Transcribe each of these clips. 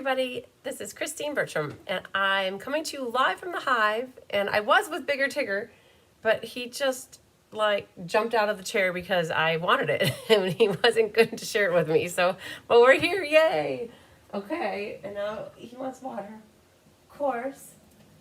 everybody, this is Christine Bertram, and I'm coming to you live from the Hive, and I was with Bigger Tigger, but he just, like, jumped out of the chair because I wanted it, and he wasn't good to share it with me, but we're here, yay! Okay, and now he wants water, of course.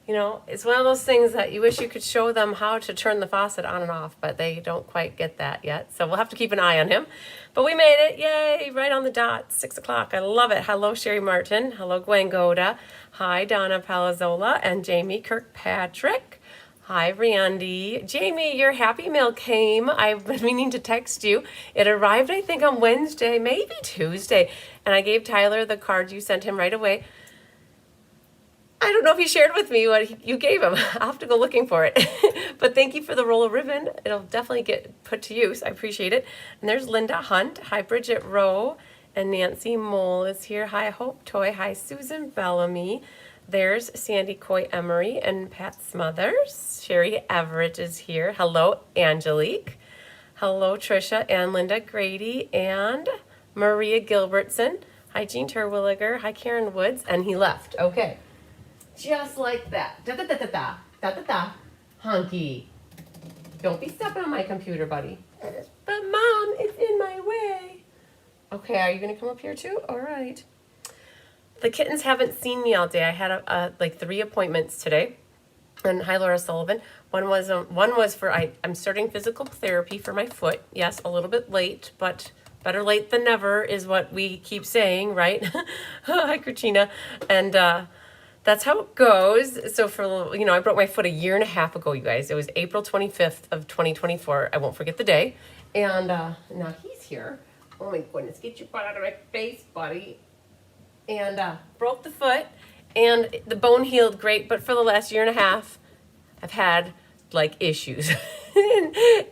You know, it's one of those things that you wish you could show them how to turn the faucet on and off, but they don't quite get that yet. So we'll have to keep an eye on him. But we made it, yay, right on the dot, 6 o'clock. I love it. Hello, Sherry Martin. Hello, Gwen Goda. Hi, Donna Palazzola and Jamie Kirkpatrick. Hi, Randy. Jamie, your happy mail came. I've been meaning to text you. It arrived, I think, on Wednesday, maybe Tuesday. And I gave Tyler the card you sent him right away. I don't know if he shared with me what you gave him. I'll have to go looking for it. But thank you for the roll of ribbon. It'll definitely get put to use. I appreciate it. And there's Linda Hunt. Hi, Bridget Rowe. And Nancy Mole is here. Hi, Hope Toy. Hi, Susan Bellamy. There's Sandy Coy Emery and Pat Smothers. Sherry Everett is here. Hello, Angelique. Hello, Trisha and Linda Grady and Maria Gilbertson. Hi, Jean Terwilliger. Hi, Karen Woods. And he left. Okay. Just like that. Da-da-da-da-da. Da-da-da. Honky. Don't be stepping on my computer, buddy. But Mom, it's in my way. Okay, are you going to come up here too? All right. The kittens haven't seen me all day. I had like 3 appointments today. And hi, Laura Sullivan. One was for I'm starting physical therapy for my foot. Yes, a little bit late, but better late than never is what we keep saying, right? Hi, Katrina. And that's how it goes. So I broke my foot a year and a half ago, you guys. It was April 25th of 2024. I won't forget the day. And now he's here. Oh my goodness, get your butt out of my face, buddy. And broke the foot, and the bone healed great, but for the last year and a half, I've had like issues. And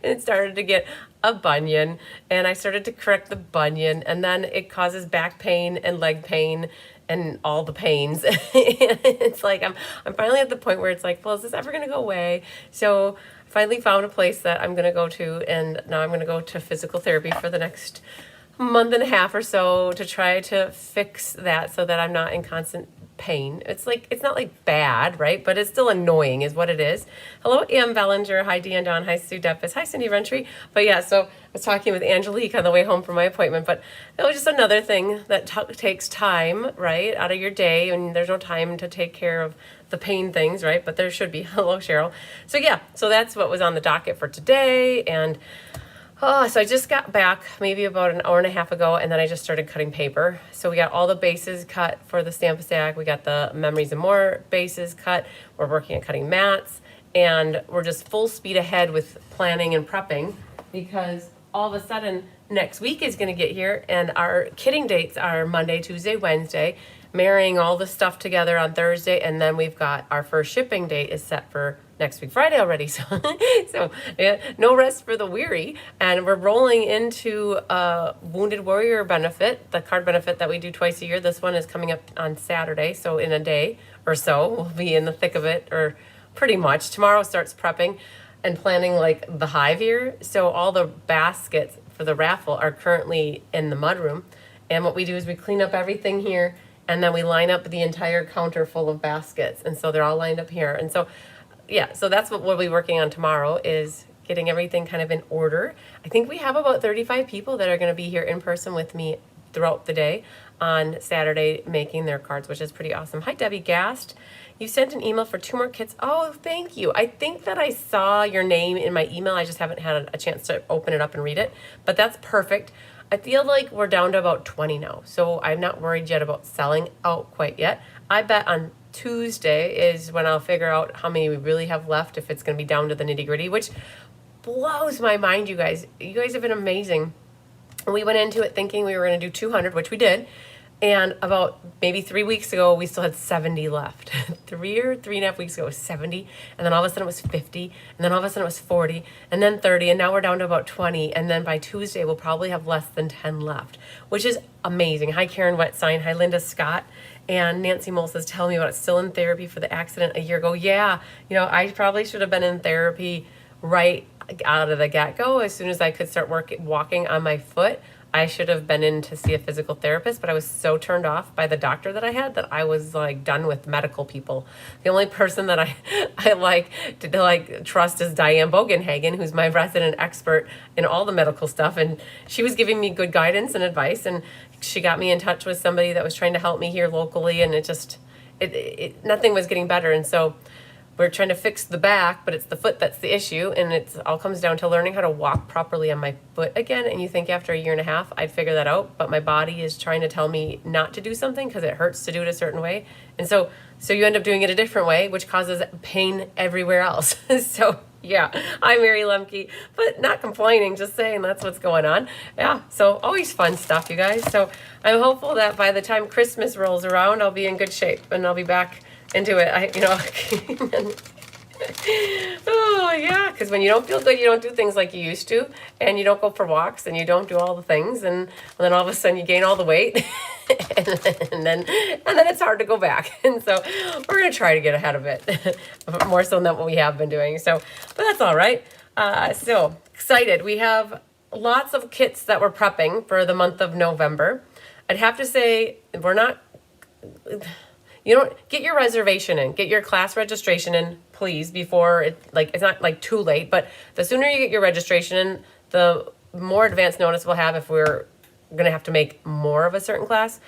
it started to get a bunion, and I started to correct the bunion, and then it causes back pain and leg pain and all the pains. It's like I'm finally at the point where it's like, well, is this ever gonna go away? So I finally found a place that I'm gonna go to, and now I'm gonna go to physical therapy for the next month and a half or so to try to fix that so that I'm not in constant pain. It's not like bad, right? But it's still annoying is what it is. Hello, Am Bellinger. Hi, Dean Don. Hi, Sue Deppis. Hi, Cindy Rentry. But yeah, so I was talking with Angelique on the way home from my appointment, but that was just another thing that takes time, right, out of your day, and there's no time to take care of the pain things, right? But there should be. Hello, Cheryl. So yeah, so that's what was on the docket for today, and so I just got back maybe about an hour and a half ago, and then I just started cutting paper. So we got all the bases cut for the Stamp-A-Stack. We got the Memories and More bases cut. We're working on cutting mats, and we're just full speed ahead with planning and prepping because all of a sudden next week is going to get here, and our kitting dates are Monday, Tuesday, Wednesday, marrying all the stuff together on Thursday, and then we've got our first shipping date is set for next week, Friday already. So yeah, no rest for the weary. And we're rolling into Wounded Warrior benefit, the card benefit that we do twice a year. This one is coming up on Saturday. So in a day or so, we'll be in the thick of it, or pretty much. Tomorrow starts prepping and planning like the hive here. So all the baskets for the raffle are currently in the mudroom. And what we do is we clean up everything here, and then we line up the entire counter full of baskets. And so they're all lined up here. And so yeah, so that's what we'll be working on tomorrow, is getting everything kind of in order. I think we have about 35 people that are going to be here in person with me throughout the day on Saturday making their cards, which is pretty awesome. Hi, Debbie Gast. You sent an email for 2 more kits. Oh, thank you. I think that I saw your name in my email. I just haven't had a chance to open it up and read it, but that's perfect. I feel like we're down to about 20 now, so I'm not worried yet about selling out quite yet. I bet on Tuesday is when I'll figure out how many we really have left, if it's going to be down to the nitty-gritty, which blows my mind, you guys. You guys have been amazing. We went into it thinking we were going to do 200, which we did, and about maybe 3 weeks ago, we still had 70 left. 3 or 3.5 weeks ago, it was 70, and then all of a sudden it was 50, and then all of a sudden it was 40, and then 30, and now we're down to about 20, and then by Tuesday, we'll probably have less than 10 left, which is amazing. Hi, Karen Wetsign. Hi, Linda Scott. And Nancy Mole says, tell me about it. Still in therapy for the accident a year ago. Yeah, I probably should have been in therapy right out of the get-go. As soon as I could start walking on my foot, I should have been in to see a physical therapist, but I was so turned off by the doctor that I had that I was like done with medical people. The only person that I like to like trust is Diane Bogenhagen, who's my resident expert in all the medical stuff. And she was giving me good guidance and advice. And she got me in touch with somebody that was trying to help me here locally. And nothing was getting better. And so we're trying to fix the back, but it's the foot that's the issue, and it all comes down to learning how to walk properly on my foot again. And you think after a year and a half I'd figure that out, but my body is trying to tell me not to do something because it hurts to do it a certain way. And so you end up doing it a different way, which causes pain everywhere else. So yeah, I'm Mary Lemke, but not complaining, just saying that's what's going on. Yeah, so always fun stuff, you guys. So I'm hopeful that by the time Christmas rolls around, I'll be in good shape and I'll be back into it. Oh yeah, because when you don't feel good, you don't do things like you used to, and you don't go for walks, and you don't do all the things, and then all of a sudden you gain all the weight, and then it's hard to go back. And so we're gonna try to get ahead of it, more so than what we have been doing. So, but that's all right. So excited. We have lots of kits that we're prepping for the month of November. I'd have to say we're not. Get your reservation in, get your class registration in, please, before it's not like too late, but the sooner you get your registration in, the more advance notice we'll have if we're going to have to make more of a certain class.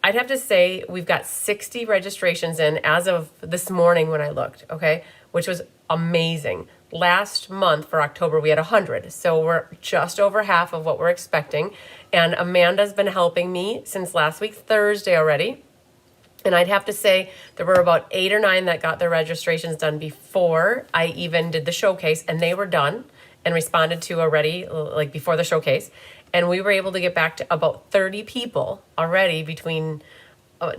I'd have to say we've got 60 registrations in as of this morning when I looked, okay, which was amazing. Last month for October, we had 100. So we're just over half of what we're expecting. And Amanda's been helping me since last week, Thursday already. And I'd have to say there were about 8 or 9 that got their registrations done before I even did the showcase, and they were done and responded to already, like before the showcase. And we were able to get back to about 30 people already between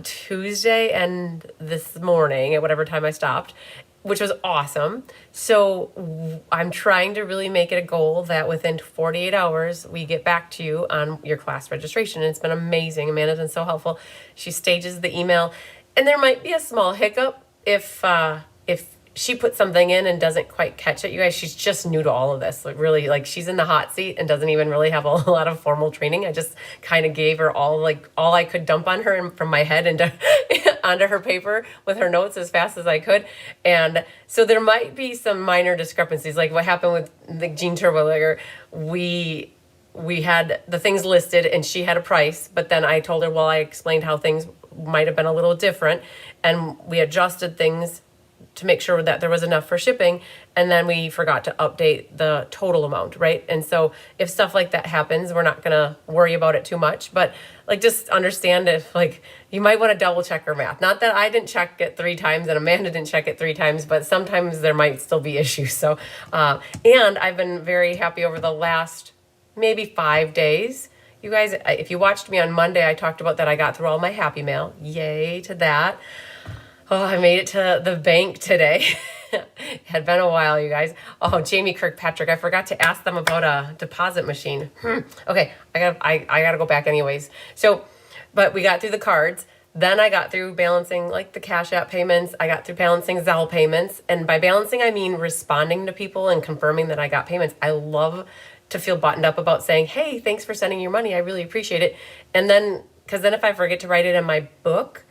Tuesday and this morning at whatever time I stopped, which was awesome. So I'm trying to really make it a goal that within 48 hours, we get back to you on your class registration. And it's been amazing. Amanda's been so helpful. She stages the email. And there might be a small hiccup if she puts something in and doesn't quite catch it. You guys, she's just new to all of this. Like really, like she's in the hot seat and doesn't even really have a lot of formal training. I just kind of gave her all I could dump on her and from my head into onto her paper with her notes as fast as I could. And so there might be some minor discrepancies, like what happened with the Jean Turbo. Like we had the things listed and she had a price, but then I told her, well, I explained how things might have been a little different, and we adjusted things to make sure that there was enough for shipping, and then we forgot to update the total amount, right? And so if stuff like that happens, we're not gonna worry about it too much, but like just understand if like you might want to double check your math. Not that I didn't check it 3 times and Amanda didn't check it 3 times, but sometimes there might still be issues. So and I've been very happy over the last maybe 5 days. You guys, if you watched me on Monday, I talked about that I got through all my Happy Mail. Yay to that. Oh, I made it to the bank today. It had been a while, you guys. Oh, Jamie Kirkpatrick, I forgot to ask them about a deposit machine. Okay, I gotta go back anyways. So, but we got through the cards. Then I got through balancing like the Cash App payments. I got through balancing Zelle payments. And by balancing, I mean responding to people and confirming that I got payments. I love to feel buttoned up about saying, hey, thanks for sending your money. I really appreciate it. And then, because then if I forget to write it in my book,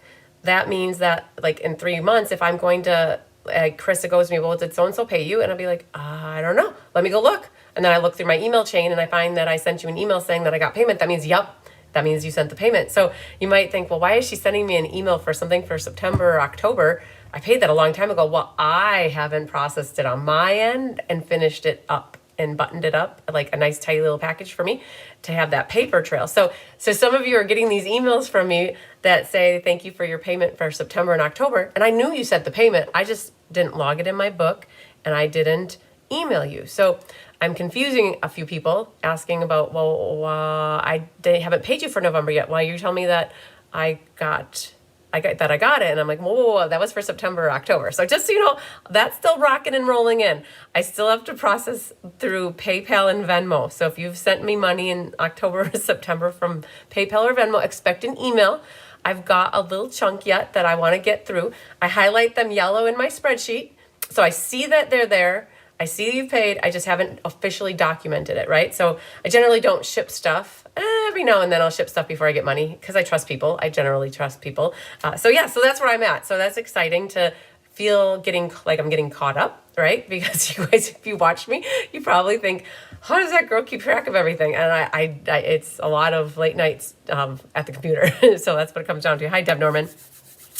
that means that like in 3 months, if I'm going to, Krista goes to me, well, did so-and-so pay you? And I'll be like, I don't know. Let me go look. And then I look through my email chain and I find that I sent you an email saying that I got payment. That means, yep, that means you sent the payment. So you might think, well, why is she sending me an email for something for September or October? I paid that a long time ago. Well, I haven't processed it on my end and finished it up and buttoned it up like a nice tidy little package for me to have that paper trail. So some of you are getting these emails from me that say, thank you for your payment for September and October. And I knew you sent the payment. I just didn't log it in my book and I didn't email you. So I'm confusing a few people asking about, well, they haven't paid you for November yet. Why you tell me that I got it. And I'm like, whoa, that was for September or October. So just so you know, that's still rocking and rolling in. I still have to process through PayPal and Venmo. So if you've sent me money in October or September from PayPal or Venmo, expect an email. I've got a little chunk yet that I want to get through. I highlight them yellow in my spreadsheet. So I see that they're there. I see you've paid, I just haven't officially documented it, right? So I generally don't ship stuff. Every now and then I'll ship stuff before I get money because I trust people. I generally trust people. So yeah, so that's where I'm at. So that's exciting to feel getting like I'm getting caught up, right? Because you guys, if you watch me, you probably think, how does that girl keep track of everything? And I it's a lot of late nights at the computer. So that's what it comes down to. Hi, Deb Norman.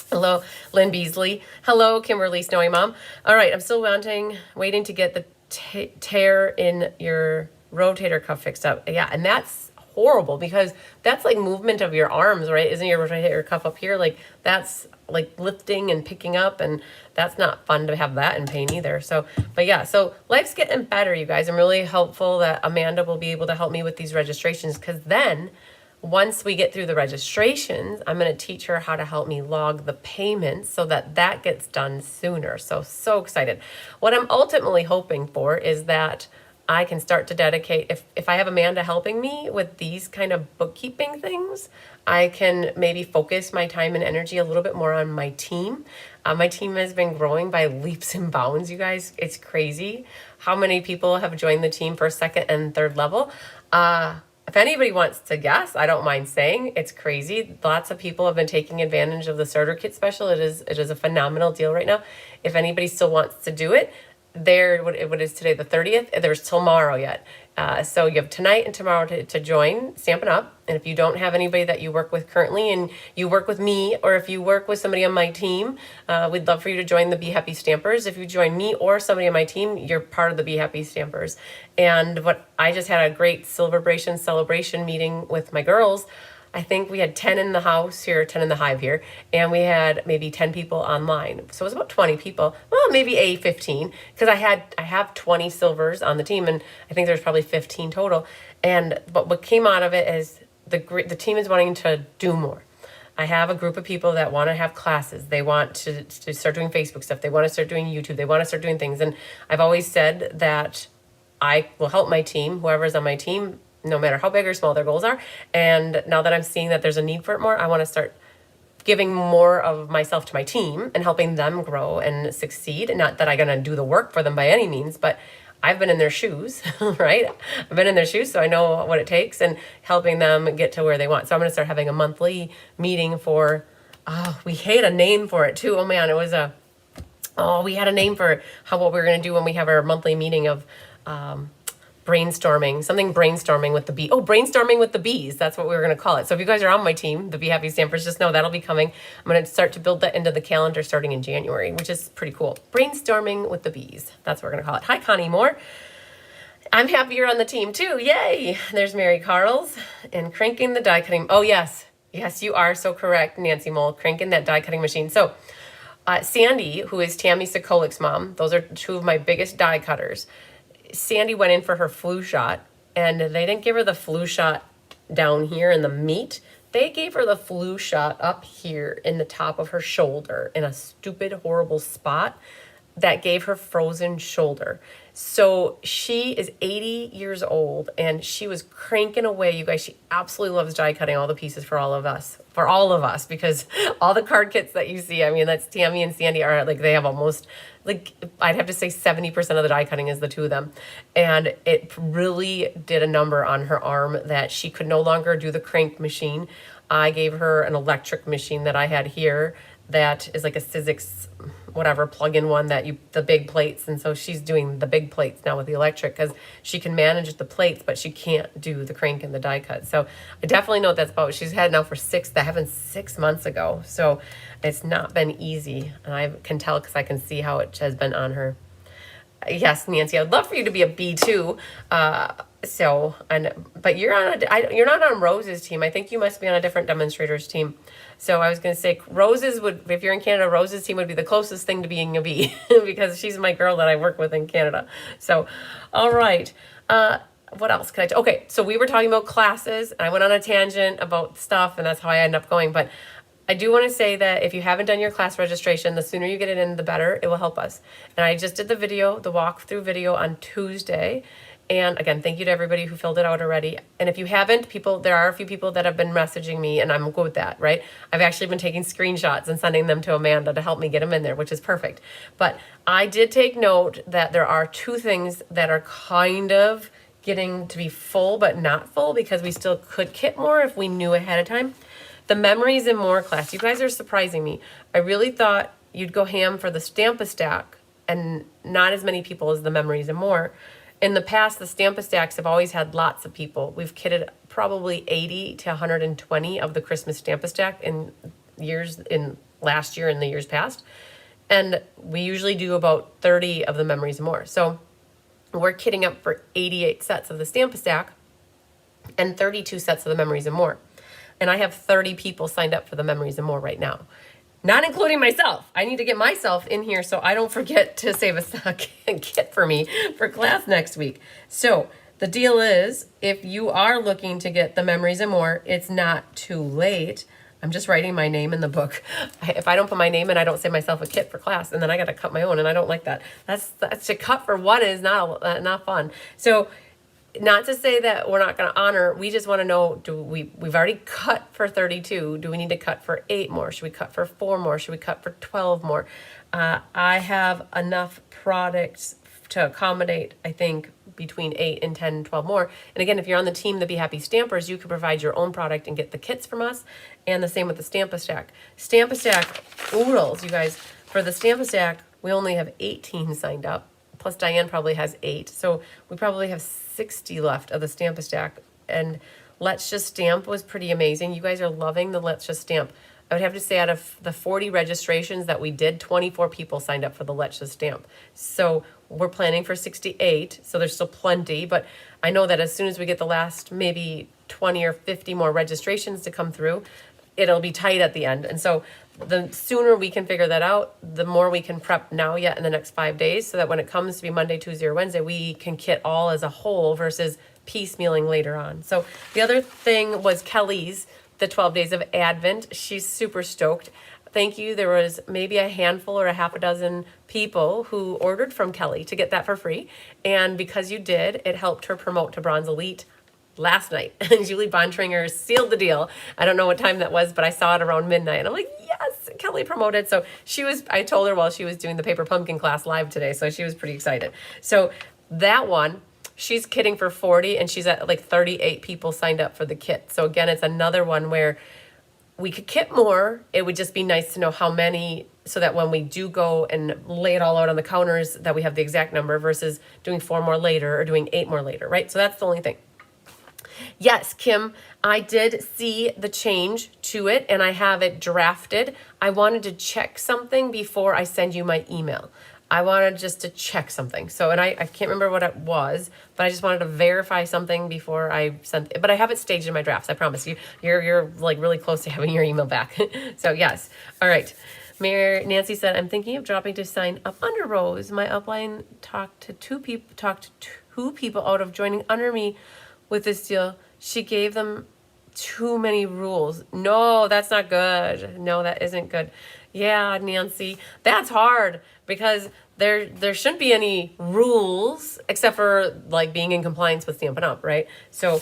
Hello, Lynn Beasley. Hello, Kimberly Snowy Mom. All right, I'm still waiting to get the tear in your rotator cuff fixed up. Yeah, and that's horrible because that's like movement of your arms, right? Isn't your rotator cuff up here? Like that's like lifting and picking up, and that's not fun to have that in pain either. So, but yeah, so life's getting better, you guys. I'm really hopeful that Amanda will be able to help me with these registrations, because then once we get through the registrations, I'm going to teach her how to help me log the payments so that that gets done sooner. So excited. What I'm ultimately hoping for is that I can start to dedicate, if I have Amanda helping me with these kind of bookkeeping things, I can maybe focus my time and energy a little bit more on my team. My team has been growing by leaps and bounds, you guys. It's crazy how many people have joined the team for second and third level. If anybody wants to guess, I don't mind saying it's crazy. Lots of people have been taking advantage of the starter kit special. It is a phenomenal deal right now. If anybody still wants to do it, what is today, the 30th? There's tomorrow yet. So you have tonight and tomorrow to join Stampin' Up. And if you don't have anybody that you work with currently and you work with me, or if you work with somebody on my team, we'd love for you to join the Be Happy Stampers. If you join me or somebody on my team, you're part of the Be Happy Stampers. And I just had a great sale-a-bration celebration meeting with my girls. I think we had 10 in the house here, 10 in the hive here, and we had maybe 10 people online. So it was about 20 people, well, maybe 15, because I have 20 silvers on the team, and I think there's probably 15 total. But what came out of it is the team is wanting to do more. I have a group of people that want to have classes. They want to start doing Facebook stuff. They want to start doing YouTube. They want to start doing things. And I've always said that I will help my team, whoever's on my team, no matter how big or small their goals are. And now that I'm seeing that there's a need for it more, I want to start giving more of myself to my team and helping them grow and succeed. And not that I'm going to do the work for them by any means, but I've been in their shoes, right? I've been in their shoes, so I know what it takes, and helping them get to where they want. So I'm going to start having a monthly meeting for, we had a name for it too. Oh man, we had a name for what we were going to do when we have our monthly meeting of, brainstorming with the bee. Oh, brainstorming with the bees. That's what we were going to call it. So if you guys are on my team, the Be Happy Stampers, just know that'll be coming. I'm going to start to build that into the calendar starting in January, which is pretty cool. Brainstorming with the bees. That's what we're going to call it. Hi, Connie Moore. I'm happy you're on the team too. Yay. There's Mary Carls and cranking the die cutting. Oh, yes. Yes, you are so correct, Nancy Mole. Cranking that die cutting machine. So Sandy, who is Tammy Sokolik's mom, those are two of my biggest die cutters. Sandy went in for her flu shot, and they didn't give her the flu shot down here in the meat. They gave her the flu shot up here in the top of her shoulder in a stupid, horrible spot that gave her frozen shoulder. So she is 80 years old, and she was cranking away, you guys. She absolutely loves die cutting all the pieces for all of us, because all the card kits that you see, I mean, that's Tammy and Sandy are like, they have almost, like, I'd have to say 70% of the die cutting is the two of them. And it really did a number on her arm that she could no longer do the crank machine. I gave her an electric machine that I had here that is like a Sizzix, whatever, plug-in one the big plates. And so she's doing the big plates now with the electric, because she can manage the plates, but she can't do the crank and the die cut. So I definitely know what that's about. She's had it now for 6 months ago. So it's not been easy. And I can tell because I can see how it has been on her. Yes, Nancy, I'd love for you to be a B too. But you're not on Rose's team. I think you must be on a different demonstrators team. So I was going to say if you're in Canada, Rose's team would be the closest thing to being a B because she's my girl that I work with in Canada. So, all right. What else can I okay, so we were talking about classes, and I went on a tangent about stuff, and that's how I end up going. But I do want to say that if you haven't done your class registration, the sooner you get it in, the better. It will help us. And I just did the walkthrough video on Tuesday. And again, thank you to everybody who filled it out already. And if you haven't, there are a few people that have been messaging me, and I'm good with that, right? I've actually been taking screenshots and sending them to Amanda to help me get them in there, which is perfect. But I did take note that there are two things that are kind of getting to be full, but not full, because we still could kit more if we knew ahead of time. The Memories and More class. You guys are surprising me. I really thought you'd go ham for the Stamp-a-Stack and not as many people as the Memories and More. In the past, the Stamp-a-Stacks have always had lots of people. We've kitted probably 80 to 120 of the Christmas Stamp-a-Stack in last year and the years past. And we usually do about 30 of the Memories and More. So we're kitting up for 88 sets of the Stamp-a-Stack and 32 sets of the Memories and More. And I have 30 people signed up for the Memories and More right now, not including myself. I need to get myself in here so I don't forget to save a kit for me for class next week. So the deal is, if you are looking to get the Memories and More, it's not too late. I'm just writing my name in the book. If I don't put my name in, I don't save myself a kit for class, and then I got to cut my own, and I don't like that. That's to cut for one is not fun. So not to say that we're not going to honor. We just want to know, we've already cut for 32. Do we need to cut for 8 more? Should we cut for 4 more? Should we cut for 12 more? I have enough products to accommodate, I think, between 8 and 10, 12 more. And again, if you're on the team, the Be Happy Stampers, you can provide your own product and get the kits from us. And the same with the Stamp-a-Stack. Stamp-a-Stack oodles, you guys. For the Stamp-a-Stack, we only have 18 signed up. Plus Diane probably has 8. So we probably have 60 left of the Stamp-a-Stack. And Let's Just Stamp was pretty amazing. You guys are loving the Let's Just Stamp. I would have to say out of the 40 registrations that we did, 24 people signed up for the Let's Just Stamp. So we're planning for 68, so there's still plenty. But I know that as soon as we get the last maybe 20 or 50 more registrations to come through, it'll be tight at the end. And so the sooner we can figure that out, the more we can prep now yet in the next 5 days, so that when it comes to be Monday, Tuesday, or Wednesday, we can kit all as a whole versus piecemealing later on. So the other thing was Kelly's, the 12 Days of Advent. She's super stoked. Thank you. There was maybe a handful or a half a dozen people who ordered from Kelly to get that for free. And because you did, it helped her promote to Bronze Elite last night. And Julie Bontringer sealed the deal. I don't know what time that was, but I saw it around midnight. And I'm like, yes, Kelly promoted. So I told her while she was doing the Paper Pumpkin class live today. So she was pretty excited. So that one, she's kitting for 40, and she's at like 38 people signed up for the kit. So again, it's another one where we could kit more. It would just be nice to know how many, so that when we do go and lay it all out on the counters, that we have the exact number versus doing 4 more later or doing 8 more later, right? So that's the only thing. Yes, Kim, I did see the change to it, and I have it drafted. I wanted to check something before I send you my email. I wanted just to check something. So, and I can't remember what it was, but I just wanted to verify something before I sent it. But I have it staged in my drafts, I promise you. You're like really close to having your email back. So yes. All right. Nancy said, I'm thinking of dropping to sign up under Rose. My upline talked to two people out of joining under me with this deal. She gave them too many rules. No, that's not good. No, that isn't good. Yeah, Nancy, that's hard because there shouldn't be any rules except for like being in compliance with Stampin' Up, right? So,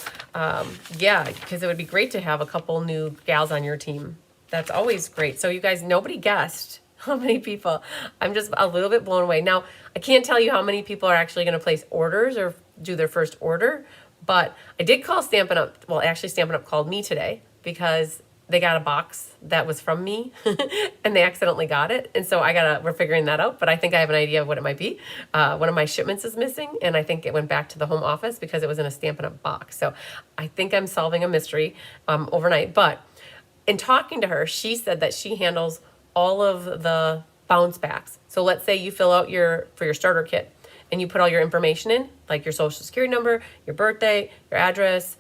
yeah, because it would be great to have a couple new gals on your team. That's always great. So you guys, nobody guessed how many people. I'm just a little bit blown away. Now, I can't tell you how many people are actually going to place orders or do their first order, but I did call Stampin' Up. Well, actually, Stampin' Up called me today because they got a box that was from me and they accidentally got it. And so we're figuring that out, but I think I have an idea of what it might be. One of my shipments is missing, and I think it went back to the home office because it was in a Stampin' Up box. So I think I'm solving a mystery overnight. But in talking to her, she said that she handles all of the bounce backs. So let's say you fill out for your starter kit and you put all your information in, like your social security number, your birthday, your address,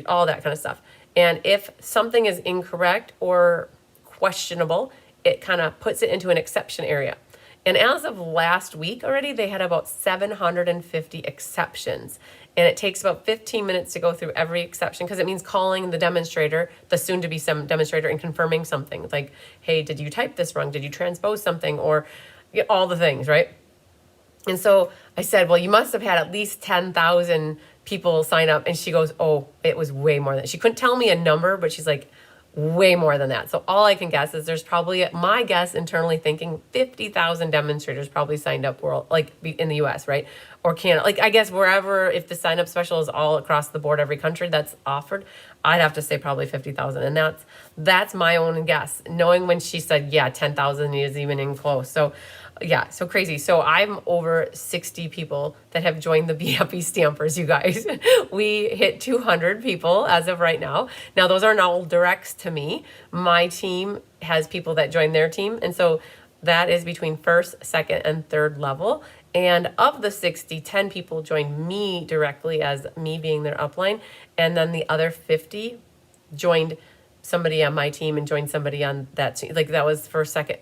all that kind of stuff. And if something is incorrect or questionable, it kind of puts it into an exception area. And as of last week already, they had about 750 exceptions. And it takes about 15 minutes to go through every exception because it means calling the demonstrator, the soon-to-be demonstrator, and confirming something. It's like, hey, did you type this wrong? Did you transpose something? Or all the things, right? And so I said, well, you must have had at least 10,000 people sign up. And she goes, oh, it was way more than that. She couldn't tell me a number, but she's like, way more than that. So all I can guess is there's probably, my guess internally thinking 50,000 demonstrators probably signed up like in the US, right? Or Canada, like I guess wherever, if the sign up special is all across the board, every country that's offered, I'd have to say probably 50,000. And that's my own guess, knowing when she said, yeah, 10,000 is even in close. So yeah, so crazy. So I'm over 60 people that have joined the Be Happy Stampers, you guys. We hit 200 people as of right now. Now, those aren't all directs to me. My team has people that join their team. And so that is between first, second, and third level. And of the 60, 10 people joined me directly as me being their upline. And then the other 50 joined somebody on my team and joined somebody on that team. Like that was first, second,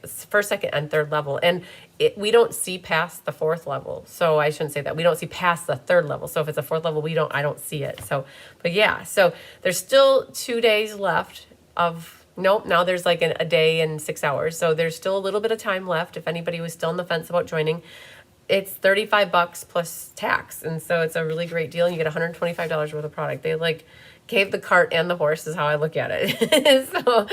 and third level. And we don't see past the fourth level. So I shouldn't say that. We don't see past the third level. So if it's a fourth level, I don't see it. So, but yeah, so there's still 2 days left of, nope, now there's like a day and 6 hours. So there's still a little bit of time left. If anybody was still on the fence about joining, it's $35 plus tax. And so it's a really great deal. And you get $125 worth of product. They like gave the cart and the horse is how I look at it. So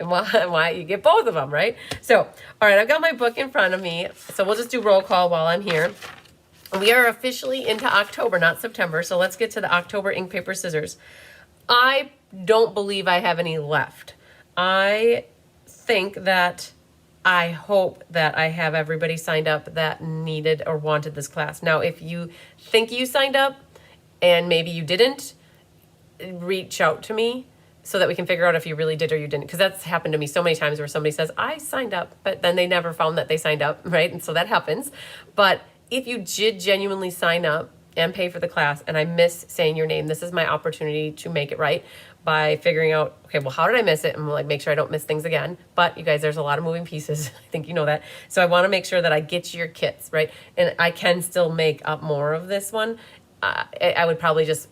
why you get both of them, right? So, all right, I've got my book in front of me. So we'll just do roll call while I'm here. We are officially into October, not September. So let's get to the October ink, paper, scissors. I don't believe I have any left. I hope that I have everybody signed up that needed or wanted this class. Now, if you think you signed up and maybe you didn't, reach out to me so that we can figure out if you really did or you didn't. Because that's happened to me so many times where somebody says, I signed up, but then they never found that they signed up, right? And so that happens. But if you did genuinely sign up and pay for the class and I miss saying your name, this is my opportunity to make it right by figuring out, okay, well, how did I miss it? And we'll like make sure I don't miss things again. But you guys, there's a lot of moving pieces. I think you know that. So I want to make sure that I get you your kits, right? And I can still make up more of this one. I would probably just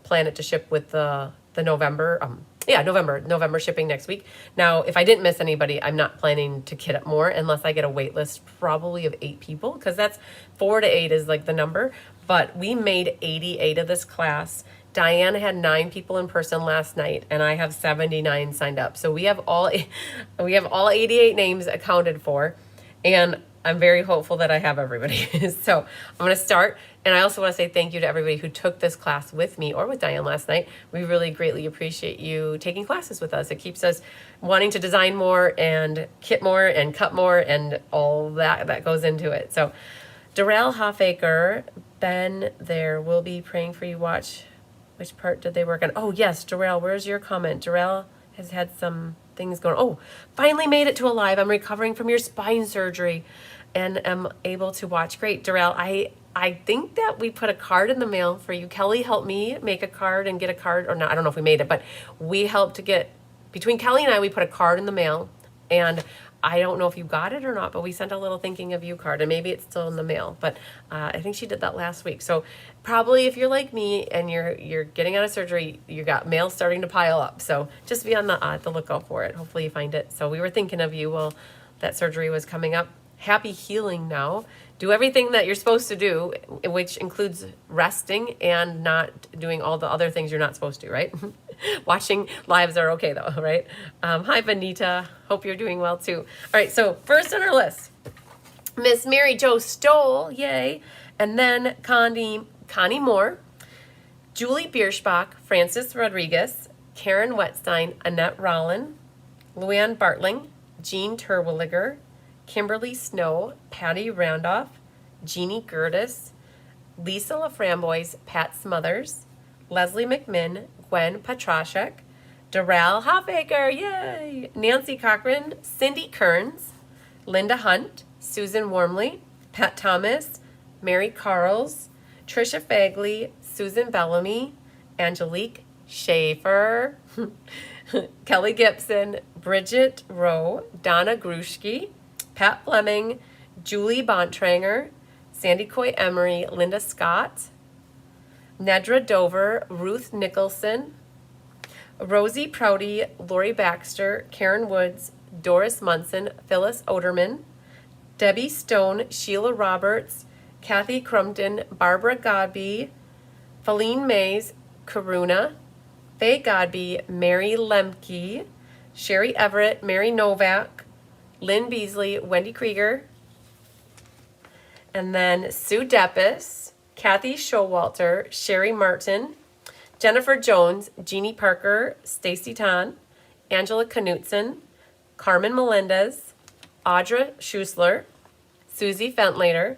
plan it to ship with the November, November shipping next week. Now, if I didn't miss anybody, I'm not planning to kit up more unless I get a wait list probably of 8 people, because that's 4 to 8 is like the number. But we made 88 of this class. Diane had 9 people in person last night, and I have 79 signed up. So we have all 88 names accounted for, and I'm very hopeful that I have everybody. So I'm going to start. And I also want to say thank you to everybody who took this class with me or with Diane last night. We really greatly appreciate you taking classes with us. It keeps us wanting to design more and kit more and cut more and all that goes into it. So Darrell Hoffaker, Ben there, will be praying for you. Watch. Which part did they work on? Oh, yes, Darrell, where's your comment? Darrell has had some things going. Oh, finally made it to a live. I'm recovering from your spine surgery and am able to watch. Great, Darrell. I think that we put a card in the mail for you. Kelly helped me make a card and get a card, or not, I don't know if we made it, but we helped to get, between Kelly and I, we put a card in the mail, and I don't know if you got it or not, but we sent a little thinking of you card, and maybe it's still in the mail, but I think she did that last week. So probably if you're like me and you're getting out of surgery, you got mail starting to pile up. So just be on the lookout for it. Hopefully you find it. So we were thinking of you while that surgery was coming up. Happy healing now. Do everything that you're supposed to do, which includes resting and not doing all the other things you're not supposed to, right? Watching lives are okay though, right? Hi, Benita. Hope you're doing well too. All right, so first on our list, Miss Mary Jo Stoll, yay. And then Connie Moore, Julie Bierschbach, Francis Rodriguez, Karen Wetstein, Annette Rollin, Luann Bartling, Jean Terwilliger, Kimberly Snow, Patty Randolph, Jeannie Gertis, Lisa LaFramboise, Pat Smothers, Leslie McMinn, Gwen Petrashek, Darrell Hoffaker, yay! Nancy Cochran, Cindy Kearns, Linda Hunt, Susan Wormley, Pat Thomas, Mary Carls, Trisha Fagley, Susan Bellamy, Angelique Schaefer, Kelly Gibson, Bridget Rowe, Donna Grushke, Pat Fleming, Julie Bontranger, Sandy Coy Emery, Linda Scott, Nedra Dover, Ruth Nicholson, Rosie Prouty, Lori Baxter, Karen Woods, Doris Munson, Phyllis Oderman, Debbie Stone, Sheila Roberts, Kathy Crumpton, Barbara Godby, Feline Mays, Karuna, Faye Godby, Mary Lemke, Sherry Everett, Mary Novak, Lynn Beasley, Wendy Krieger, and then Sue Deppis, Kathy Showalter, Sherry Martin, Jennifer Jones, Jeannie Parker, Stacy Tan, Angela Knutson, Carmen Melendez, Audra Schusler, Susie Fentlater,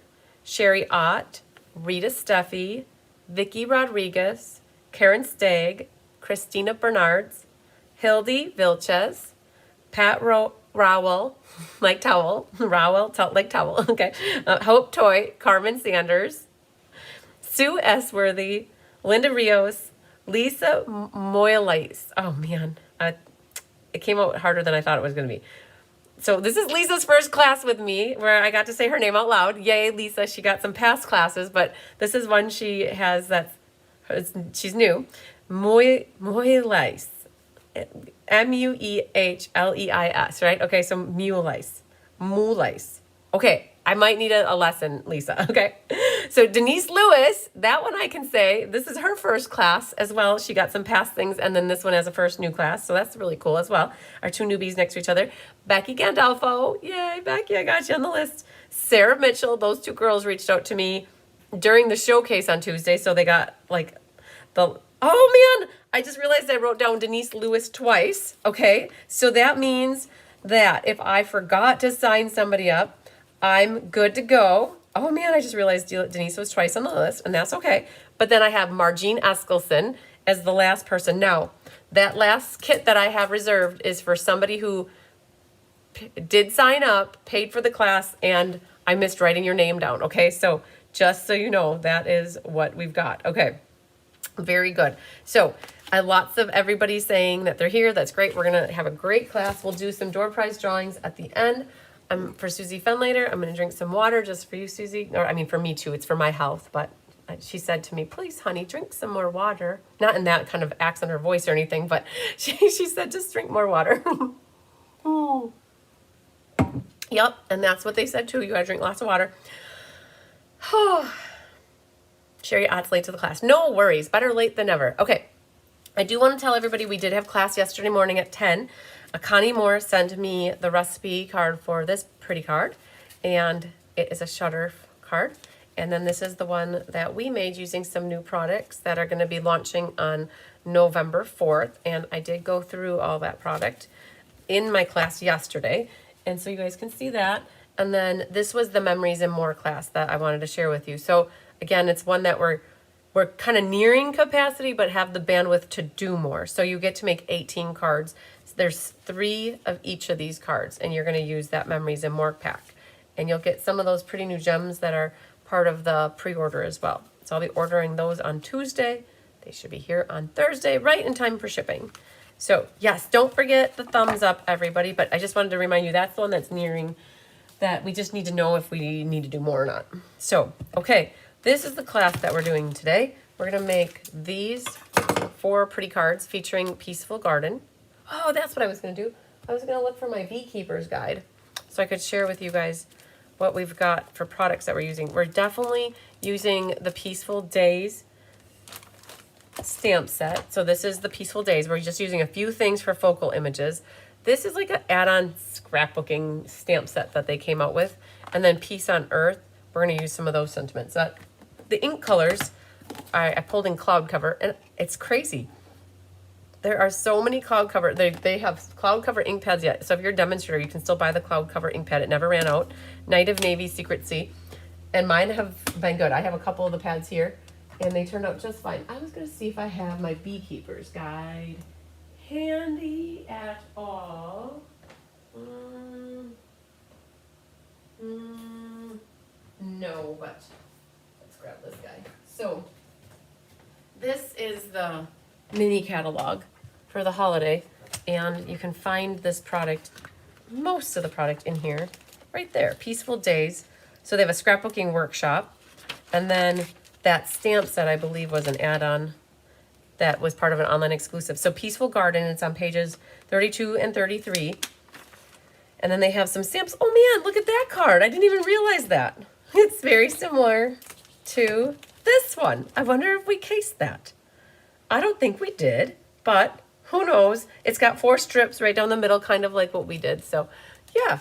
Sherry Ott, Rita Steffi, Vicky Rodriguez, Karen Stagg, Christina Bernards, Hildy Vilches, Pat Rowell, like towel, Rowell, like towel, okay. Hope Toy, Carmen Sanders, Sue Esworthy, Linda Rios, Lisa Moylice. Oh man, it came out harder than I thought it was going to be. So this is Lisa's first class with me where I got to say her name out loud. Yay, Lisa. She got some past classes, but this is one she has she's new. Moylice. Muehleis, right? Okay, so Mulice. Okay, I might need a lesson, Lisa, okay? So Denise Lewis, that one I can say, this is her first class as well. She got some past things, and then this one has a first new class, so that's really cool as well. Our two newbies next to each other. Becky Gandolfo, yay, Becky, I got you on the list. Sarah Mitchell, those two girls reached out to me during the showcase on Tuesday, so they got like oh man, I just realized I wrote down Denise Lewis twice, okay? So that means that if I forgot to sign somebody up, I'm good to go. Oh man, I just realized Denise was twice on the list, and that's okay. But then I have Margene Eskelson as the last person. Now, that last kit that I have reserved is for somebody who did sign up, paid for the class, and I missed writing your name down, okay? So just so you know, that is what we've got, okay? Very good. So lots of everybody saying that they're here. That's great. We're going to have a great class. We'll do some door prize drawings at the end. For Susie Fenlater, I'm going to drink some water just for you, Susie. Or I mean, for me too. It's for my health. But she said to me, please, honey, drink some more water. Not in that kind of accent or voice or anything, but she said, just drink more water. Oh. Yep. And that's what they said too. You got to drink lots of water. Oh. Sherry Ott's late to the class. No worries. Better late than never. Okay. I do want to tell everybody we did have class yesterday morning at 10. Connie Moore sent me the recipe card for this pretty card. And it is a shutter card. And then this is the one that we made using some new products that are going to be launching on November 4th. And I did go through all that product in my class yesterday. And so you guys can see that. And then this was the Memories and More class that I wanted to share with you. So again, it's one that we're kind of nearing capacity, but have the bandwidth to do more. So you get to make 18 cards. So there's 3 of each of these cards, and you're going to use that Memories and More pack. And you'll get some of those pretty new gems that are part of the pre-order as well. So I'll be ordering those on Tuesday. They should be here on Thursday, right in time for shipping. So yes, don't forget the thumbs up, everybody. But I just wanted to remind you, that's the one that's nearing that we just need to know if we need to do more or not. So, okay. This is the class that we're doing today. We're going to make these 4 pretty cards featuring Peaceful Garden. Oh, that's what I was going to do. I was going to look for my beekeeper's guide so I could share with you guys what we've got for products that we're using. We're definitely using the Peaceful Days stamp set. So this is the Peaceful Days. We're just using a few things for focal images. This is like an add-on scrapbooking stamp set that they came out with. And then Peace on Earth. We're going to use some of those sentiments. The ink colors, I pulled in cloud cover, and it's crazy. There are so many cloud cover. They have cloud cover ink pads yet. So if you're a demonstrator, you can still buy the cloud cover ink pad. It never ran out. Night of Navy, Secret Sea. And mine have been good. I have a couple of the pads here, and they turned out just fine. I was going to see if I have my beekeeper's guide handy at all. No, but let's grab this guy. So this is the mini catalog for the holiday, and you can find this product, most of the product in here, right there, Peaceful Days. So they have a scrapbooking workshop, and then that stamp set, I believe, was an add-on that was part of an online exclusive. So Peaceful Garden, it's on pages 32 and 33. And then they have some stamps. Oh man, look at that card. I didn't even realize that. It's very similar to this one. I wonder if we cased that. I don't think we did, but who knows? It's got 4 strips right down the middle, kind of like what we did. So yeah,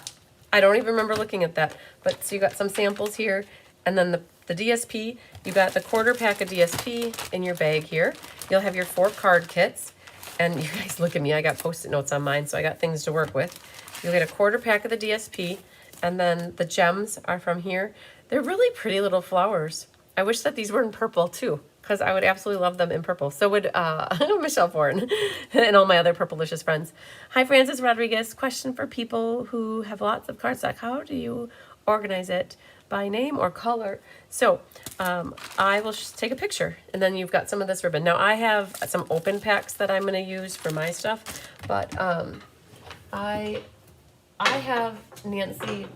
I don't even remember looking at that. But so you got some samples here, and then the DSP, you got the quarter pack of DSP in your bag here. You'll have your 4 card kits, and you guys look at me, I got Post-it notes on mine, so I got things to work with. You'll get a quarter pack of the DSP, and then the gems are from here. They're really pretty little flowers. I wish that these were in purple too, because I would absolutely love them in purple. So would Michelle Foran and all my other Purplicious friends. Hi, Francis Rodriguez. Question for people who have lots of cardstock. How do you organize it? By name or color? So I will just take a picture, and then you've got some of this ribbon. Now I have some open packs that I'm going to use for my stuff, but I have, Nancy,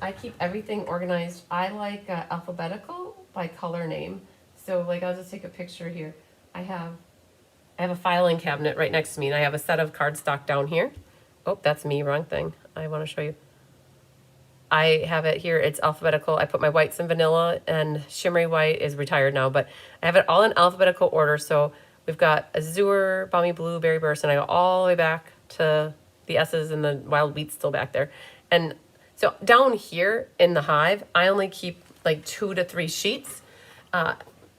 I keep everything organized. I like alphabetical by color name. So like, I'll just take a picture here. I have a filing cabinet right next to me, and I have a set of cardstock down here. Oh, that's me, wrong thing. I want to show you. I have it here, it's alphabetical. I put my whites in vanilla, and shimmery white is retired now, but I have it all in alphabetical order. So we've got azure, balmy blue, berry burst, and I go all the way back to the S's, and the wild wheat's still back there. And so down here in the hive, I only keep like 2 to 3 sheets,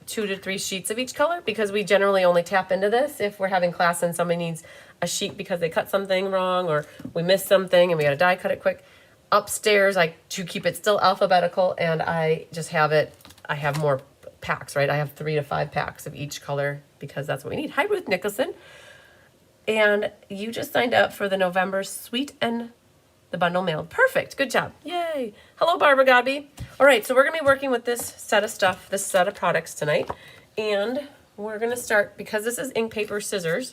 2 to 3 sheets of each color, because we generally only tap into this if we're having class and somebody needs a sheet because they cut something wrong or we missed something and we got to die cut it quick. Upstairs, I to keep it still alphabetical, and I just have it, I have more packs, right? I have 3 to 5 packs of each color because that's what we need. Hi, Ruth Nicholson. And you just signed up for the November Sweet and the bundle mailed. Perfect. Good job. Yay. Hello, Barbara Godby. All right, so we're going to be working with this set of stuff, this set of products tonight. And we're going to start, because this is ink, paper, scissors,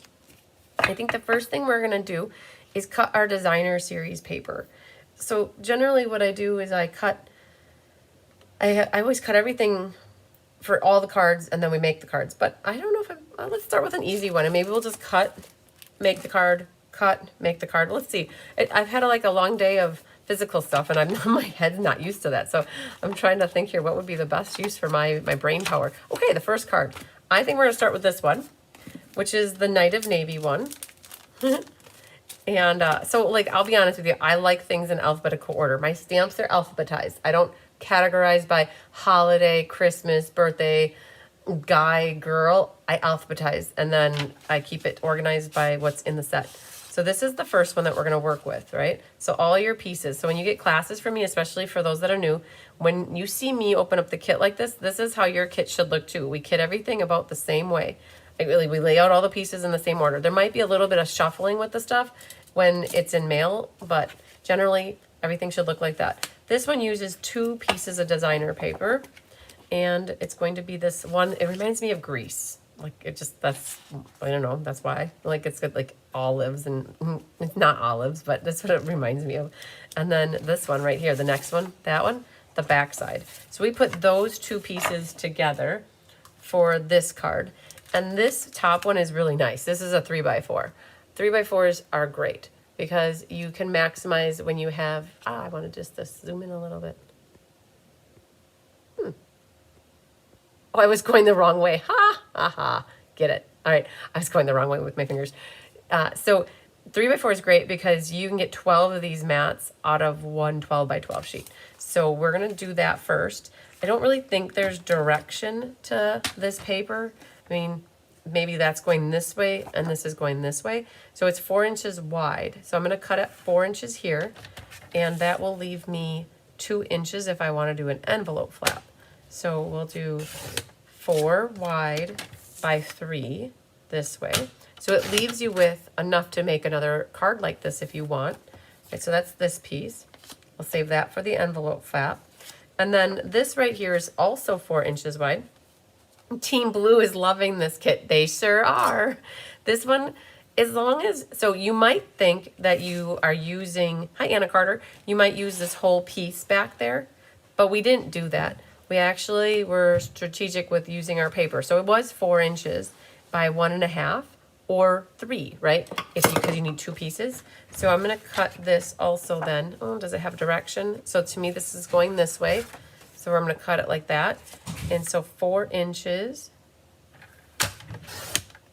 I think the first thing we're going to do is cut our designer series paper. So generally what I do is I always cut everything for all the cards, and then we make the cards. But I don't know if let's start with an easy one, and maybe we'll just cut, make the card, cut, make the card. Let's see. I've had like a long day of physical stuff, and my head's not used to that. So I'm trying to think here, what would be the best use for my brain power? Okay, the first card. I think we're going to start with this one, which is the Night of Navy one. And so, like, I'll be honest with you, I like things in alphabetical order. My stamps are alphabetized. I don't categorize by holiday, Christmas, birthday, guy, girl. I alphabetize, and then I keep it organized by what's in the set. So this is the first one that we're going to work with, right? So all your pieces. So when you get classes from me, especially for those that are new, when you see me open up the kit like this is how your kit should look too. We kit everything about the same way. We lay out all the pieces in the same order. There might be a little bit of shuffling with the stuff when it's in mail, but generally everything should look like that. This one uses 2 pieces of designer paper, and it's going to be this one. It reminds me of Grease. Like, it just, that's, I don't know, that's why. Like, it's got like olives, and it's not olives, but that's what it reminds me of. And then this one right here, the next one, that one, the back side. So we put those 2 pieces together for this card. And this top one is really nice. This is a 3x4. 3x4s are great because you can maximize when you have, I want to just zoom in a little bit. Oh, I was going the wrong way. Ha, ha, ha. Get it. All right. I was going the wrong way with my fingers. So 3x4 is great because you can get 12 of these mats out of one 12x12 sheet. So we're going to do that first. I don't really think there's direction to this paper. I mean, maybe that's going this way and this is going this way. So it's 4 inches wide. So I'm going to cut it 4 inches here, and that will leave me 2 inches if I want to do an envelope flap. So we'll do 4 wide by 3 this way. So it leaves you with enough to make another card like this if you want. Okay, so that's this piece. I'll save that for the envelope flap. And then this right here is also 4 inches wide. Team Blue is loving this kit. They sure are. This one, as long as, so you might think that you are using, hi Anna Carter, you might use this whole piece back there, but we didn't do that. We actually were strategic with using our paper. So it was 4 inches by 1.5 or 3, right? Because you need 2 pieces. So I'm gonna cut this also then. Oh, does it have direction? So to me, this is going this way. So I'm going to cut it like that. And so 4 inches.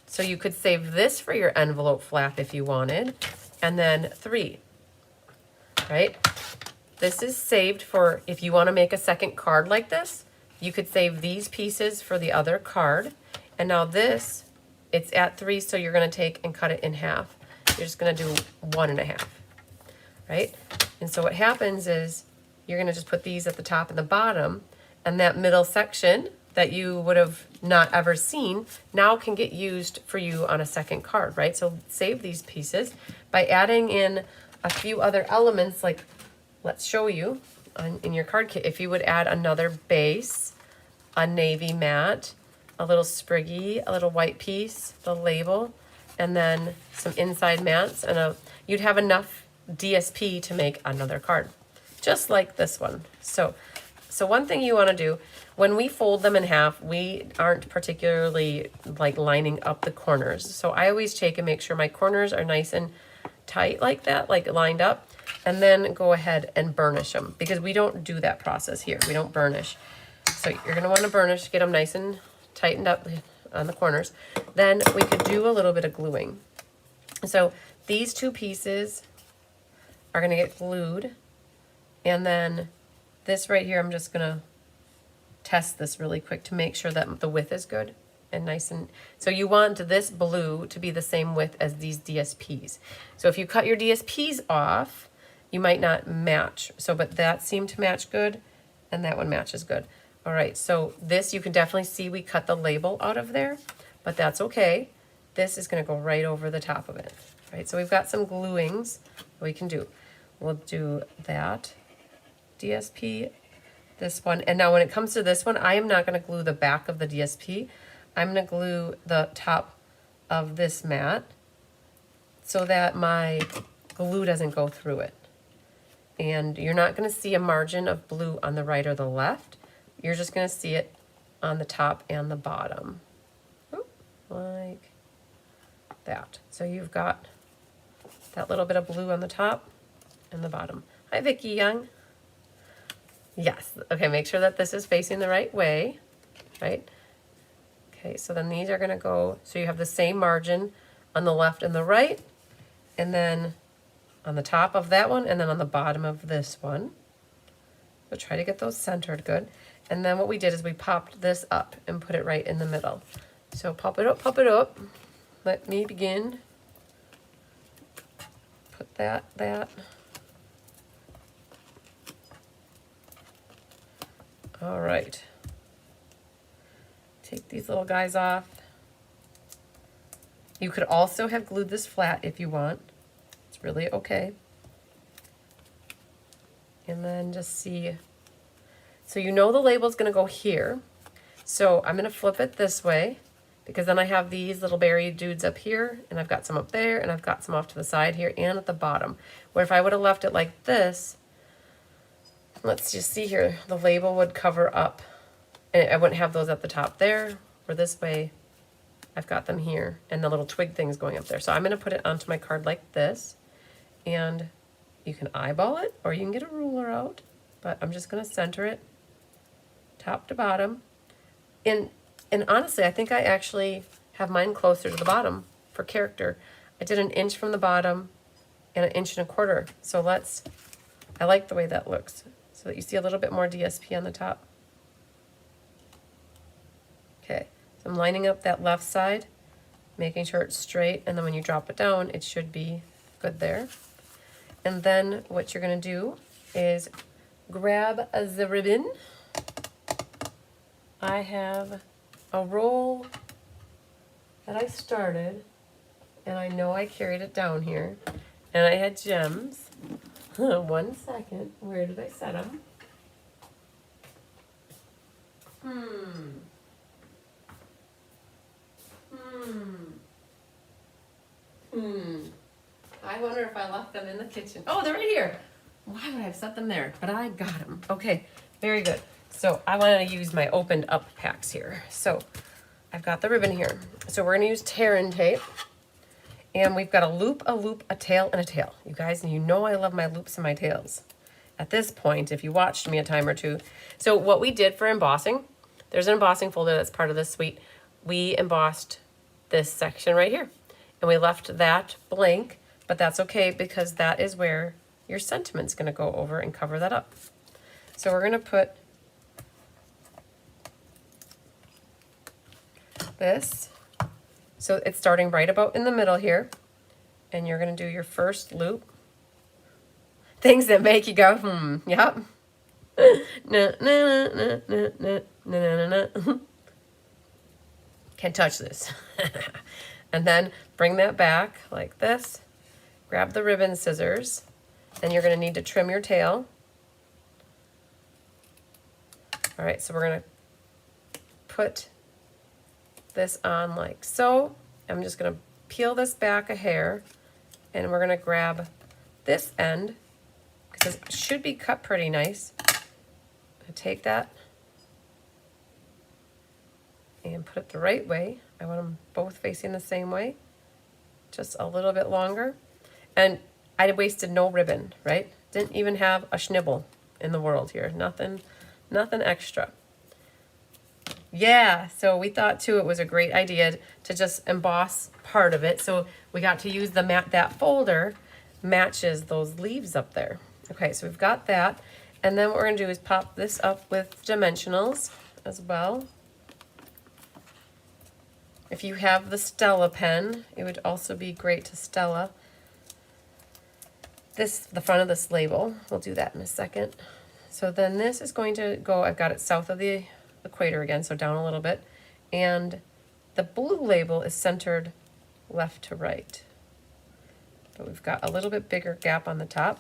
So you could save this for your envelope flap if you wanted. And then 3, right? This is saved for if you want to make a second card like this. You could save these pieces for the other card. And now this, it's at 3, so you're going to take and cut it in half. You're just going to do 1.5, right? And so what happens is you're going to just put these at the top and the bottom, and that middle section that you would have not ever seen now can get used for you on a second card, right? So save these pieces by adding in a few other elements, like let's show you in your card kit. If you would add another base, a navy matte, a little spriggy, a little white piece, the label, and then some inside mats, and you'd have enough DSP to make another card, just like this one. So one thing you want to do, when we fold them in half, we aren't particularly like lining up the corners. So I always take and make sure my corners are nice and tight like that, like lined up, and then go ahead and burnish them, because we don't do that process here. We don't burnish. So you're going to want to burnish, get them nice and tightened up on the corners. Then we could do a little bit of gluing. So these 2 pieces are going to get glued, and then this right here, I'm just going to test this really quick to make sure that the width is good and nice. And so you want this blue to be the same width as these DSPs. So if you cut your DSPs off, you might not match. So, but that seemed to match good, and that one matches good. All right, so this you can definitely see we cut the label out of there, but that's okay. This is going to go right over the top of it, right? So we've got some gluings we can do. We'll do that DSP, this one. And now when it comes to this one, I am not going to glue the back of the DSP. I'm going to glue the top of this mat so that my glue doesn't go through it. And you're not going to see a margin of blue on the right or the left. You're just going to see it on the top and the bottom, like that. So you've got that little bit of blue on the top and the bottom. Hi, Vicki Young. Yes. Okay, make sure that this is facing the right way, right? Okay, so then these are going to go, so you have the same margin on the left and the right, and then on the top of that one, and then on the bottom of this one. So try to get those centered good. And then what we did is we popped this up and put it right in the middle. So pop it up, pop it up. Let me begin. Put that. All right. Take these little guys off. You could also have glued this flat if you want. It's really okay. And then just see. So you know the label's going to go here. So I'm going to flip it this way, because then I have these little berry dudes up here, and I've got some up there, and I've got some off to the side here and at the bottom. Where if I would have left it like this, let's just see here, the label would cover up, and I wouldn't have those at the top there, or this way, I've got them here, and the little twig things going up there. So I'm going to put it onto my card like this, and you can eyeball it, or you can get a ruler out, but I'm just going to center it top to bottom. And honestly, I think I actually have mine closer to the bottom for character. I did 1 inch from the bottom and 1.25 inches. So I like the way that looks. So that you see a little bit more DSP on the top. Okay, so I'm lining up that left side, making sure it's straight, and then when you drop it down, it should be good there. And then what you're gonna do is grab the ribbon. I have a roll that I started, and I know I carried it down here, and I had gems. 1 second, where did I set them? I wonder if I left them in the kitchen. Oh, they're right here. Why would I have set them there? But I got them. Okay, very good. So I want to use my opened up packs here. So I've got the ribbon here. So we're going to use tear-in tape. And we've got a loop, a tail, and a tail. You guys, and you know I love my loops and my tails. at this point if you watched me a time or two. So what we did for embossing, there's an embossing folder that's part of this suite. We embossed this section right here, and we left that blank, but that's okay because that is where your sentiment's going to go over and cover that up. So we're going to put this, so it's starting right about in the middle here, and you're going to do your first loop. Things that make you go, yep. Na, na, na, na, na, na, na, na. Can't touch this. And then bring that back like this. Grab the ribbon scissors, and you're going to need to trim your tail. All right, so we're going to put this on like so. I'm just going to peel this back a hair, and we're going to grab this end because it should be cut pretty nice. Take that and put it the right way. I want them both facing the same way, just a little bit longer. And I wasted no ribbon, right? Didn't even have a schnibble in the world here. Nothing extra. Yeah, so we thought too it was a great idea to just emboss part of it. So we got to use that folder matches those leaves up there. Okay, so we've got that. And then what we're going to do is pop this up with dimensionals as well. If you have the Stella pen, it would also be great to Stella the front of this label. We'll do that in a second. So then this is going to go, I've got it south of the equator again, so down a little bit. And the blue label is centered left to right. But we've got a little bit bigger gap on the top.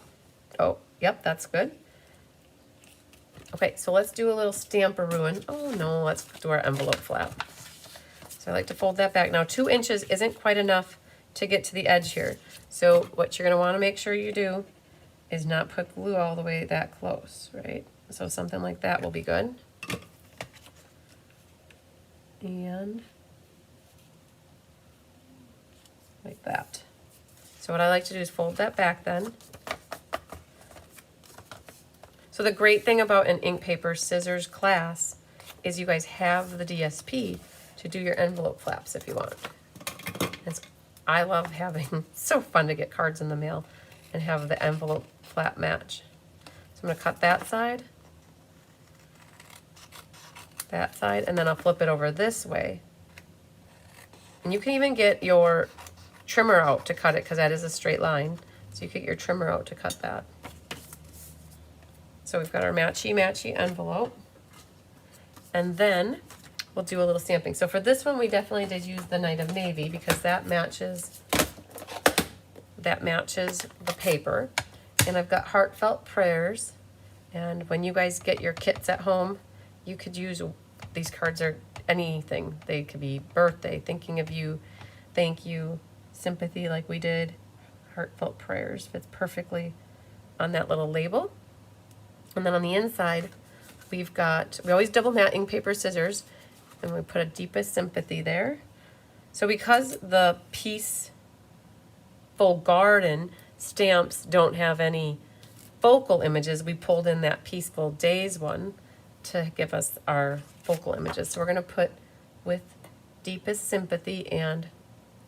Oh, yep, that's good. Okay, so let's do a little stamp-a-ruin. Oh no, let's do our envelope flap. So I like to fold that back. Now 2 inches isn't quite enough to get to the edge here. So what you're gonna wanna make sure you do is not put glue all the way that close, right? So something like that will be good. And like that. So what I like to do is fold that back then. So the great thing about an ink, paper, scissors class is you guys have the DSP to do your envelope flaps if you want. I love having, so fun to get cards in the mail and have the envelope flap match. So I'm gonna cut that side, and then I'll flip it over this way. And you can even get your trimmer out to cut it because that is a straight line. So you can get your trimmer out to cut that. So we've got our matchy envelope. And then we'll do a little stamping. So for this one, we definitely did use the Night of Navy because that matches the paper. And I've got heartfelt prayers. And when you guys get your kits at home, you could use, these cards are anything. They could be birthday, thinking of you, thank you, sympathy like we did, heartfelt prayers fits perfectly on that little label. And then on the inside, we always double mat ink, paper, scissors, and we put a deepest sympathy there. So because the Peaceful Garden stamps don't have any focal images, we pulled in that Peaceful Days one to give us our focal images. So we're gonna put with deepest sympathy and,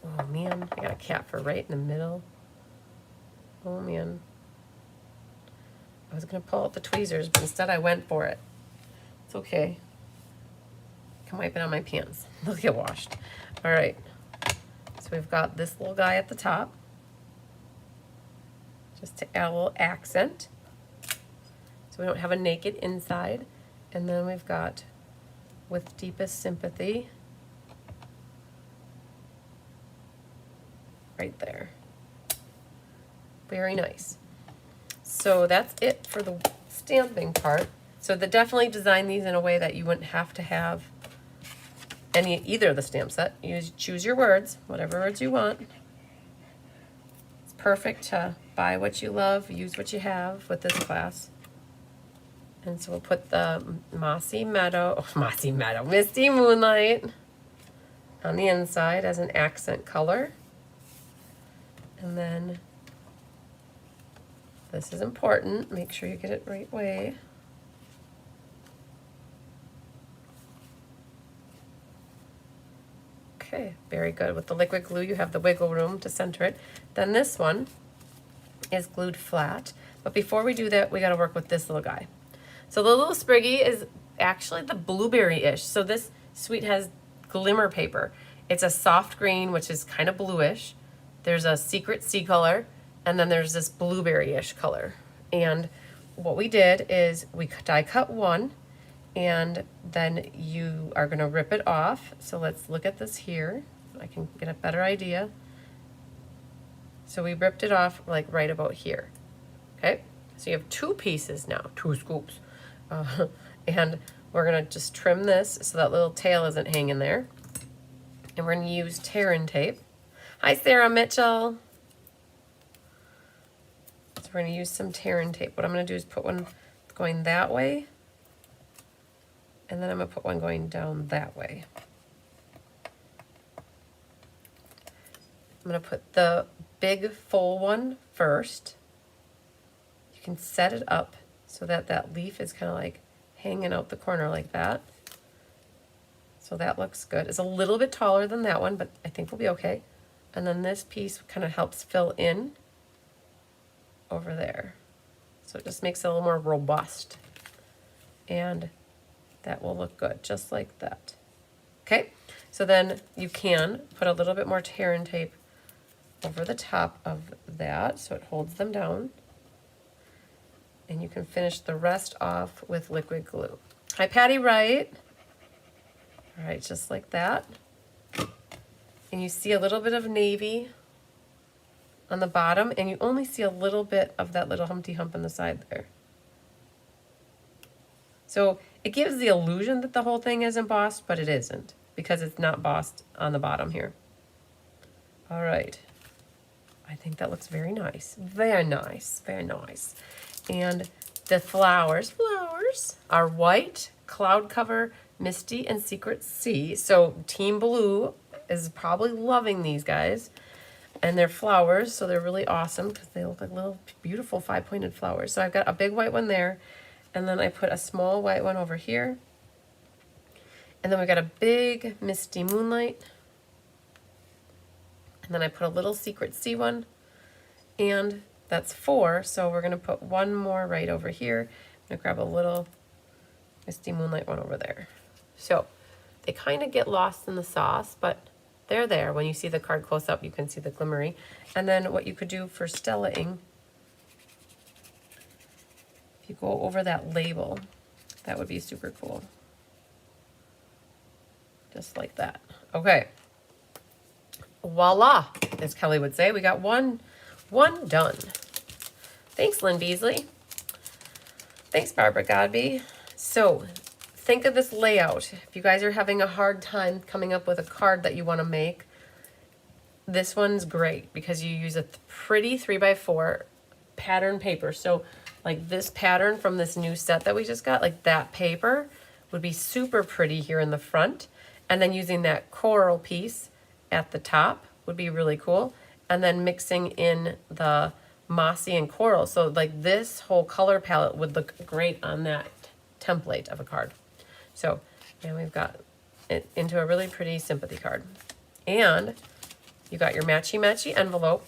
oh man, I got a cat for right in the middle. Oh man. I was gonna pull out the tweezers, but instead I went for it. It's okay. I can wipe it on my pants. They'll get washed. All right. So we've got this little guy at the top, just to add a little accent. So we don't have a naked inside. And then we've got with deepest sympathy right there. Very nice. So that's it for the stamping part. So definitely design these in a way that you wouldn't have to have either of the stamp set. You choose your words, whatever words you want. It's perfect to buy what you love, use what you have with this class. And so we'll put the Misty Moonlight on the inside as an accent color. And then This is important. Make sure you get it right way. Okay, very good. With the liquid glue, you have the wiggle room to center it. Then this one is glued flat. But before we do that, we got to work with this little guy. So the little spriggy is actually the blueberry-ish. So this suite has glimmer paper. It's a soft green, which is kind of bluish. There's a secret sea color, and then there's this blueberry-ish color. And what we did is we die cut one, and then you are going to rip it off. So let's look at this here. I can get a better idea. So we ripped it off like right about here. Okay, so you have two pieces now, two scoops. And we're going to just trim this so that little tail isn't hanging there. And we're going to use tear-in tape. Hi, Sarah Mitchell. So we're going to use some tear-in tape. What I'm going to do is put one going that way. And then I'm going to put one going down that way. I'm going to put the big full one first. You can set it up so that that leaf is kind of like hanging out the corner like that. So that looks good. It's a little bit taller than that one, but I think we'll be okay. And then this piece kind of helps fill in over there. So it just makes it a little more robust. And that will look good, just like that. Okay, so then you can put a little bit more tear-in tape over the top of that so it holds them down. And you can finish the rest off with liquid glue. Hi, Patty Wright. All right, just like that. And you see a little bit of navy on the bottom, and you only see a little bit of that little Humpty Hump on the side there. So it gives the illusion that the whole thing is embossed, but it isn't, because it's not embossed on the bottom here. All right. I think that looks very nice. Very nice. Very nice. And the flowers are white, cloud cover, misty, and secret sea. So Team Blue is probably loving these guys. And they're flowers, so they're really awesome because they look like little beautiful 5-pointed flowers. So I've got a big white one there, and then I put a small white one over here. And then we got a big misty moonlight. And then I put a little secret sea one, and that's 4, so we're going to put one more right over here. I'm going to grab a little misty moonlight one over there. So they kind of get lost in the sauce, but they're there. When you see the card close up, you can see the glimmery. And then what you could do for Stella-ing, if you go over that label, that would be super cool. Just like that. Okay. Voila, as Kelly would say. We got one done. Thanks, Lynn Beasley. Thanks, Barbara Godby. So think of this layout. If you guys are having a hard time coming up with a card that you want to make, this one's great because you use a pretty 3x4 pattern paper. So like this pattern from this new set that we just got, like that paper would be super pretty here in the front. And then using that coral piece at the top would be really cool. And then mixing in the mossy and coral. So like this whole color palette would look great on that template of a card. So, and we've got it into a really pretty sympathy card. And you got your matchy-matchy envelope,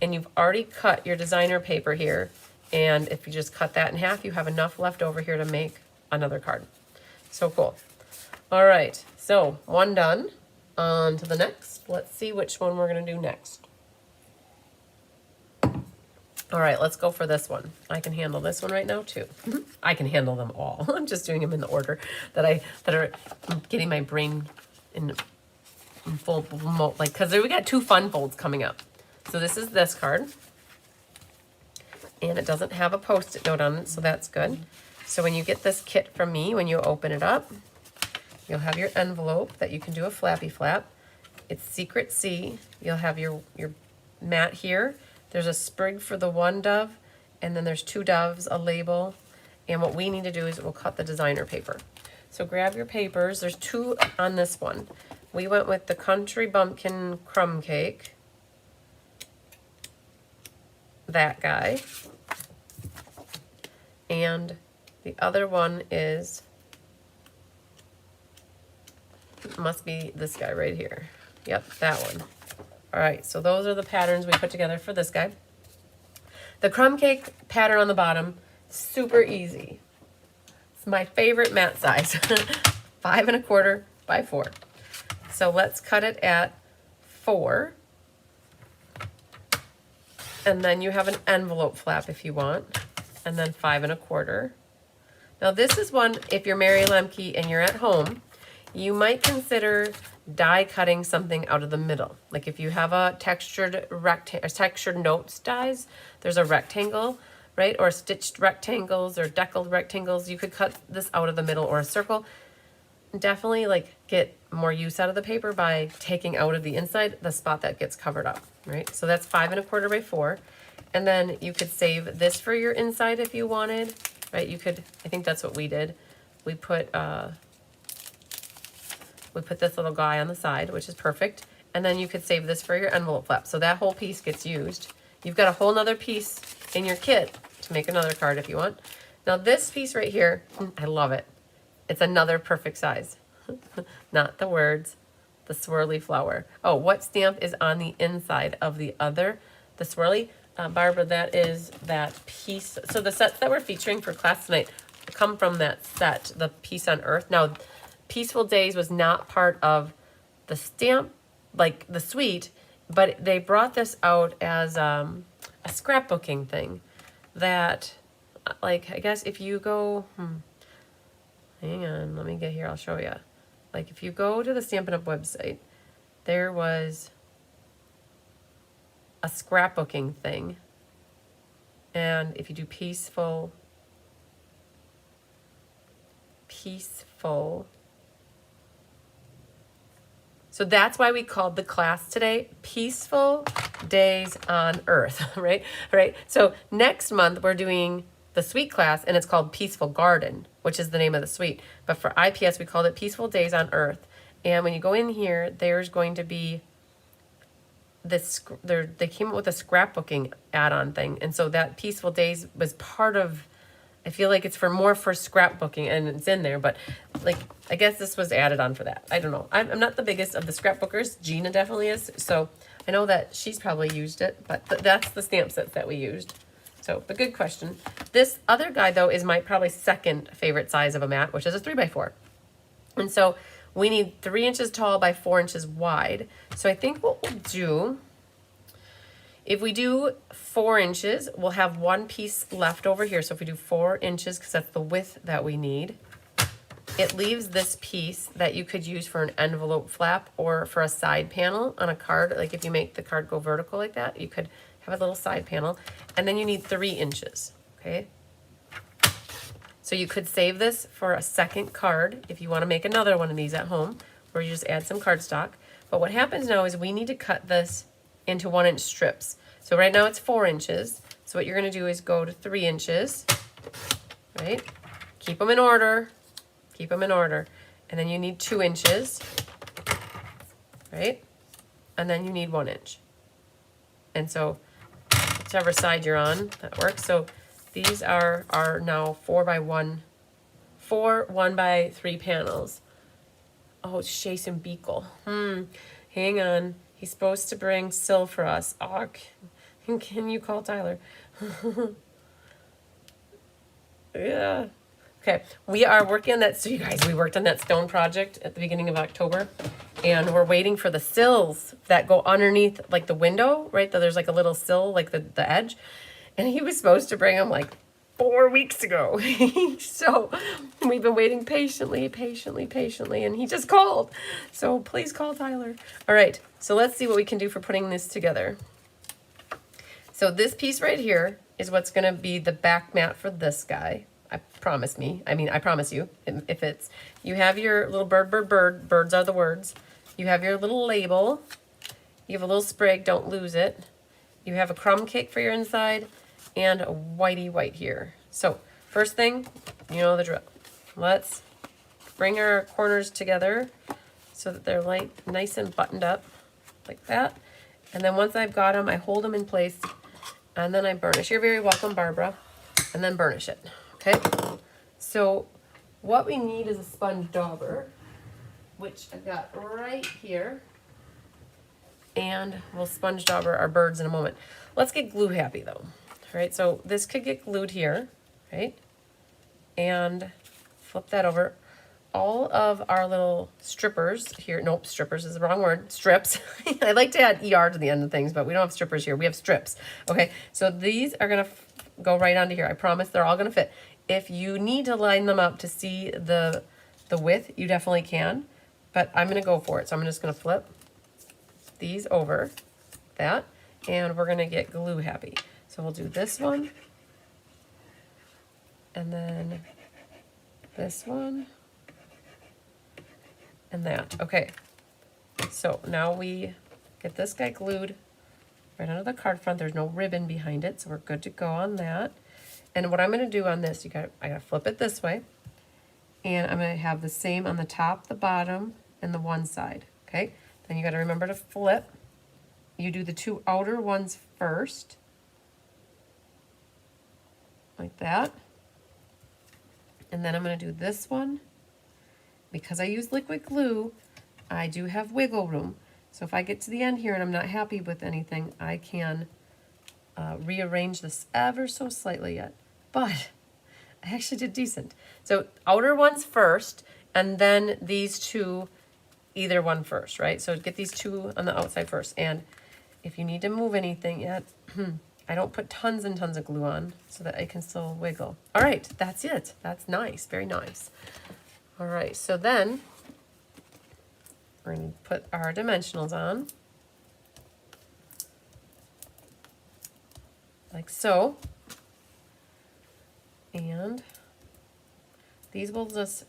and you've already cut your designer paper here. And if you just cut that in half, you have enough left over here to make another card. So cool. All right, so one done. On to the next. Let's see which one we're going to do next. All right, let's go for this one. I can handle this one right now too. I can handle them all. I'm just doing them in the order that are getting my brain in full mode, like, because we got 2 fun folds coming up. So this is this card, and it doesn't have a Post-it note on it, so that's good. So when you get this kit from me, when you open it up, you'll have your envelope that you can do a flappy flap. It's Secret Sea. You'll have your mat here. There's a sprig for the one dove, and then there's 2 doves, a label. And what we need to do is we'll cut the designer paper. So grab your papers. There's 2 on this one. We went with the Country Bumpkin Crumb Cake. That guy. And the other one is, must be this guy right here. Yep, that one. All right, so those are the patterns we put together for this guy. The crumb cake pattern on the bottom, super easy. It's my favorite mat size, 5 1/4 by 4. So let's cut it at 4. And then you have an envelope flap if you want, and then 5 1/4. Now this is one, if you're Mary Lemke and you're at home, you might consider die cutting something out of the middle. Like if you have a textured notes dies, there's a rectangle, right? Or stitched rectangles or deckled rectangles. You could cut this out of the middle or a circle. Definitely like get more use out of the paper by taking out of the inside the spot that gets covered up, right? So that's 5 1/4 by 4. And then you could save this for your inside if you wanted, right? You could, I think that's what we did. We put this little guy on the side, which is perfect. And then you could save this for your envelope flap. So that whole piece gets used. You've got a whole nother piece in your kit to make another card if you want. Now this piece right here, I love it. It's another perfect size. Not the words, the swirly flower. Oh, what stamp is on the inside of the other, the swirly? Barbara, that is that piece. So the sets that we're featuring for class tonight come from that set, the Piece on Earth. Now, Peaceful Days was not part of the stamp, like the suite, but they brought this out as a scrapbooking thing that, like, I guess if you go, hang on, let me get here, I'll show you. Like, if you go to the Stampin' Up website, there was a scrapbooking thing. And if you do peaceful, so that's why we called the class today Peaceful Days on Earth, right? Right. So next month we're doing the suite class and it's called Peaceful Garden, which is the name of the suite. But for IPS, we called it Peaceful Days on Earth. And when you go in here, there's going to be this, they came up with a scrapbooking add-on thing. And so that Peaceful Days was part of, I feel like it's for more for scrapbooking and it's in there, but like, I guess this was added on for that. I don't know. I'm not the biggest of the scrapbookers. Gina definitely is. So I know that she's probably used it, but that's the stamp set that we used. So, but good question. This other guy though is my probably second favorite size of a mat, which is a 3 by 4. And so we need 3 inches tall by 4 inches wide. So I think what we'll do, if we do 4 inches, we'll have one piece left over here. So if we do 4 inches, because that's the width that we need, it leaves this piece that you could use for an envelope flap or for a side panel on a card. Like if you make the card go vertical like that, you could have a little side panel. And then you need 3 inches, okay? So you could save this for a second card if you want to make another one of these at home, where you just add some cardstock. But what happens now is we need to cut this into 1 inch strips. So right now it's 4 inches. So what you're going to do is go to 3 inches, right? Keep them in order. Keep them in order. And then you need 2 inches, right? And then you need 1 inch. And so whichever side you're on, that works. So these are now 4 1 by 3 panels. Oh, it's Jason Beekle. Hang on. He's supposed to bring Sil for us. Oh, can you call Tyler? Yeah. Okay, we are working on that. So you guys, we worked on that stone project at the beginning of October, and we're waiting for the sills that go underneath like the window, right? There's like a little sill, like the edge. And he was supposed to bring them like 4 weeks ago. So we've been waiting patiently, and he just called. So please call Tyler. All right, so let's see what we can do for putting this together. So this piece right here is what's gonna be the back mat for this guy. I promise you, if it's, you have your little birds are the words. You have your little label. You have a little sprig, don't lose it. You have a crumb cake for your inside and a whitey white here. So first thing, you know the drill. Let's bring our corners together so that they're like nice and buttoned up like that. And then once I've got them, I hold them in place and then I burnish. You're very welcome, Barbara. And then burnish it. Okay, so what we need is a sponge dauber, which I've got right here. And we'll sponge dauber our birds in a moment. Let's get glue happy though. All right, so this could get glued here, right? And flip that over. All of our little strippers here, nope, strippers is the wrong word, strips. I like to add ER to the end of things, but we don't have strippers here, we have strips. Okay, so these are gonna go right onto here. I promise they're all gonna fit. If you need to line them up to see the width, you definitely can, but I'm gonna go for it. So I'm just gonna flip these over, that, and we're gonna get glue happy. So we'll do this one, and then this one, and that. Okay, so now we get this guy glued right onto the card front. There's no ribbon behind it, so we're good to go on that. And what I'm going to do on this, I got to flip it this way, and I'm going to have the same on the top, the bottom, and the one side. Okay, then you got to remember to flip. You do the two outer ones first, like that, and then I'm going to do this one. Because I use liquid glue, I do have wiggle room. So if I get to the end here and I'm not happy with anything, I can rearrange this ever so slightly yet. But I actually did decent. So outer ones first, and then these two, either one first, right? So get these two on the outside first. And if you need to move anything yet, I don't put tons and tons of glue on so that I can still wiggle. All right, that's it. That's nice, very nice. All right, so then we're going to put our dimensionals on, like so. And these will just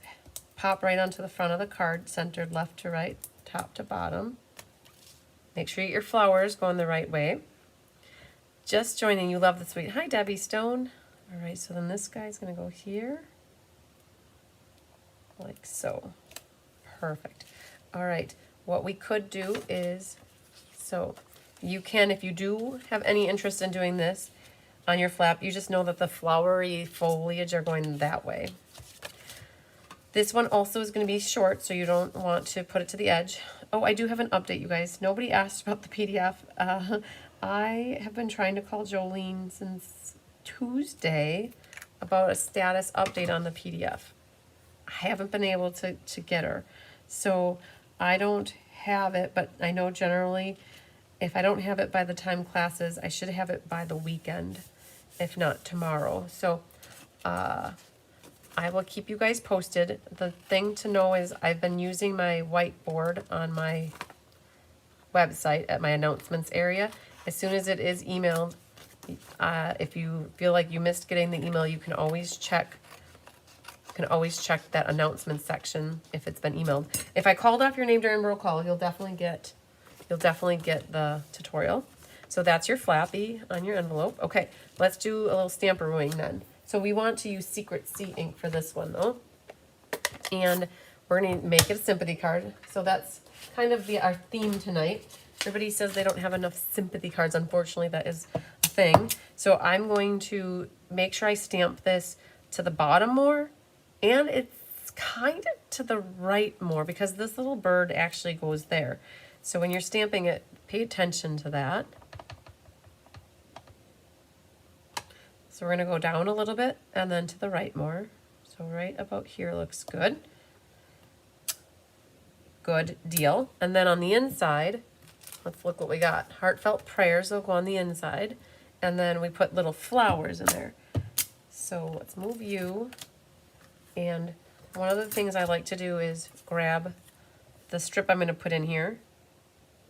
pop right onto the front of the card, centered left to right, top to bottom. Make sure you get your flowers going the right way. Just joining, you love the sweet. Hi, Debbie Stone. All right, so then this guy's going to go here. Like so. Perfect. All right, what we could do is, so you can, if you do have any interest in doing this on your flap, you just know that the flowery foliage are going that way. This one also is going to be short, so you don't want to put it to the edge. Oh, I do have an update, you guys. Nobody asked about the PDF. I have been trying to call Jolene since Tuesday about a status update on the PDF. I haven't been able to get her. So I don't have it, but I know generally if I don't have it by the time classes, I should have it by the weekend, if not tomorrow. So I will keep you guys posted. The thing to know is I've been using my whiteboard on my website at my announcements area. As soon as it is emailed, if you feel like you missed getting the email, you can always check that announcement section if it's been emailed. If I called off your name during roll call, you'll definitely get the tutorial. So that's your flappy on your envelope. Okay, let's do a little stamperooing then. So we want to use Secret C ink for this one though. And we're gonna make it a sympathy card. So that's kind of our theme tonight. Everybody says they don't have enough sympathy cards. Unfortunately, that is a thing. So I'm going to make sure I stamp this to the bottom more, and it's kind of to the right more because this little bird actually goes there. So when you're stamping it, pay attention to that. So we're going to go down a little bit and then to the right more. So right about here looks good. Good deal. And then on the inside, let's look what we got. Heartfelt prayers will go on the inside. And then we put little flowers in there. So let's move you. And one of the things I like to do is grab the strip I'm going to put in here,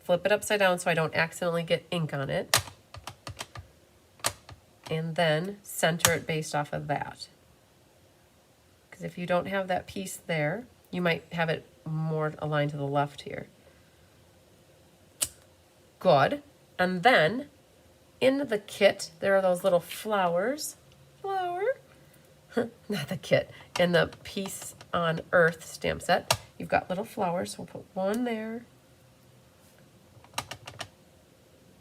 flip it upside down so I don't accidentally get ink on it, and then center it based off of that. Because if you don't have that piece there, you might have it more aligned to the left here. Good. And then in the kit, there are those little flowers. Not the kit. In the Piece on Earth stamp set, you've got little flowers. So we'll put one there.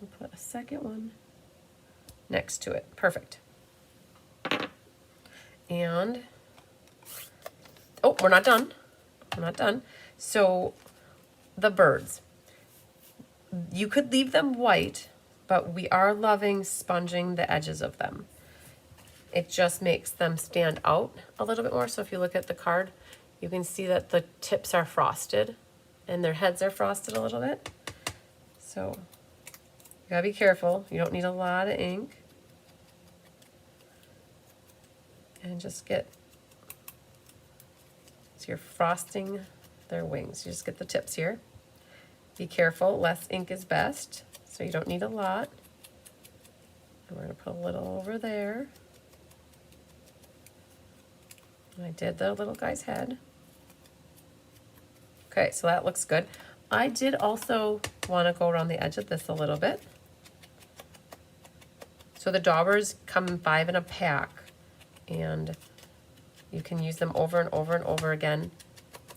We'll put a second one next to it. Perfect. And, oh, we're not done. We're not done. So the birds, you could leave them white, but we are loving sponging the edges of them. It just makes them stand out a little bit more. So if you look at the card, you can see that the tips are frosted and their heads are frosted a little bit. So you gotta be careful. You don't need a lot of ink. And just get, so you're frosting their wings. You just get the tips here. Be careful, less ink is best. So you don't need a lot. And we're gonna put a little over there. And I did the little guy's head. Okay, so that looks good. I did also want to go around the edge of this a little bit. So the daubers come in 5 in a pack, and you can use them over and over and over again.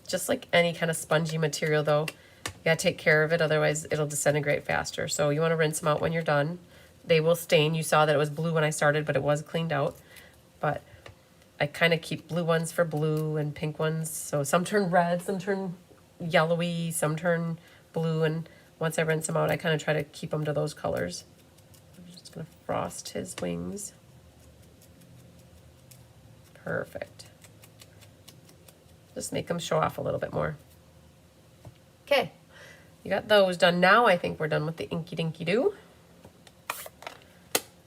Just like any kind of spongy material though, you gotta take care of it, otherwise it'll disintegrate faster. So you want to rinse them out when you're done. They will stain. You saw that it was blue when I started, but it was cleaned out. But I kind of keep blue ones for blue and pink ones. So some turn red, some turn yellowy, some turn blue, and once I rinse them out, I kind of try to keep them to those colors. I'm just going to frost his wings. Perfect. Just make them show off a little bit more. Okay, you got those done. Now I think we're done with the Inky Dinky Doo.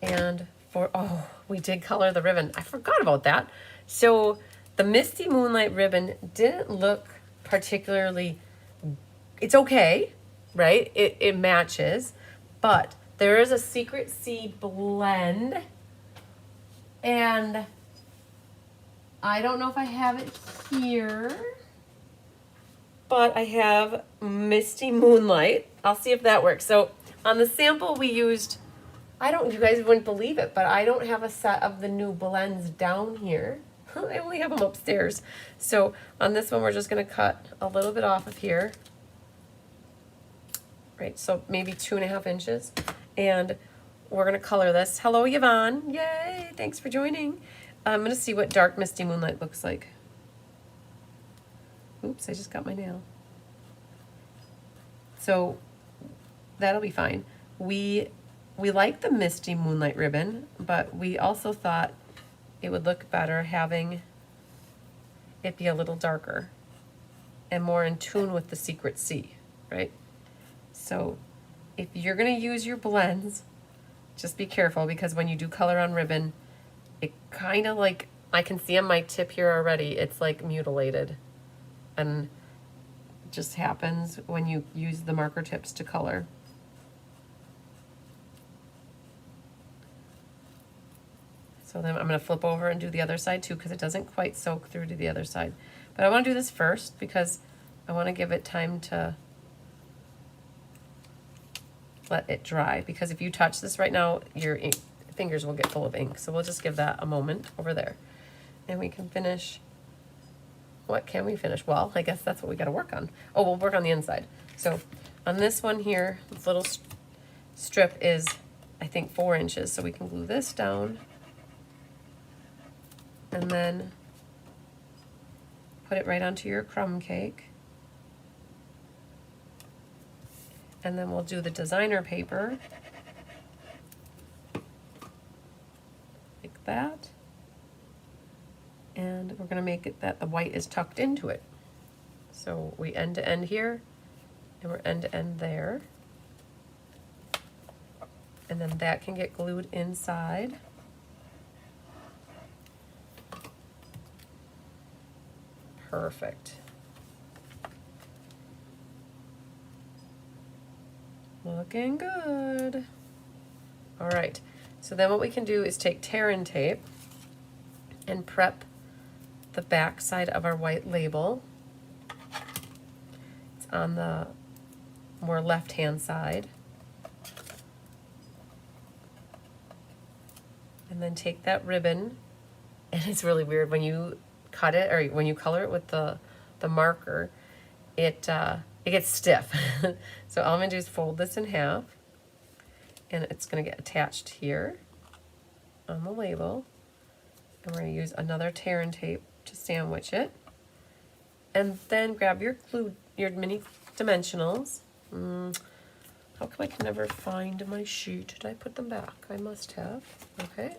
And for, oh, we did color the ribbon. I forgot about that. So the Misty Moonlight ribbon didn't look particularly, it's okay, right? It matches, but there is a Secret Sea blend, and I don't know if I have it here, but I have Misty Moonlight. I'll see if that works. So on the sample we used, you guys wouldn't believe it, but I don't have a set of the new blends down here. I only have them upstairs. So on this one, we're just gonna cut a little bit off of here. Right, so maybe 2.5 inches. And we're gonna color this. Hello, Yvonne, yay, thanks for joining. I'm gonna see what dark Misty Moonlight looks like. Oops, I just got my nail. So that'll be fine. We like the Misty Moonlight ribbon, but we also thought it would look better having it be a little darker and more in tune with the Secret Sea, right? So if you're gonna use your blends, just be careful, because when you do color on ribbon, it kind of like, I can see on my tip here already, it's like mutilated. And it just happens when you use the marker tips to color. So then I'm going to flip over and do the other side too, because it doesn't quite soak through to the other side. But I want to do this first because I want to give it time to let it dry, because if you touch this right now, your fingers will get full of ink. So we'll just give that a moment over there. And we can finish. What can we finish? Well, I guess that's what we got to work on. Oh, we'll work on the inside. So on this one here, this little strip is, I think, 4 inches. So we can glue this down. And then put it right onto your crumb cake. And then we'll do the designer paper. Like that. And we're going to make it that the white is tucked into it. So we end to end here, and we're end to end there. And then that can get glued inside. Perfect. Looking good. All right, so then what we can do is take tear-in tape and prep the back side of our white label. It's on the more left-hand side. And then take that ribbon, and it's really weird when you cut it, or when you color it with the marker, it gets stiff. So all I'm gonna do is fold this in half, and it's gonna get attached here on the label. And we're going to use another tear and tape to sandwich it. And then grab your glue, your mini dimensionals. How come I can never find my sheet? Did I put them back? I must have. Okay.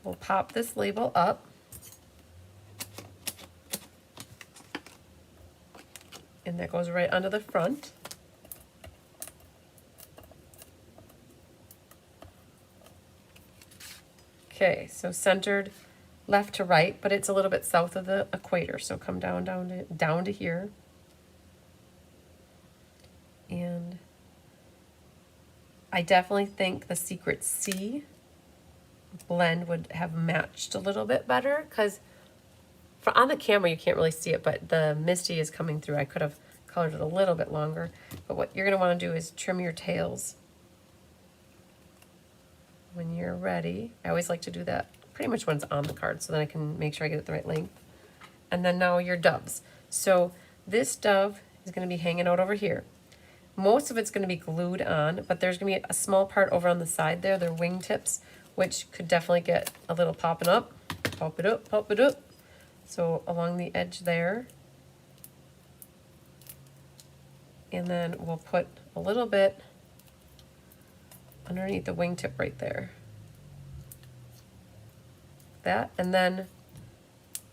We'll pop this label up. And that goes right under the front. Okay, so centered left to right, but it's a little bit south of the equator. So come down to here. And I definitely think the Secret C blend would have matched a little bit better, because on the camera you can't really see it, but the Misty is coming through. I could have colored it a little bit longer, but what you're going to want to do is trim your tails when you're ready. I always like to do that pretty much when it's on the card, so then I can make sure I get it the right length. And then now your doves. So this dove is going to be hanging out over here. Most of it's going to be glued on, but there's going to be a small part over on the side there, their wingtips, which could definitely get a little popping up. Pop it up, pop it up. So along the edge there. And then we'll put a little bit underneath the wingtip right there. That, and then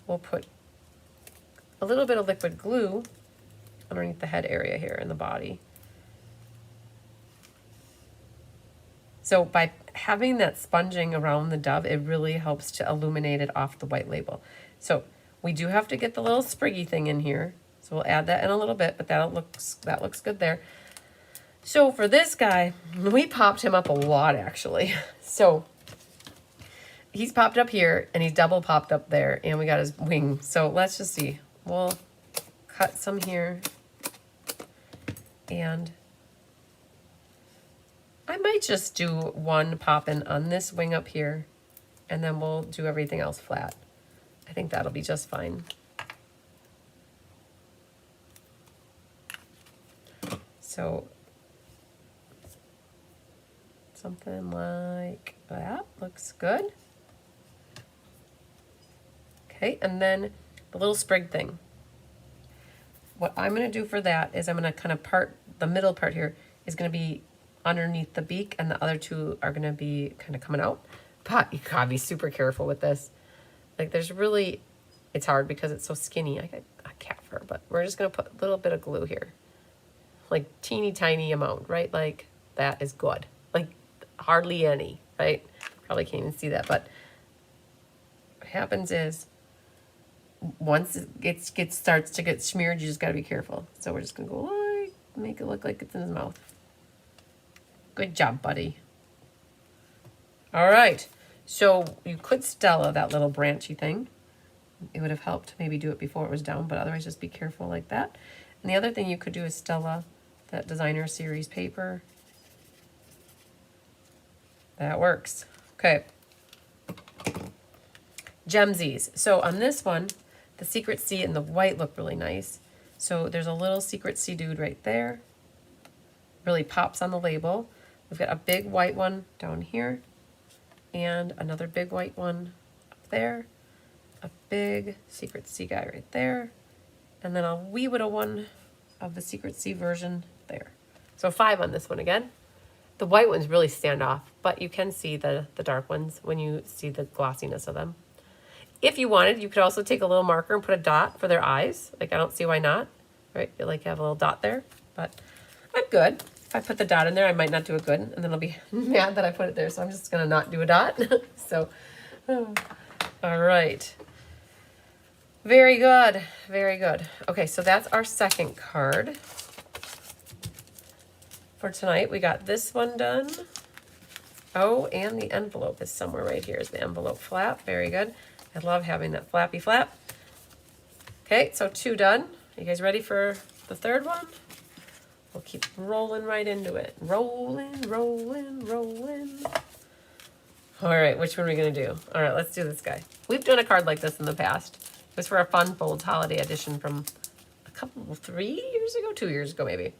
we'll put a little bit of liquid glue underneath the head area here in the body. So by having that sponging around the dove, it really helps to illuminate it off the white label. So we do have to get the little spriggy thing in here. So we'll add that in a little bit, but that looks good there. So for this guy, we popped him up a lot actually. So he's popped up here and he's double popped up there, and we got his wing. So let's just see. We'll cut some here, and I might just do one popping on this wing up here, and then we'll do everything else flat. I think that'll be just fine. So something like that looks good. Okay, and then the little sprig thing. What I'm going to do for that is I'm going to kind of part, the middle part here is going to be underneath the beak, and the other two are going to be kind of coming out. But you gotta be super careful with this. Like there's really, it's hard because it's so skinny. I got a cat fur, but we're just going to put a little bit of glue here. Like teeny tiny amount, right? Like that is good. Like hardly any, right? Probably can't even see that, but what happens is once it starts to get smeared, you just got to be careful. So we're just going to go like, make it look like it's in his mouth. Good job, buddy. All right. So you could Stella that little branchy thing. It would have helped to maybe do it before it was down, but otherwise just be careful like that. And the other thing you could do is Stella that designer series paper. That works. Okay. Gemsies. So on this one, the Secret C and the white look really nice. So there's a little Secret C dude right there. Really pops on the label. We've got a big white one down here, and another big white one up there, a big Secret C guy right there, and then a wee little one of the Secret C version there. So 5 on this one again. The white ones really stand off, but you can see the dark ones when you see the glossiness of them. If you wanted, you could also take a little marker and put a dot for their eyes. Like, I don't see why not, right? You like have a little dot there, but I'm good. If I put the dot in there, I might not do it good, and then I'll be mad that I put it there. So I'm just gonna not do a dot. So, all right. Very good, very good. Okay, so that's our second card. For tonight, we got this one done. Oh, and the envelope is somewhere right here. Is the envelope flap? Very good. I love having that flappy flap. Okay, so 2 done. You guys ready for the third one? We'll keep rolling right into it. Rolling, rolling, rolling. All right, which one are we gonna do? All right, let's do this guy. We've done a card like this in the past. It was for a Fun Folds holiday edition from 3 years ago, 2 years ago maybe.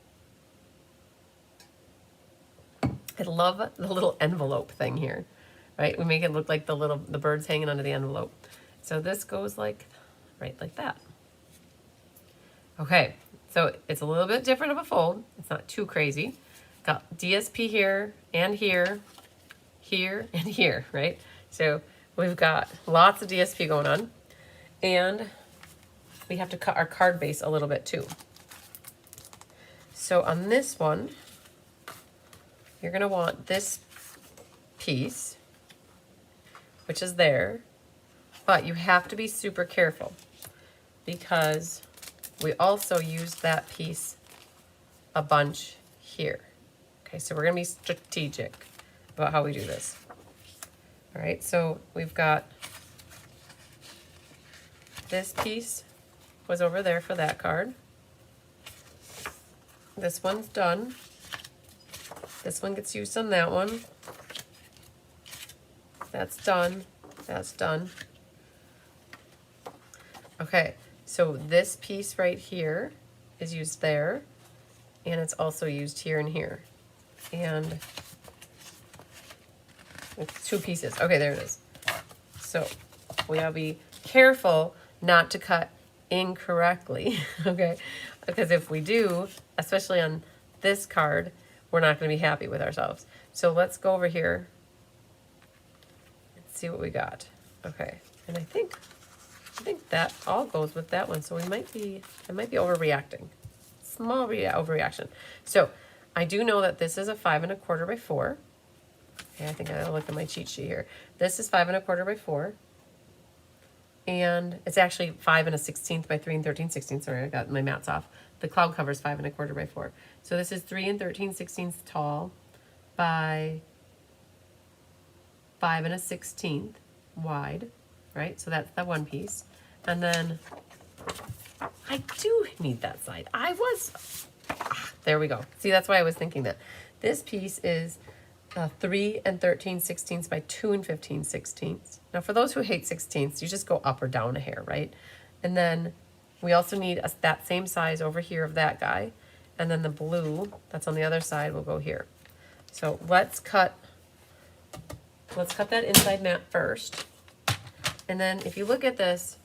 I love the little envelope thing here. right? We make it look like the birds hanging under the envelope. So this goes like, right like that. Okay, so it's a little bit different of a fold. It's not too crazy. Got DSP here and here, here and here, right? So we've got lots of DSP going on, and we have to cut our card base a little bit too. So on this one, you're gonna want this piece, which is there, but you have to be super careful because we also used that piece a bunch here. Okay, so we're gonna be strategic about how we do this. All right, so we've got this piece was over there for that card. This one's done. This one gets used on that one. That's done. That's done. Okay, so this piece right here is used there, and it's also used here and here. And it's two pieces. Okay, there it is. So we gotta be careful not to cut incorrectly, okay? Because if we do, especially on this card, we're not gonna be happy with ourselves. So let's go over here and see what we got. Okay, and I think that all goes with that one. So I might be overreacting. Small overreaction. So I do know that this is a 5 1/4 by 4. Okay, I think I gotta look at my cheat sheet here. This is 5 1/4 by 4. And it's actually 5 1/16 by 3 13/16. Sorry, I got my maths off. The cloud cover is 5 1/4 by 4. So this is 3 13/16 tall by 5 1/16 wide, right? So that's that one piece. And then I do need that side. There we go. See, that's why I was thinking that. This piece is 3 13/16 by 2 15/16. Now, for those who hate 16ths, you just go up or down a hair, right? And then we also need that same size over here of that guy. And then the blue that's on the other side will go here. So let's cut that inside mat first. And then if you look at this,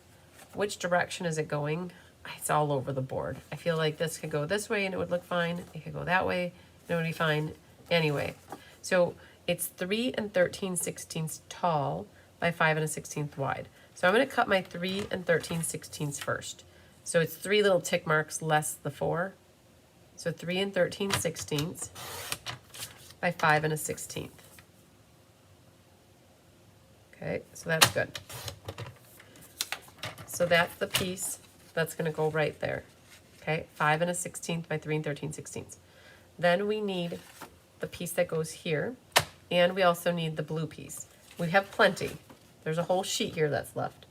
which direction is it going? It's all over the board. I feel like this could go this way and it would look fine. It could go that way and it would be fine anyway. So it's 3 13/16 tall by 5 1/16 wide. So I'm going to cut my 3 13/16 first. So it's 3 little tick marks less the 4. So 3 13/16 by 5 1/16. Okay, so that's good. So that's the piece that's going to go right there. Okay, 5 1/16 by 3 13/16. Then we need the piece that goes here, and we also need the blue piece. We have plenty. There's a whole sheet here that's left.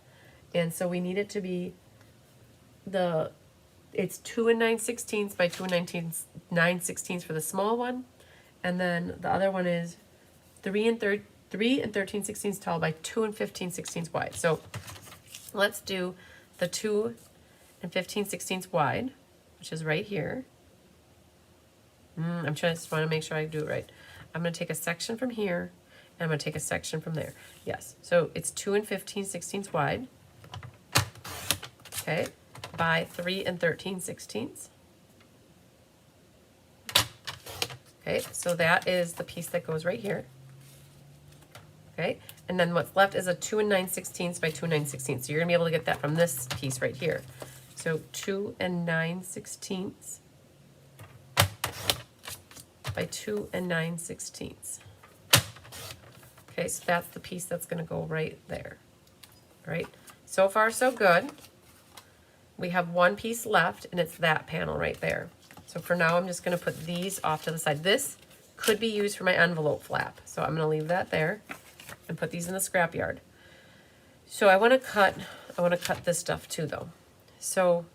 And so we need it to be it's 2 9/16 by 2 9/16 for the small one, and then the other one is 3 13/16 tall by 2 15/16 wide. So let's do the 2 15/16 wide, which is right here. I just want to make sure I do it right. I'm going to take a section from here, and I'm going to take a section from there. Yes, so it's 2 15/16 wide, okay, by 3 13/16. Okay, so that is the piece that goes right here. Okay, and then what's left is a 2 9/16 by 2 9/16. So you're gonna be able to get that from this piece right here. So 2 9/16 by 2 9/16. Okay, so that's the piece that's gonna go right there. All right, so far so good. We have one piece left, and it's that panel right there. So for now, I'm just gonna put these off to the side. This could be used for my envelope flap, so I'm gonna leave that there and put these in the scrapyard. So I wanna cut this stuff too though. So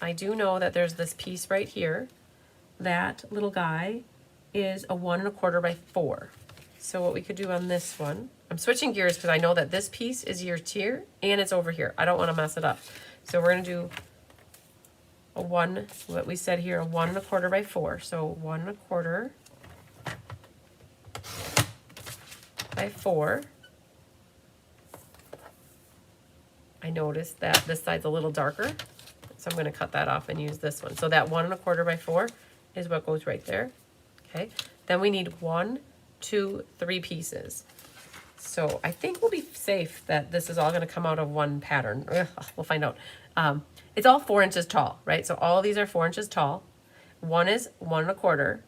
I do know that there's this piece right here. That little guy is a 1 1/4 by 4. So what we could do on this one, I'm switching gears because I know that this piece is here and it's over here. I don't want to mess it up. So we're going to do a 1, what we said here, a 1 1/4 by 4. So 1 1/4 by 4. I noticed that this side's a little darker, so I'm going to cut that off and use this one. So that 1 1/4 by 4 is what goes right there. Okay, then we need 1, 2, 3 pieces. So I think we'll be safe that this is all going to come out of one pattern. Ugh, we'll find out. It's all 4 inches tall, right? So all of these are 4 inches tall. One is 1 1/4,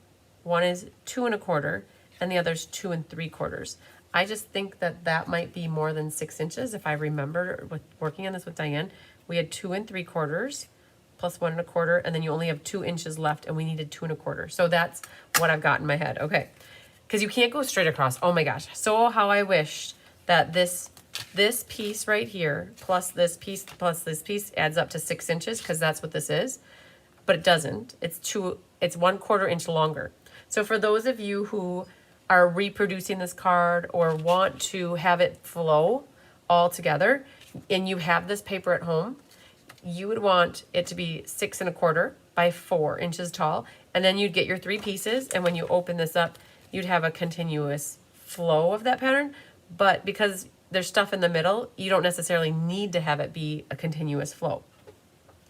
one is 2 1/4, and the other's 2 3/4. I just think that that might be more than 6 inches. If I remember with working on this with Diane, we had 2 3/4 plus 1 1/4, and then you only have 2 inches left, and we needed 2 1/4. So that's what I've got in my head. Okay, because you can't go straight across. Oh my gosh, so how I wish that this piece right here plus this piece adds up to 6 inches, because that's what this is, but it doesn't. It's 1 1/4 inch longer. So for those of you who are reproducing this card or want to have it flow all together, and you have this paper at home, you would want it to be 6 1/4 by 4 inches tall, and then you'd get your 3 pieces, and when you open this up, you'd have a continuous flow of that pattern. But because there's stuff in the middle, you don't necessarily need to have it be a continuous flow.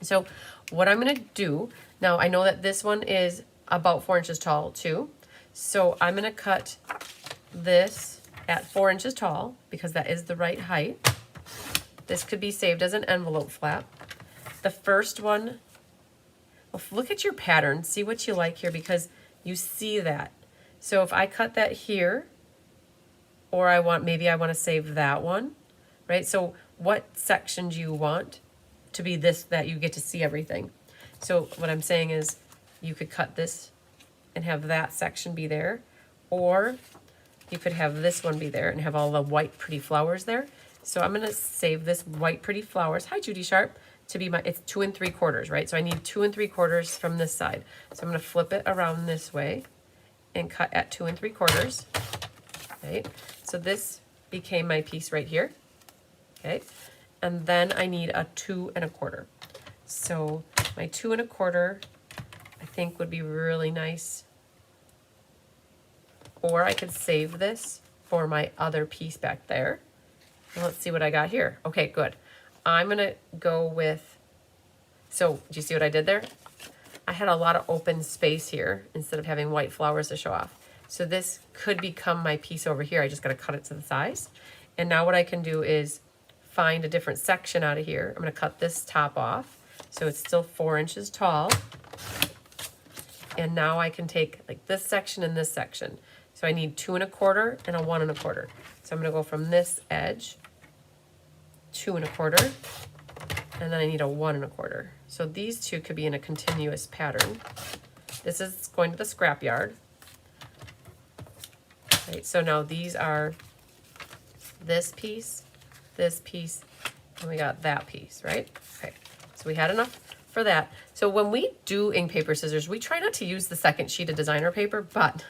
So what I'm going to do, now I know that this one is about 4 inches tall too. So I'm going to cut this at 4 inches tall because that is the right height. This could be saved as an envelope flap. The first one, well, look at your pattern, see what you like here, because you see that. So if I cut that here, or maybe I want to save that one, right? So what section do you want to be this, that you get to see everything? So what I'm saying is you could cut this and have that section be there, or you could have this one be there and have all the white pretty flowers there. So I'm going to save this white pretty flowers, hi Judy Sharp, to be it's 2 3/4, right? So I need 2 3/4 from this side. So I'm going to flip it around this way and cut at 2 3/4, right? So this became my piece right here, okay? And then I need a 2 1/4. So my 2 1/4, I think, would be really nice. Or I could save this for my other piece back there. And let's see what I got here. Okay, good. I'm going to go with, so do you see what I did there? I had a lot of open space here instead of having white flowers to show off. So this could become my piece over here. I just got to cut it to the size. And now what I can do is find a different section out of here. I'm going to cut this top off so it's still 4 inches tall. And now I can take like this section and this section. So I need 2 1/4 and a 1 1/4. So I'm going to go from this edge, 2 1/4, and then I need a 1 1/4. So these two could be in a continuous pattern. This is going to the scrap yard. Right, so now these are this piece, and we got that piece, right? Okay, so we had enough for that. So when we do ink, paper, scissors, we try not to use the second sheet of designer paper, but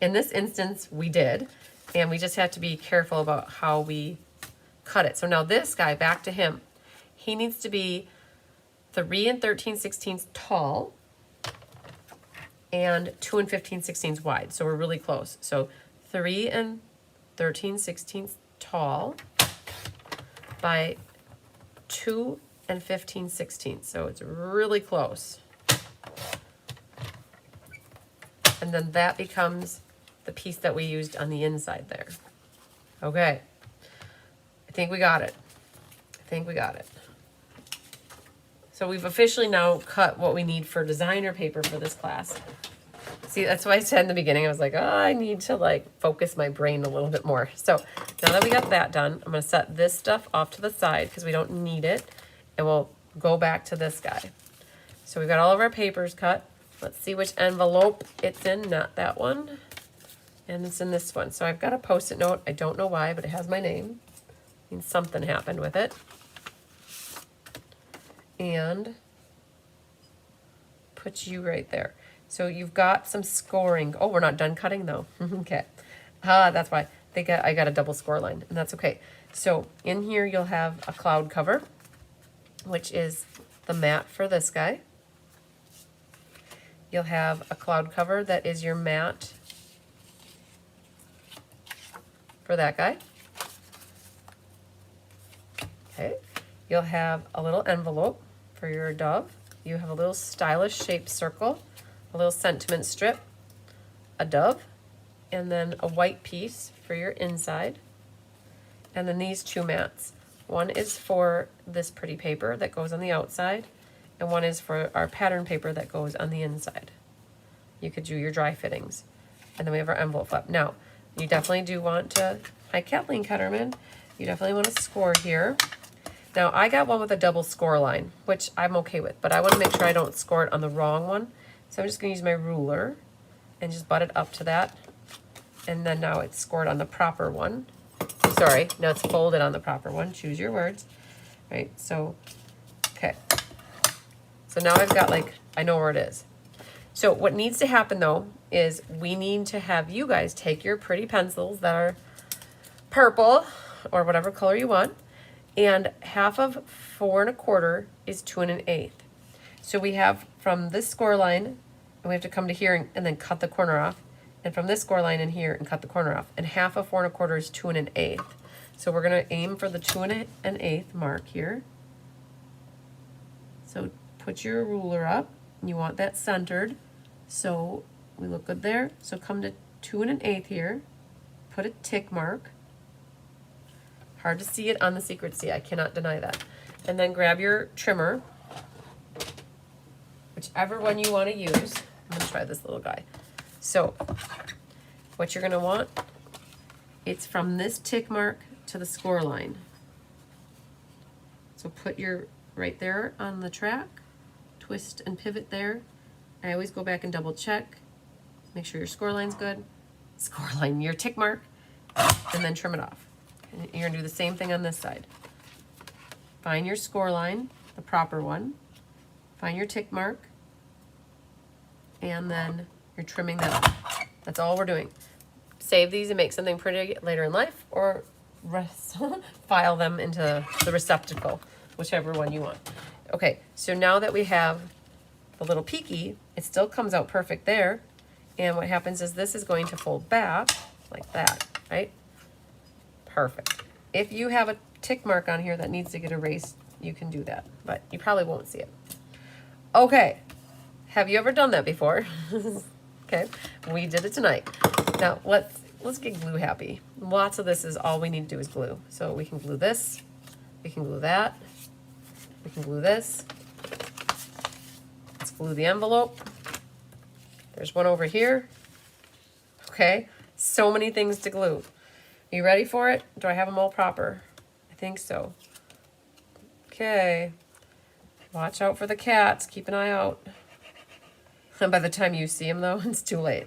in this instance we did, and we just have to be careful about how we cut it. So now this guy, back to him, he needs to be 3 13/16 tall and 2 15/16 wide. So we're really close. So 3 13/16 tall by 2 15/16. So it's really close. And then that becomes the piece that we used on the inside there. Okay. I think we got it. So we've officially now cut what we need for designer paper for this class. See, that's why I said in the beginning, I was like, oh, I need to like focus my brain a little bit more. So now that we got that done, I'm going to set this stuff off to the side because we don't need it. And we'll go back to this guy. So we've got all of our papers cut. Let's see which envelope it's in, not that one. And it's in this one. So I've got a Post-it note. I don't know why, but it has my name. Means something happened with it. And put you right there. So you've got some scoring. Oh, we're not done cutting though. Okay. That's why I got a double score line, and that's okay. So in here you'll have a cloud cover, which is the mat for this guy. You'll have a cloud cover that is your mat for that guy. Okay, you'll have a little envelope for your dove. You have a little stylish shaped circle, a little sentiment strip, a dove, and then a white piece for your inside. And then these two mats. One is for this pretty paper that goes on the outside, and one is for our pattern paper that goes on the inside. You could do your dry fittings. And then we have our envelope flap. Now, you definitely do want to, hi Kathleen Ketterman, you definitely want to score here. Now, I got one with a double score line, which I'm okay with, but I want to make sure I don't score it on the wrong one. So I'm just going to use my ruler and just butt it up to that. And then now it's scored on the proper one. Sorry, now it's folded on the proper one. Choose your words. Right, so, okay. So now I've got like, I know where it is. So what needs to happen though is we need to have you guys take your pretty pencils that are purple or whatever color you want, and half of 4 1/4 is 2 1/8. So we have from this score line, and we have to come to here and then cut the corner off, and from this score line in here and cut the corner off, and half of 4 1/4 is 2 1/8. So we're gonna aim for the 2 1/8 mark here. So put your ruler up, and you want that centered, so we look good there. So come to 2 1/8 here, put a tick mark. Hard to see it on the secret C, I cannot deny that. And then grab your trimmer, whichever one you want to use. I'm gonna try this little guy. So what you're gonna want, it's from this tick mark to the score line. So put your right there on the track, twist and pivot there. I always go back and double check, make sure your score line's good. Score line, your tick mark, and then trim it off. And you're gonna do the same thing on this side. Find your score line, the proper one. Find your tick mark, and then you're trimming that off. That's all we're doing. Save these and make something pretty later in life, or file them into the receptacle, whichever one you want. Okay, so now that we have the little peaky, it still comes out perfect there. And what happens is this is going to fold back like that, right? Perfect. If you have a tick mark on here that needs to get erased, you can do that, but you probably won't see it. Okay, have you ever done that before? Okay, we did it tonight. Now let's get glue happy. Lots of this is all we need to do is glue. So we can glue this, we can glue that, we can glue this. Let's glue the envelope. There's one over here. Okay, so many things to glue. Are you ready for it? Do I have them all proper? I think so. Okay. Watch out for the cats. Keep an eye out. And by the time you see them, though, it's too late.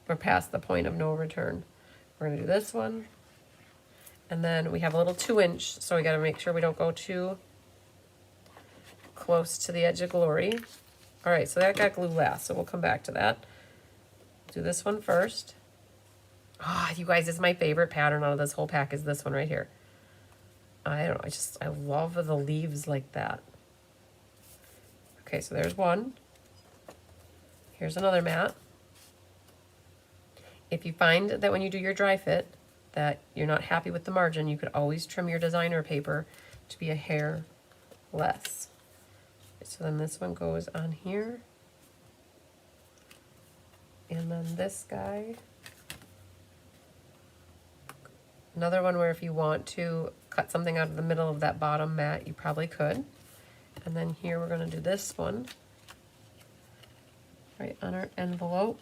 We're past the point of no return. We're going to do this one. And then we have a little 2-inch, so we got to make sure we don't go too close to the edge of glory. All right, so that got glue last, so we'll come back to that. Do this one first. Ah, oh, you guys, this is my favorite pattern out of this whole pack is this one right here. I don't know, I love the leaves like that. Okay, so there's one. Here's another mat. If you find that when you do your dry fit that you're not happy with the margin, you could always trim your designer paper to be a hair less. So then this one goes on here. And then this guy. Another one where if you want to cut something out of the middle of that bottom mat, you probably could. And then here we're going to do this one right on our envelope.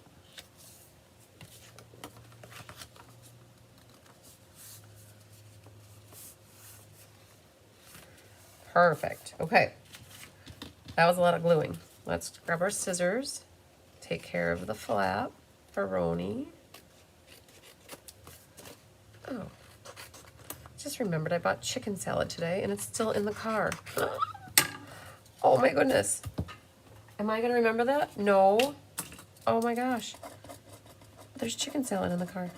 Perfect. Okay. That was a lot of gluing. Let's grab our scissors, take care of the flap for Roni. Oh. Just remembered I bought chicken salad today and it's still in the car. Oh my goodness. Am I gonna remember that? No. Oh my gosh. There's chicken salad in the car.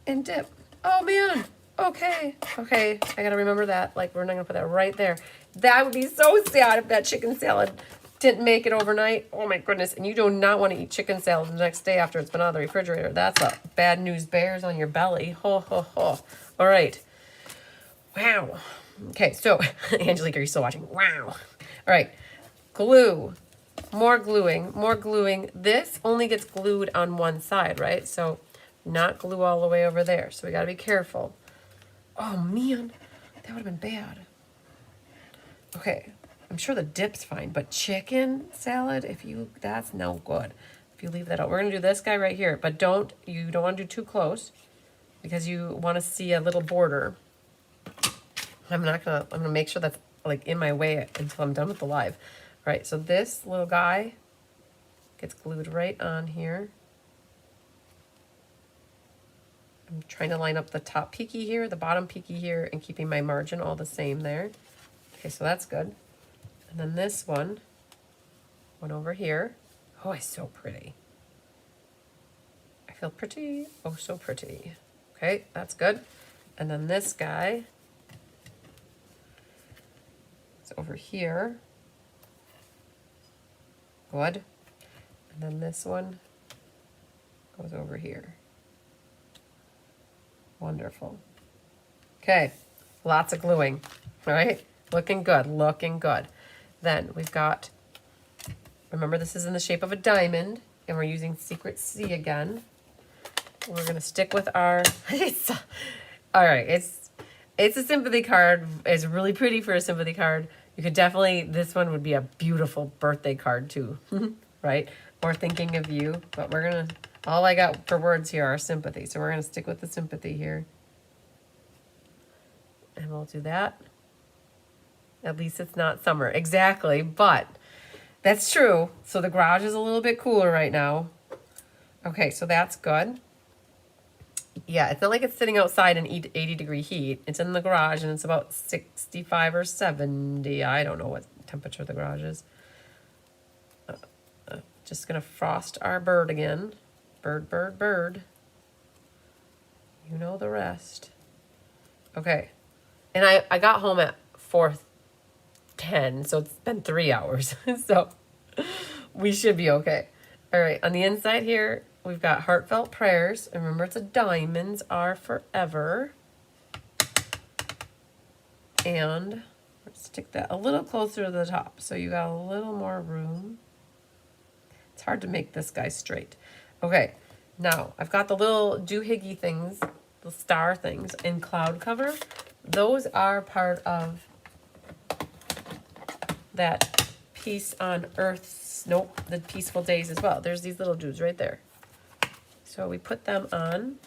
And dip. Oh man. Okay. I gotta remember that. Like, we're not gonna put that right there. That would be so sad if that chicken salad didn't make it overnight. Oh my goodness. And you do not want to eat chicken salad the next day after it's been out of the refrigerator. That's a bad news bears on your belly. Ho, ho, ho. All right. Wow. Okay, so Angelique, are you still watching? Wow. All right. Glue. More gluing, more gluing. This only gets glued on one side, right? So not glue all the way over there. So we got to be careful. Oh man, that would have been bad. Okay, I'm sure the dip's fine, but chicken salad, that's no good. If you leave that out, we're gonna do this guy right here, but you don't want to do too close because you want to see a little border. I'm gonna make sure that's like in my way until I'm done with the live. All right, so this little guy gets glued right on here. I'm trying to line up the top peaky here, the bottom peaky here, and keeping my margin all the same there. Okay, so that's good. And then this one over here. Oh, it's so pretty. I feel pretty. Oh, so pretty. Okay, that's good. And then this guy is over here. Good. And then this one goes over here. Wonderful. Okay, lots of gluing, all right? Looking good, looking good. Then we've got, remember this is in the shape of a diamond, and we're using Secret C again. We're gonna stick with our, all right, it's a sympathy card. It's really pretty for a sympathy card. You could definitely, this one would be a beautiful birthday card too, right? Or thinking of you, but we're gonna, all I got for words here are sympathy. So we're gonna stick with the sympathy here. And we'll do that. At least it's not summer. Exactly, but that's true. So the garage is a little bit cooler right now. Okay, so that's good. Yeah, it's not like it's sitting outside in 80-degree heat. It's in the garage and it's about 65 or 70. I don't know what temperature the garage is. Just gonna frost our bird again. Bird, bird, bird. You know the rest. Okay. And I got home at 4:10, so it's been 3 hours. So we should be okay. All right, on the inside here, we've got heartfelt prayers. And remember, it's a diamonds are forever. And let's stick that a little closer to the top so you got a little more room. It's hard to make this guy straight. Okay, now I've got the little doohickey things, the star things in cloud cover. Those are part of that piece on Earth's, nope, the peaceful days as well. There's these little dudes right there. So we put them on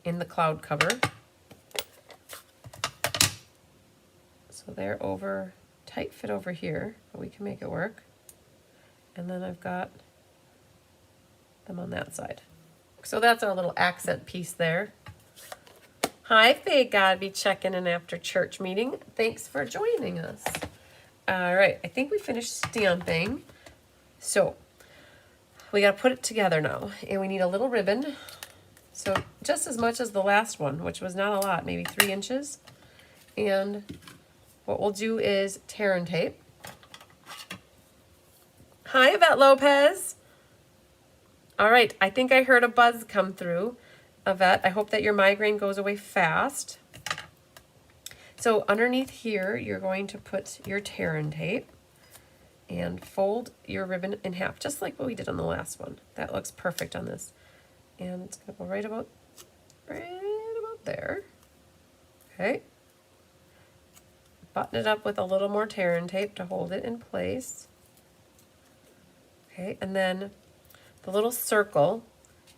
in the cloud cover. So they're over, tight fit over here, but we can make it work. And then I've got them on that side. So that's our little accent piece there. Hi, Faye Godby, checking in after church meeting. Thanks for joining us. All right, I think we finished stamping. So we got to put it together now. And we need a little ribbon. So just as much as the last one, which was not a lot, maybe 3 inches. And what we'll do is tear and tape. Hi, Yvette Lopez. All right, I think I heard a buzz come through. Yvette, I hope that your migraine goes away fast. So underneath here, you're going to put your tear and tape and fold your ribbon in half, just like what we did on the last one. That looks perfect on this. And it's gonna go right about there. Okay. Button it up with a little more tear and tape to hold it in place. Okay, and then the little circle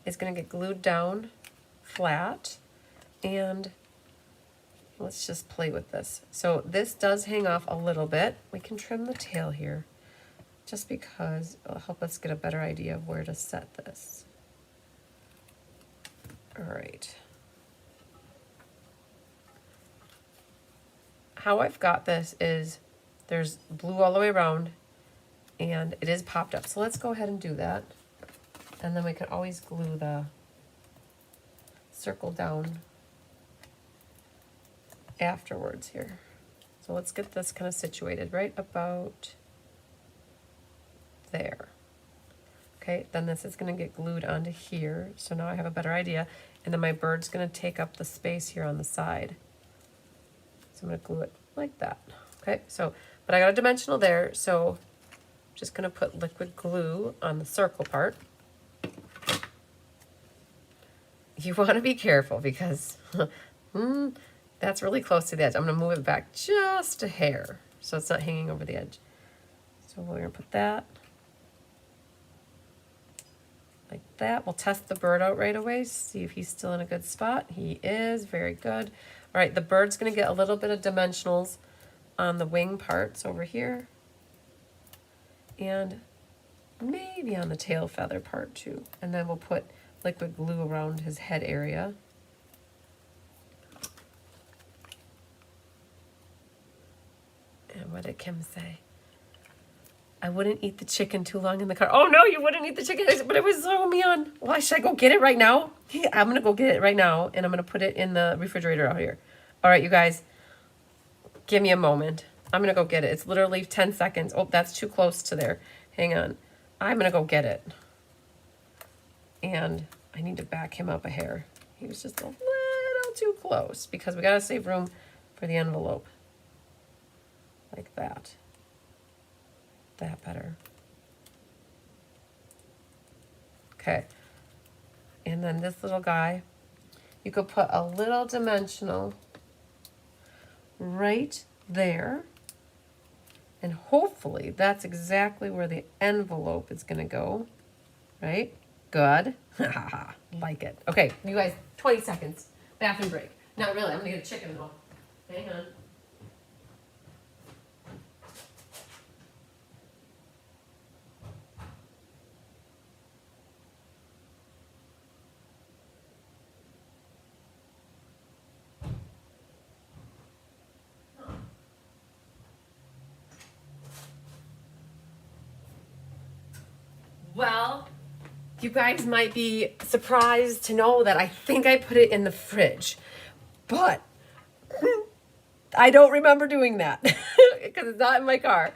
is going to get glued down flat, and let's just play with this. So this does hang off a little bit. We can trim the tail here just because it'll help us get a better idea of where to set this. All right. How I've got this is there's blue all the way around and it is popped up. So let's go ahead and do that. And then we can always glue the circle down afterwards here. So let's get this kind of situated right about there. Okay, then this is going to get glued onto here. So now I have a better idea. And then my bird's going to take up the space here on the side. So I'm going to glue it like that. Okay, so, but I got a dimensional there, so I'm just going to put liquid glue on the circle part. You want to be careful because that's really close to the edge. I'm going to move it back just a hair so it's not hanging over the edge. So we're going to put that like that. We'll test the bird out right away, see if he's still in a good spot. He is, very good. All right, the bird's going to get a little bit of dimensionals on the wing parts over here. And maybe on the tail feather part too. And then we'll put liquid glue around his head area. And what did Kim say? I wouldn't eat the chicken too long in the car. Oh no, you wouldn't eat the chicken, but it was so mean. Why should I go get it right now? I'm gonna go get it right now and I'm gonna put it in the refrigerator out here. All right, you guys, give me a moment. I'm gonna go get it. It's literally 10 seconds. Oh, that's too close to there. Hang on. I'm gonna go get it. And I need to back him up a hair. He was just a little too close because we gotta save room for the envelope. Like that. That better. Okay. And then this little guy, you could put a little dimensional right there. And hopefully that's exactly where the envelope is gonna go, right? Good. Like it. Okay, you guys, 20 seconds. Bathroom break. Not really, I'm gonna get a chicken though. Hang on. Well, you guys might be surprised to know that I think I put it in the fridge, but I don't remember doing that because it's not in my car.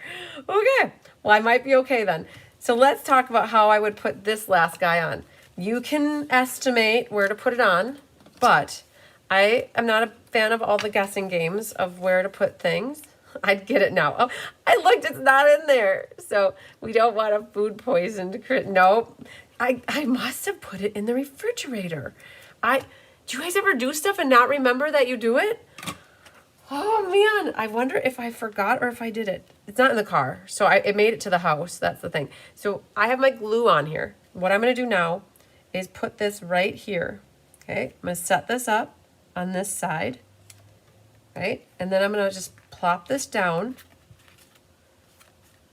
Okay, well, I might be okay then. So let's talk about how I would put this last guy on. You can estimate where to put it on, but I am not a fan of all the guessing games of where to put things. I'd get it now. Oh, I looked, it's not in there. So we don't want a food poisoned. Nope. I must have put it in the refrigerator. Do you guys ever do stuff and not remember that you do it? Oh man, I wonder if I forgot or if I did it. It's not in the car. So it made it to the house. That's the thing. So I have my glue on here. What I'm going to do now is put this right here. Okay. I'm going to set this up on this side. Right. And then I'm going to just plop this down.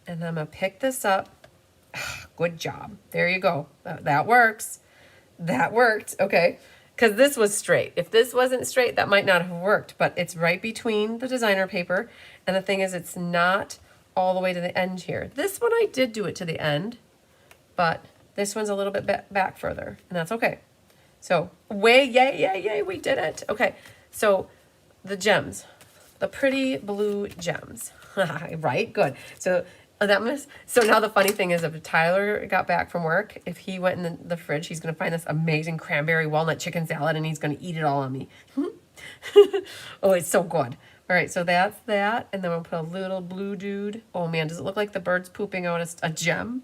And then I'm going to pick this up. Good job. There you go. That works. That worked. Okay. Because this was straight. If this wasn't straight, that might not have worked. But it's right between the designer paper. And the thing is, it's not all the way to the end here. This one, I did do it to the end. But this one's a little bit back further. And that's okay. So, yay, we did it. Okay. So, the gems. The pretty blue gems. Right? Good. So, so now the funny thing is, if Tyler got back from work, if he went in the fridge, he's going to find this amazing cranberry walnut chicken salad and he's going to eat it all on me. Oh, it's so good. All right, so that's that. And then we'll put a little blue dude. Oh man, does it look like the bird's pooping out a gem?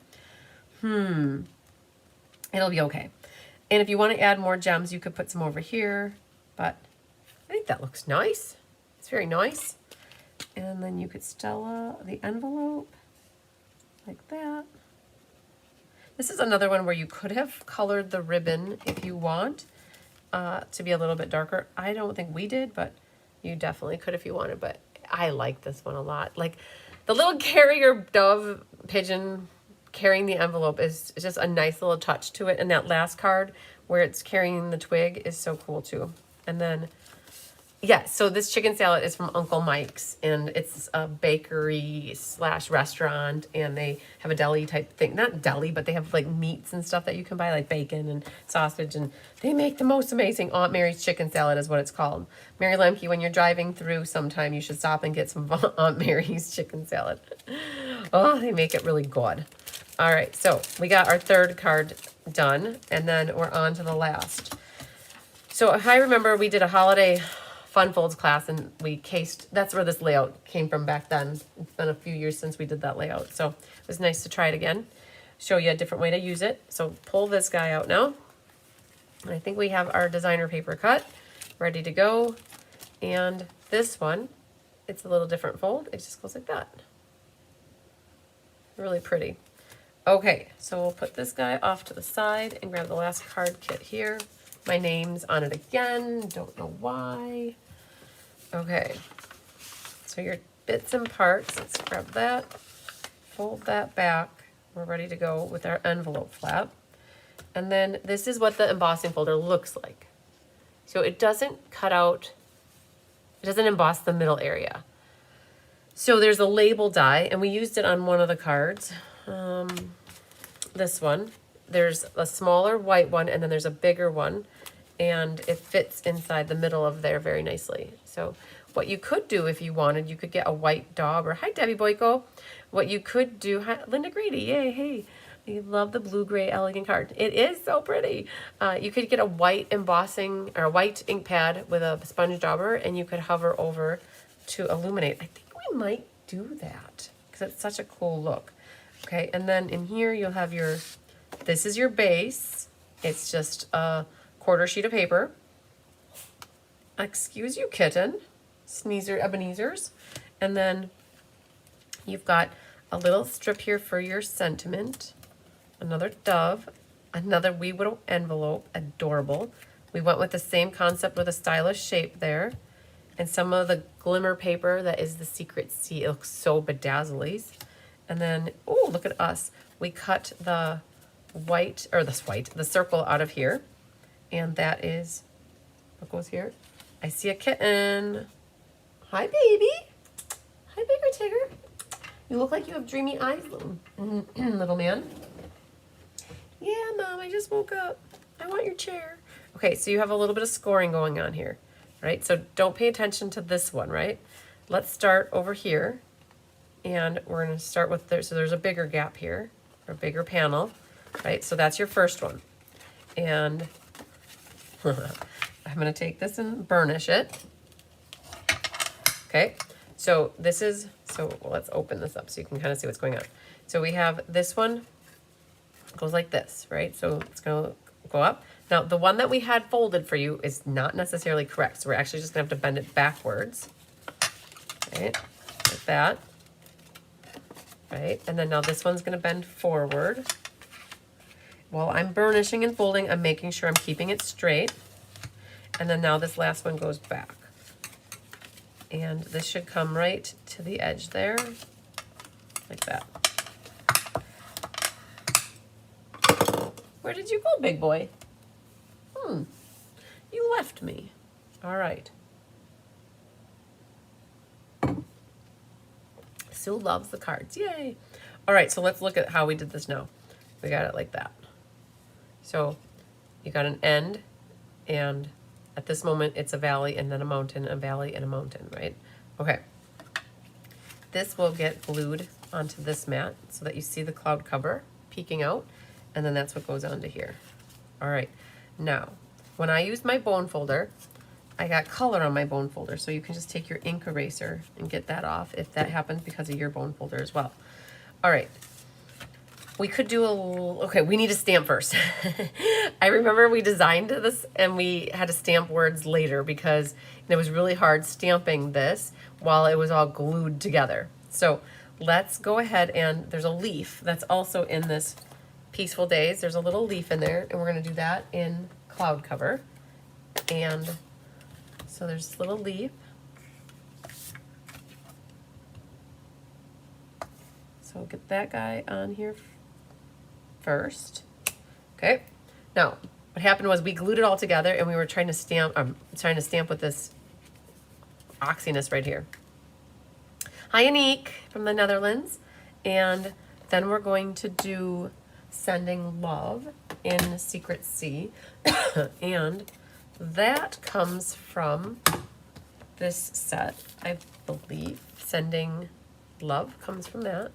It'll be okay. And if you want to add more gems, you could put some over here. But I think that looks nice. It's very nice. And then you could Stella the envelope. Like that. This is another one where you could have colored the ribbon if you want to be a little bit darker. I don't think we did, but you definitely could if you wanted. But I like this one a lot. Like the little carrier dove pigeon carrying the envelope is just a nice little touch to it. And that last card where it's carrying the twig is so cool too. And then yeah, so this chicken salad is from Uncle Mike's, and it's a bakery / restaurant, and they have a deli type thing. Not deli, but they have like meats and stuff that you can buy, like bacon and sausage, and they make the most amazing Aunt Mary's chicken salad is what it's called. Mary Lemke, when you're driving through sometime, you should stop and get some Aunt Mary's chicken salad. Oh, they make it really good. All right, so we got our third card done, and then we're on to the last. So if I remember, we did a holiday fun folds class, and we cased, that's where this layout came from back then. It's been a few years since we did that layout, so it was nice to try it again, show you a different way to use it. So pull this guy out now. And I think we have our designer paper cut, ready to go. And this one, it's a little different fold. It just goes like that. Really pretty. Okay, so we'll put this guy off to the side and grab the last card kit here. My name's on it again, don't know why. Okay, so your bits and parts, let's grab that, fold that back. We're ready to go with our envelope flap. And then this is what the embossing folder looks like. So it doesn't cut out, it doesn't emboss the middle area. So there's a label die, and we used it on one of the cards. This one. There's a smaller white one, and then there's a bigger one, and it fits inside the middle of there very nicely. So what you could do if you wanted, you could get a white dauber. Hi, Debbie Boyko. What you could do, hi, Linda Grady, yay, hey. You love the blue-gray elegant card. It is so pretty. You could get a white embossing, or a white ink pad with a sponge dauber, and you could hover over to illuminate. I think we might do that, because it's such a cool look. Okay, and then in here you'll have your, this is your base. It's just a quarter sheet of paper. Excuse you, kitten. Sneezer Ebenezer's. And then you've got a little strip here for your sentiment. Another dove. Another wee little envelope. Adorable. We went with the same concept with a stylish shape there. And some of the glimmer paper that is the secret sea. It looks so bedazzly. And then, oh, look at us. We cut the white, or the circle out of here. And that is, what goes here? I see a kitten. Hi, baby. Hi, bigger Tigger. You look like you have dreamy eyes, little man. Yeah, Mom, I just woke up. I want your chair. Okay, so you have a little bit of scoring going on here, right? So don't pay attention to this one, right? Let's start over here. And we're going to start with, so there's a bigger gap here, or a bigger panel, right? So that's your first one. And I'm going to take this and burnish it. Okay, so this is, so let's open this up so you can kind of see what's going on. So we have this one, goes like this, right? So it's going to go up. Now, the one that we had folded for you is not necessarily correct. So we're actually just going to have to bend it backwards, right? Like that. Right, and then now this one's going to bend forward. While I'm burnishing and folding, I'm making sure I'm keeping it straight. And then now this last one goes back. And this should come right to the edge there, like that. Where did you go, big boy? You left me. All right. Sue loves the cards. Yay. All right, so let's look at how we did this now. We got it like that. So you got an end, and at this moment it's a valley and then a mountain, a valley and a mountain, right? Okay. This will get glued onto this mat so that you see the cloud cover peeking out, and then that's what goes onto here. All right. Now, when I used my bone folder, I got color on my bone folder, so you can just take your ink eraser and get that off if that happens because of your bone folder as well. All right, we could do okay, we need to stamp first. I remember we designed this and we had to stamp words later because it was really hard stamping this while it was all glued together. So let's go ahead, and there's a leaf that's also in this Peaceful Days. There's a little leaf in there, and we're gonna do that in cloud cover. And so there's this little leaf. So we'll get that guy on here first. Okay. Now, what happened was we glued it all together, and we were trying to stamp. With this oxiness right here. Hi, Anique from the Netherlands, and then we're going to do Sending Love in Secret Sea, and that comes from this set, I believe. Sending Love comes from that.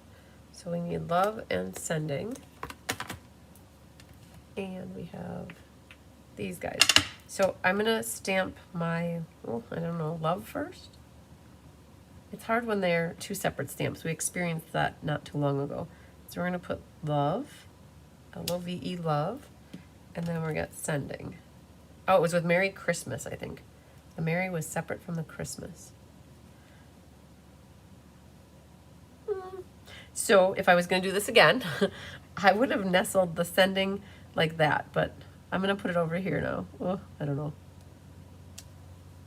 So we need love and sending. And we have these guys. So I'm gonna stamp my, oh, I don't know, love first. It's hard when they're two separate stamps. We experienced that not too long ago. So we're gonna put love, L-O-V-E, love, and then we're gonna get sending. Oh, it was with Merry Christmas, I think. The Merry was separate from the Christmas. So if I was gonna do this again, I would have nestled the sending like that, but I'm gonna put it over here now. Oh, I don't know.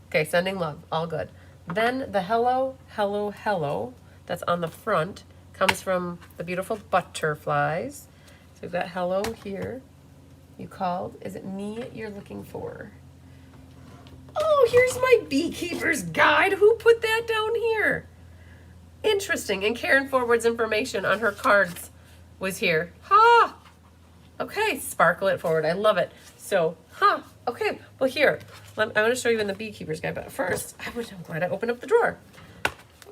Okay, sending love, all good. Then the hello, hello, hello that's on the front comes from the beautiful butterflies. So we've got hello here. You called. Is it me you're looking for? Oh, here's my beekeeper's guide. Who put that down here? Interesting. And Karen forwards information on her cards was here. Ha! Okay, sparkle it forward. I love it. So, okay. Well, here, I'm going to show you in the beekeeper's guide. But first, I'm glad I opened up the drawer.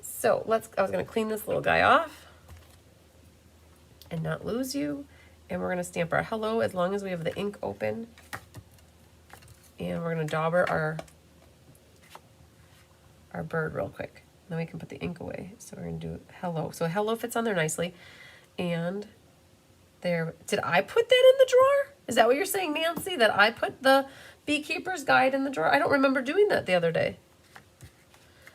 So I was going to clean this little guy off and not lose you. And we're going to stamp our hello as long as we have the ink open. And we're going to dauber our bird real quick. Then we can put the ink away. So we're going to do hello. So hello fits on there nicely. And there, did I put that in the drawer? Is that what you're saying, Nancy? That I put the beekeeper's guide in the drawer? I don't remember doing that the other day.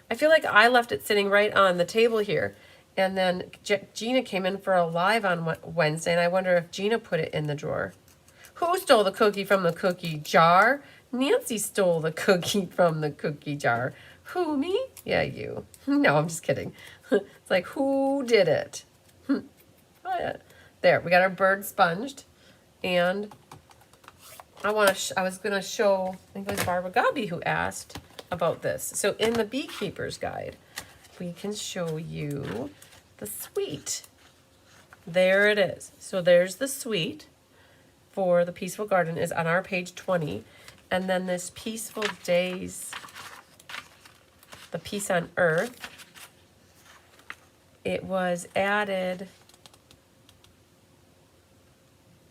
I feel like I left it sitting right on the table here. And then Gina came in for a live on Wednesday, and I wonder if Gina put it in the drawer. Who stole the cookie from the cookie jar? Nancy stole the cookie from the cookie jar. Who, me? Yeah, you. No, I'm just kidding. It's like, who did it? Oh, yeah. There, we got our bird sponged. And I was going to show, I think it was Barbara Gobby who asked about this. So in the beekeeper's guide, we can show you the suite. There it is. So there's the suite for the Peaceful Garden is on our page 20. And then this Peaceful Days, the Peace on Earth, it was added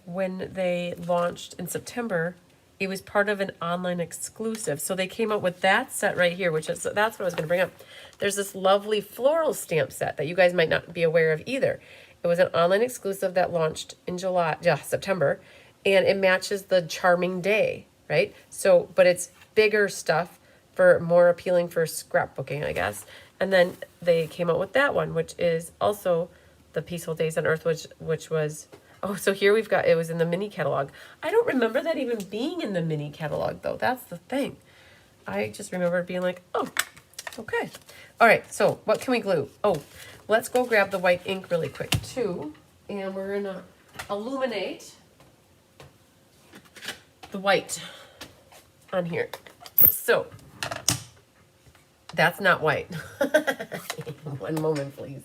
when they launched in September. It was part of an online exclusive. So they came out with that set right here, that's what I was going to bring up. There's this lovely floral stamp set that you guys might not be aware of either. It was an online exclusive that launched in September, and it matches the Charming Day, right? So, but it's bigger stuff for more appealing for scrapbooking, I guess. And then they came out with that one, which is also the Peaceful Days on Earth, which was, oh, so here we've got, it was in the mini catalog. I don't remember that even being in the mini catalog, though. That's the thing. I just remember being like, oh, okay. All right, so what can we glue? Oh, let's go grab the white ink really quick, too. And we're going to illuminate the white on here. So, that's not white. One moment, please.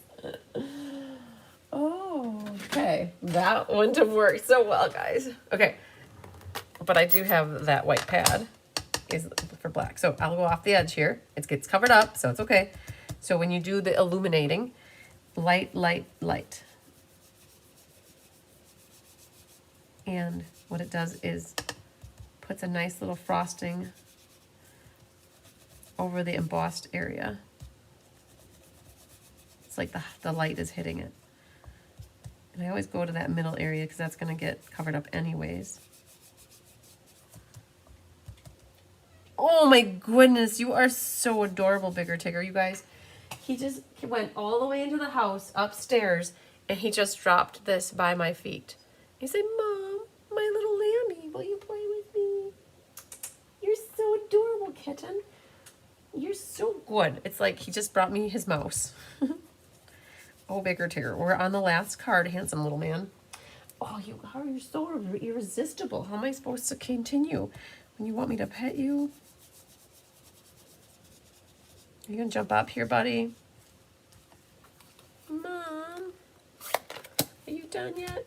Oh, okay. That wouldn't have worked so well, guys. Okay. But I do have that white pad is for black. So I'll go off the edge here. It gets covered up, so it's okay. So when you do the illuminating, light, light, light. And what it does is puts a nice little frosting over the embossed area. It's like the light is hitting it. And I always go to that middle area because that's going to get covered up anyways. Oh my goodness, you are so adorable, Bigger Tigger, you guys. He went all the way into the house upstairs and he just dropped this by my feet. He said, Mom, my little lambie, will you play with me? You're so adorable, kitten. You're so good. It's like he just brought me his mouse. Oh, Bigger Tigger. We're on the last card, handsome little man. Oh, how are you so irresistible? How am I supposed to continue when you want me to pet you? Are you going to jump up here, buddy? Mom, are you done yet?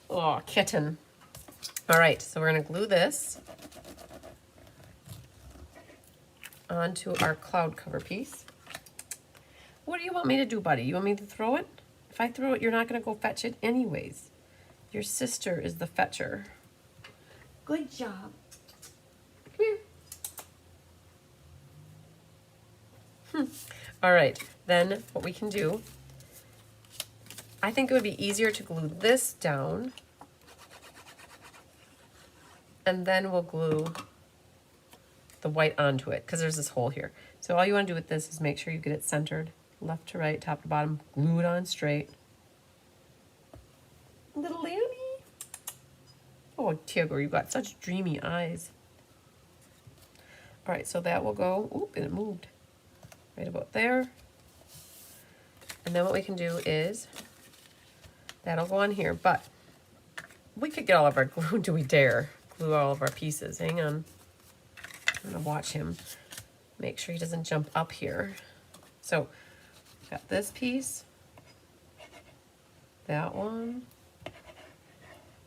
Oh, kitten. All right, so we're going to glue this onto our cloud cover piece. Woohoo! What do you want me to do, buddy? You want me to throw it? If I throw it, you're not going to go fetch it anyways. Your sister is the fetcher. Good job. Come here. All right, then what we can do, I think it would be easier to glue this down, and then we'll glue the white onto it, because there's this hole here. So all you want to do with this is make sure you get it centered, left to right, top to bottom, glue it on straight. Little Lammy. Oh, Tigger, you've got such dreamy eyes. All right, so that will go, oop, and it moved right about there. And then what we can do is, that'll go on here, but we could get all of our glue, do we dare? Glue all of our pieces, hang on. I'm gonna watch him, make sure he doesn't jump up here. So, got this piece, that one,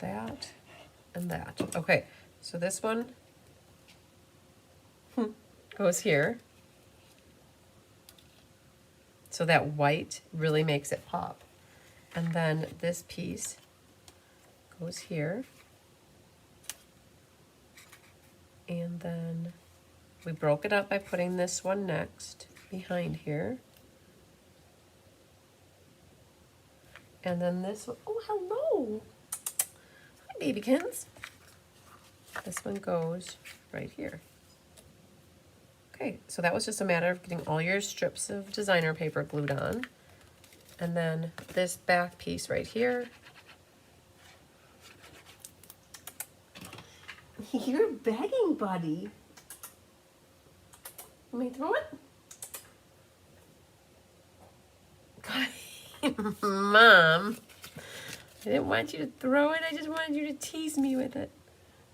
that, and that. Okay, so this one goes here. So that white really makes it pop. And then this piece goes here. And then we broke it up by putting this one next behind here. And then this one, oh, hello. Hi, babykins. This one goes right here. Okay, so that was just a matter of getting all your strips of designer paper glued on. And then this back piece right here. You're begging, buddy. Let me throw it? Mom, I didn't want you to throw it. I just wanted you to tease me with it.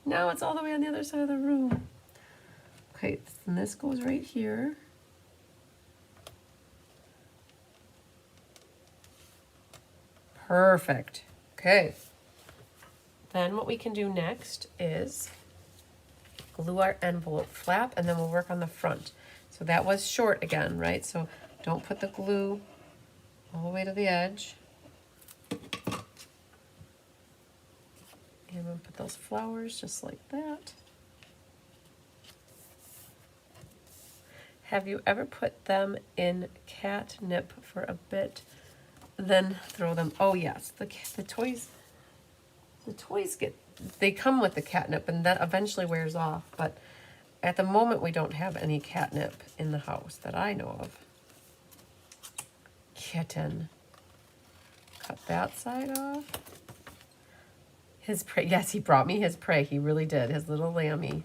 Now it's all the way on the other side of the room. Okay, and this goes right here. Perfect. Okay. Then what we can do next is glue our envelope flap, and then we'll work on the front. So that was short again, right? So don't put the glue all the way to the edge. And I'm gonna put those flowers just like that. Have you ever put them in catnip for a bit, then throw them? Oh yes, the toys they come with the catnip, and that eventually wears off. But at the moment, we don't have any catnip in the house that I know of. Kitten. Cut that side off. His prey. Yes, he brought me his prey. He really did. His little lammy.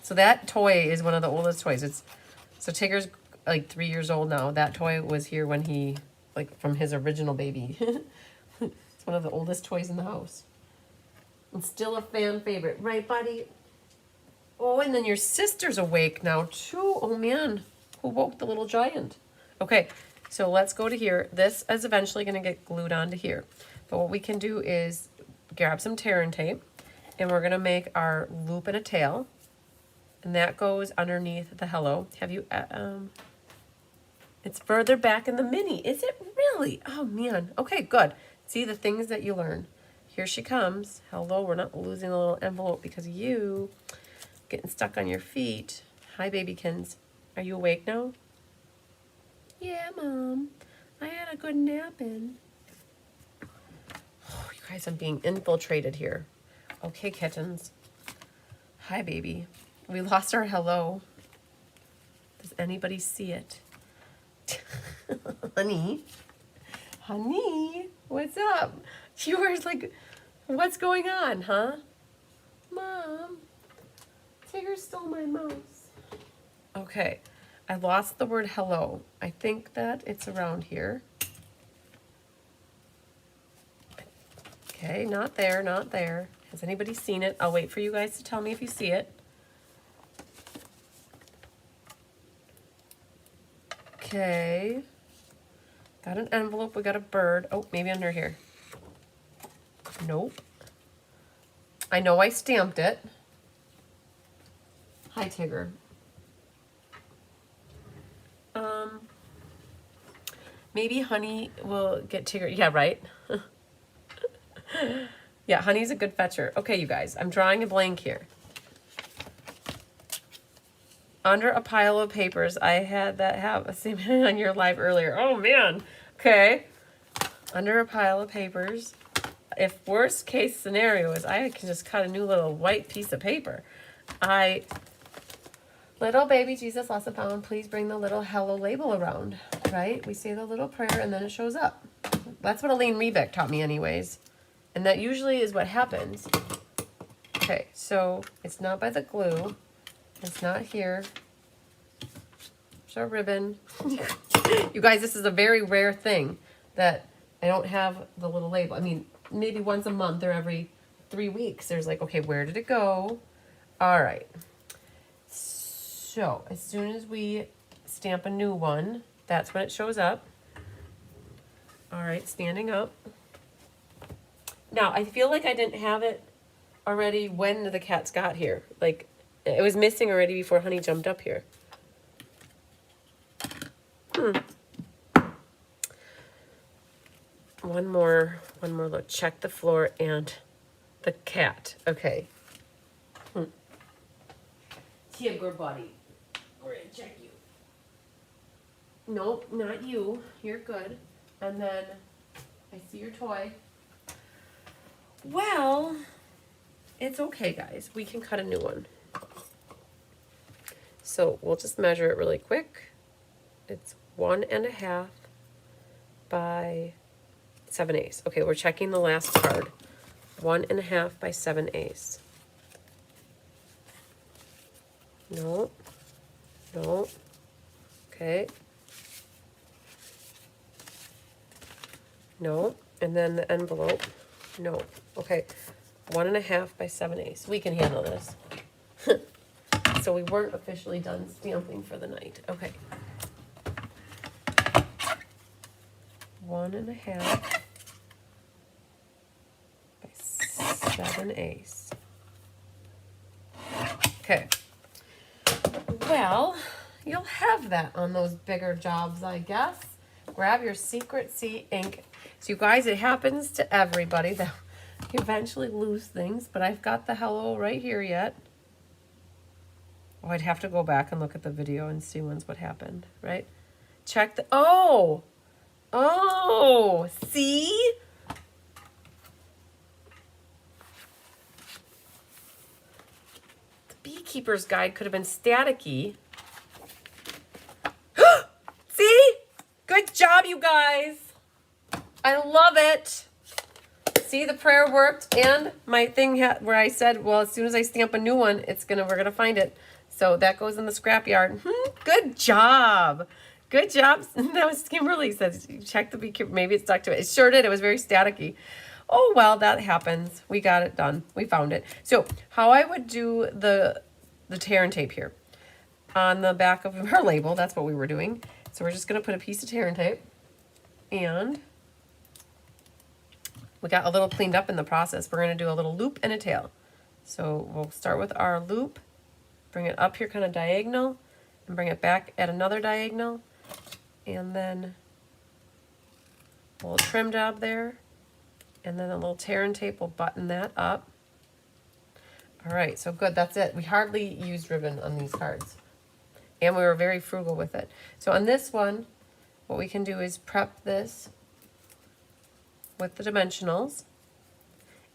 So that toy is one of the oldest toys. So Tigger's like 3 years old now. That toy was here when he, like, from his original baby. It's one of the oldest toys in the house. It's still a fan favorite, right, buddy? Oh, and then your sister's awake now too. Oh man, who woke the little giant? Okay, so let's go to here. This is eventually going to get glued onto here. But what we can do is grab some tear and tape, and we're going to make our loop and a tail. And that goes underneath the hello. Have you, it's further back in the mini. Is it really? Oh man. Okay, good. See the things that you learn. Here she comes. Hello, we're not losing a little envelope because of you getting stuck on your feet. Hi, babykins. Are you awake now? Yeah, Mom. I had a good nap in. Oh, you guys, I'm being infiltrated here. Okay, kittens. Hi, baby. We lost our hello. Does anybody see it? Honey? Honey? What's up? You were like, what's going on, huh? Mom, Tigger stole my mouse. Okay, I lost the word hello. I think that it's around here. Okay, not there, not there. Has anybody seen it? I'll wait for you guys to tell me if you see it. Okay. Got an envelope, we got a bird. Oh, maybe under here. Nope. I know I stamped it. Hi, Tigger. Maybe Honey will get Tigger. Yeah, right? Yeah, Honey's a good fetcher. Okay, you guys, I'm drawing a blank here. Under a pile of papers, I had that have a same on your live earlier. Oh, man. Okay. Under a pile of papers. If worst case scenario is I can just cut a new little white piece of paper. Little baby Jesus lost a pound, please bring the little hello label around, right? We say the little prayer and then it shows up. That's what Elaine Rebeck taught me anyways. And that usually is what happens. Okay, so it's not by the glue. It's not here. There's our ribbon. You guys, this is a very rare thing that I don't have the little label. I mean, maybe once a month or every 3 weeks, there's like, okay, where did it go? All right. So as soon as we stamp a new one, that's when it shows up. All right, standing up. Now, I feel like I didn't have it already when the cats got here. Like, it was missing already before Honey jumped up here. One more look. Check the floor and the cat. Okay. Here, good buddy. We're gonna check you. Nope, not you. You're good. And then I see your toy. Well, it's okay, guys. We can cut a new one. So we'll just measure it really quick. It's 1.5 by 7/8. Okay, we're checking the last card. 1.5 by 7/8. No. No. Okay. No. And then the envelope. No. Okay. 1.5 by 7/8. We can handle this. So we weren't officially done stamping for the night. Okay. 1.5 by 7/8. Okay. Well, you'll have that on those bigger jobs, I guess. Grab your Secret C ink. So you guys, it happens to everybody that you eventually lose things, but I've got the hello right here yet. Oh, I'd have to go back and look at the video and see what happened, right? Check the, oh, see? Beekeeper's Guide could have been staticky. See? Good job, you guys. I love it. See, the prayer worked, and my thing where I said, well, as soon as I stamp a new one, we're gonna find it. So that goes in the scrapyard. Good job. Good job. That was Kimberly says, check the beekeeper. Maybe it stuck to it. It sure did. It was very staticky. Oh, well, that happens. We got it done. We found it. So how I would do the tear and tape here. On the back of her label, that's what we were doing. So we're just going to put a piece of tear and tape. And we got a little cleaned up in the process. We're going to do a little loop and a tail. So we'll start with our loop. Bring it up here kind of diagonal. And bring it back at another diagonal. And then a little trim job there. And then a little tear and tape will button that up. All right, so good, that's it. We hardly used ribbon on these cards. And we were very frugal with it. So on this one, what we can do is prep this with the dimensionals.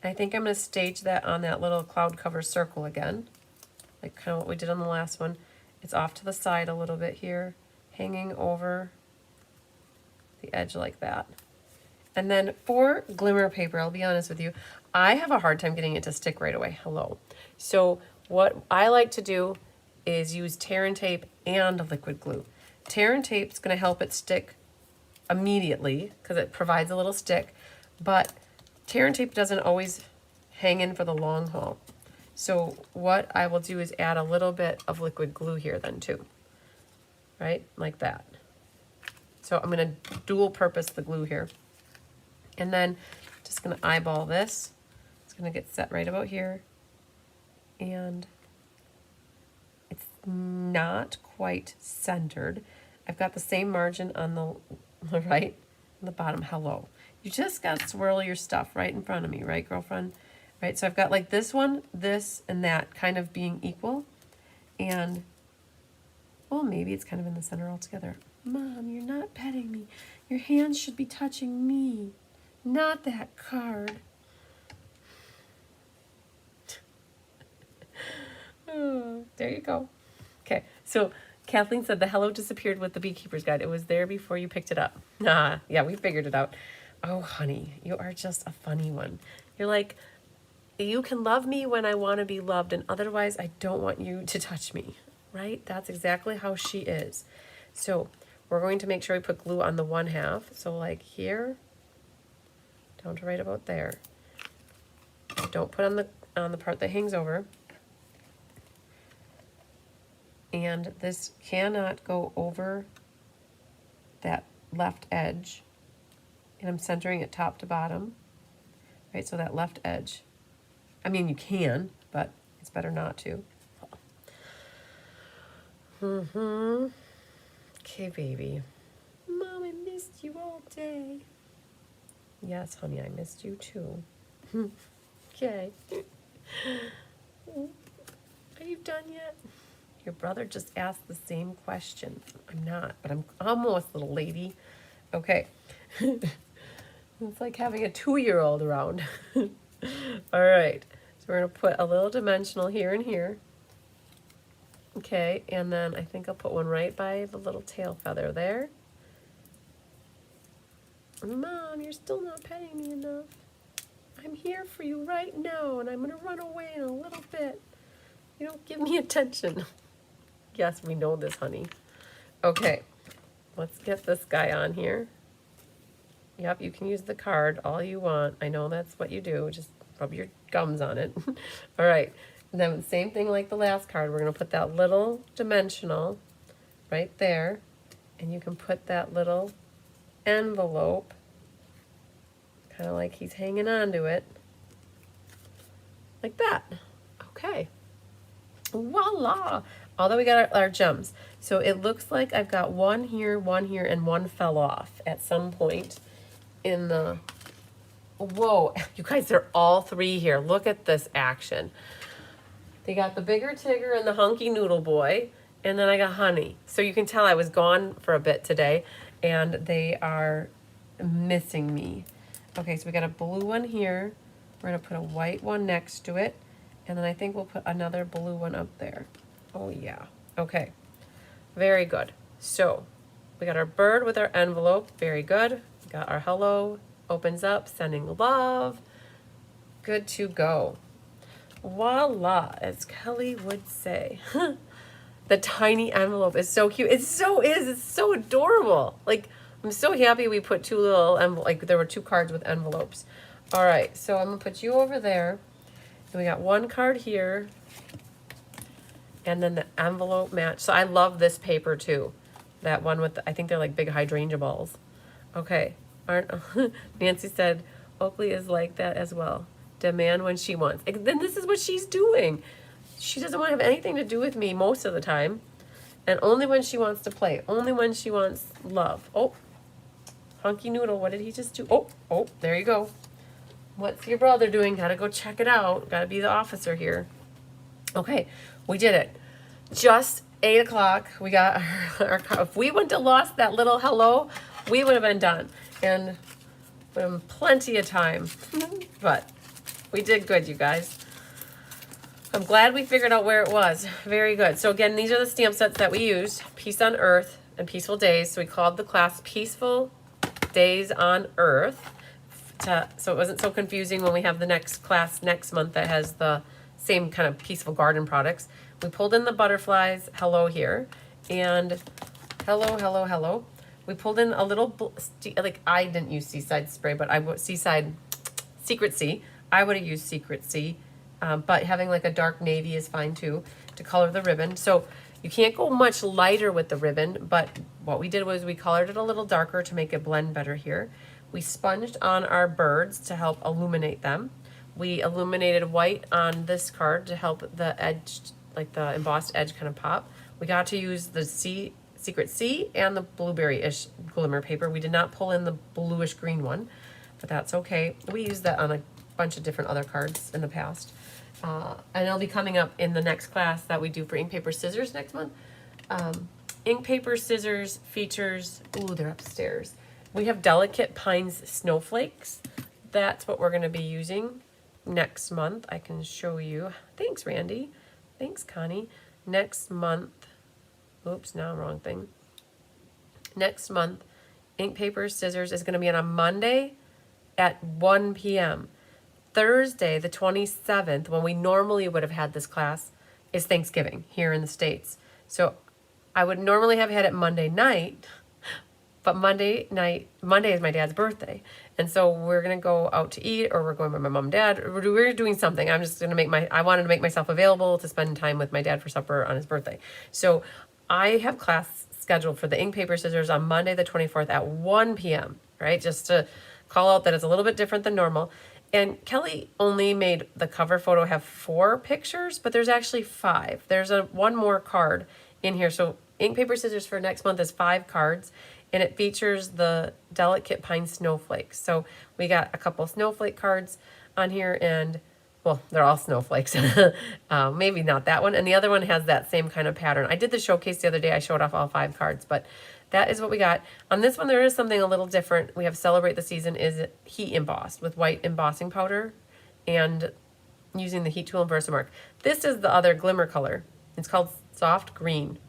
And I think I'm gonna stage that on that little cloud cover circle again. Like kind of what we did on the last one. It's off to the side a little bit here, hanging over the edge like that. And then for glimmer paper, I'll be honest with you, I have a hard time getting it to stick right away. Hello. So what I like to do is use tear and tape and liquid glue. Tear and tape is going to help it stick immediately because it provides a little stick, but tear and tape doesn't always hang in for the long haul. So what I will do is add a little bit of liquid glue here then too, right? Like that. So I'm going to dual purpose the glue here. And then just going to eyeball this. It's going to get set right about here. And it's not quite centered. I've got the same margin on the All right, on the bottom, hello. You just got to swirl your stuff right in front of me, right, girlfriend? Right, so I've got like this one, this, and that kind of being equal. And, well, maybe it's kind of in the center altogether. Mom, you're not petting me. Your hands should be touching me, not that card. Oh, there you go. Okay, so Kathleen said the hello disappeared with the Beekeeper's Guide. It was there before you picked it up. Nah, yeah, we figured it out. Oh, honey, you are just a funny one. You're like, you can love me when I want to be loved, and otherwise I don't want you to touch me, right? That's exactly how she is. So we're going to make sure we put glue on the one half. So like here, down to right about there. Don't put on the part that hangs over. And this cannot go over that left edge. And I'm centering it top to bottom. Right, so that left edge. I mean, you can, but it's better not to. Okay, baby. Mom, I missed you all day. Yes, honey, I missed you too. Okay. Are you done yet? Your brother just asked the same question. I'm not, but I'm almost, little lady. Okay. It's like having a 2-year-old around. All right. So we're going to put a little dimensional here and here. Okay, and then I think I'll put one right by the little tail feather there. Mom, you're still not petting me enough. I'm here for you right now, and I'm going to run away in a little bit. You don't give me attention. Yes, we know this, honey. Okay, let's get this guy on here. Yep, you can use the card all you want. I know that's what you do. Just rub your gums on it. All right. And then same thing like the last card. We're going to put that little dimensional right there. And you can put that little envelope, kind of like he's hanging on to it. Like that. Okay. Voila. Although we got our gems. So it looks like I've got one here, and one fell off at some point in the... Whoa, you guys, they're all three here. Look at this action. They got the bigger Tigger and the hunky noodle boy, and then I got Honey. So you can tell I was gone for a bit today, and they are missing me. Okay, so we got a blue one here. We're gonna put a white one next to it, and then I think we'll put another blue one up there. Oh yeah, okay, very good. So we got our bird with our envelope, very good. We got our hello, opens up, sending love. Good to go. Voila, as Kelly would say. The tiny envelope is so cute. It's so adorable. Like, I'm so happy we put two little envelopes, like there were two cards with envelopes. All right, so I'm gonna put you over there. And we got one card here. And then the envelope match. So I love this paper too. That one with, I think they're like big hydrangea balls. Okay. Nancy said, Oakley is like that as well. Demand when she wants. Then this is what she's doing. She doesn't want to have anything to do with me most of the time. And only when she wants to play. Only when she wants love. Oh, Hunky Noodle, what did he just do? Oh, there you go. What's your brother doing? Gotta go check it out. Gotta be the officer here. Okay, we did it. Just 8 o'clock. We got our car. If we wouldn't have lost that little hello, we would have been done. And plenty of time. But we did good, you guys. I'm glad we figured out where it was. Very good. So again, these are the stamp sets that we used. Peace on Earth and Peaceful Days. So we called the class Peaceful Days on Earth. So it wasn't so confusing when we have the next class next month that has the same kind of peaceful garden products. We pulled in the butterflies, hello here, and hello, hello, hello. We pulled in a little, like I didn't use Seaside Spray, but I would Seaside Secret Sea. I would have used Secret Sea, but having like a dark navy is fine too to color the ribbon. So you can't go much lighter with the ribbon, but what we did was we colored it a little darker to make it blend better here. We sponged on our birds to help illuminate them. We illuminated white on this card to help the edge, like the embossed edge kind of pop. We got to use the Secret Sea and the blueberry-ish glimmer paper. We did not pull in the bluish green one, but that's okay. We used that on a bunch of different other cards in the past. And it'll be coming up in the next class that we do for ink, paper, scissors next month. Ink, paper, scissors features, ooh, they're upstairs. We have Delicate Pines Snowflakes. That's what we're going to be using next month. I can show you. Thanks, Randy. Thanks, Connie. Next month, oops, now wrong thing. Next month, ink, paper, scissors is going to be on a Monday at 1 p.m. Thursday, the 27th, when we normally would have had this class, is Thanksgiving here in the States. So I would normally have had it Monday night, but Monday is my dad's birthday. And so we're going to go out to eat, or we're going with my mom and dad. We're doing something. I'm just going to I wanted to make myself available to spend time with my dad for supper on his birthday. So I have class scheduled for the ink, paper, scissors on Monday, the 24th at 1 p.m., right? Just to call out that it's a little bit different than normal. And Kelly only made the cover photo have 4 pictures, but there's actually 5. There's one more card in here. So ink, paper, scissors for next month is 5 cards, and it features the Delicate Pine Snowflakes. So we got a couple snowflake cards on here, and well, they're all snowflakes. Maybe not that one. And the other one has that same kind of pattern. I did the showcase the other day. I showed off all 5 cards, but that is what we got. On this one, there is something a little different. We have Celebrate the Season is heat embossed with white embossing powder and using the heat tool and Versamark. This is the other glimmer color. It's called Soft Green.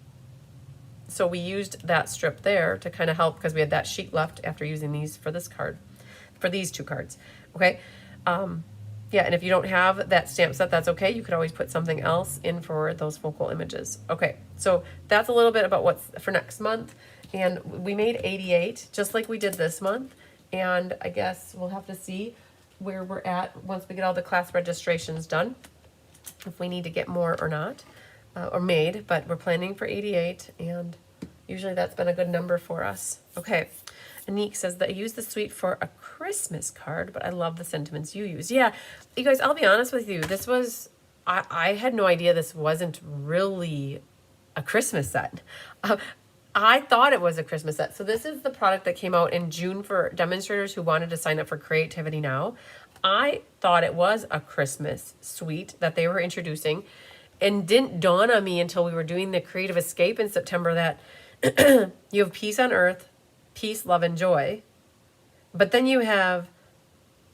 So we used that strip there to kind of help because we had that sheet left after using these for this card, for these 2 cards. Okay. Yeah, and if you don't have that stamp set, that's okay. You could always put something else in for those focal images. Okay, so that's a little bit about what's for next month. And we made 88, just like we did this month. And I guess we'll have to see where we're at once we get all the class registrations done, if we need to get more or not, or made. But we're planning for 88, and usually that's been a good number for us. Okay. Anique says that I use the suite for a Christmas card, but I love the sentiments you use. Yeah, you guys, I'll be honest with you. This was, I had no idea this wasn't really a Christmas set. I thought it was a Christmas set. So this is the product that came out in June for demonstrators who wanted to sign up for Creativity Now. I thought it was a Christmas suite that they were introducing, and didn't dawn on me until we were doing the Creative Escape in September that you have Peace on Earth, Peace, Love, and Joy. But then you have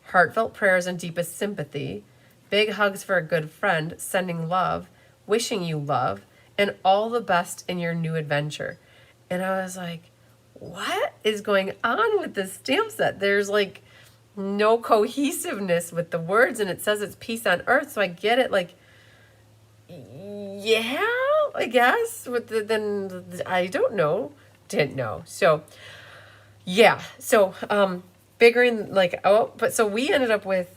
Heartfelt Prayers and Deepest Sympathy, Big Hugs for a Good Friend, Sending Love, Wishing You Love, and All the Best in Your New Adventure. And I was like, what is going on with this stamp set? There's like no cohesiveness with the words, and it says it's Peace on Earth, so I get it, like, yeah, I guess. Then I don't know. Didn't know. So yeah, so figuring like, oh, but so we ended up with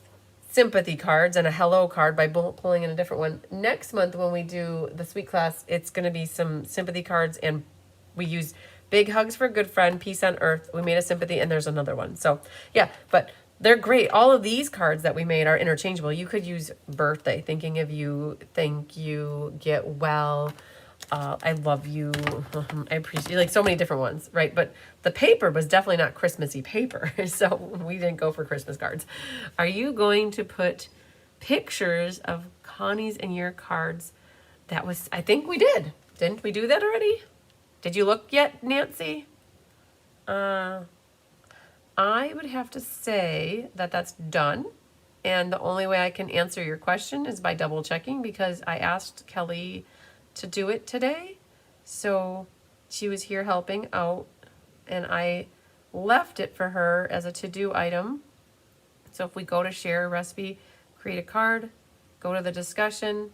sympathy cards and a hello card by pulling in a different one. Next month when we do the suite class, it's going to be some sympathy cards, and we use Big Hugs for a Good Friend, Peace on Earth. We made a sympathy, and there's another one. So yeah, but they're great. All of these cards that we made are interchangeable. You could use birthday, thinking of you, thank you, get well, I love you, I appreciate you, like so many different ones, right? But the paper was definitely not Christmassy paper, so we didn't go for Christmas cards. Are you going to put pictures of Connie's and your cards? That was, I think we did. Didn't we do that already? Did you look yet, Nancy? I would have to say that that's done. And the only way I can answer your question is by double checking, because I asked Kelly to do it today. So she was here helping out, and I left it for her as a to-do item. So if we go to share a recipe, create a card, go to the discussion,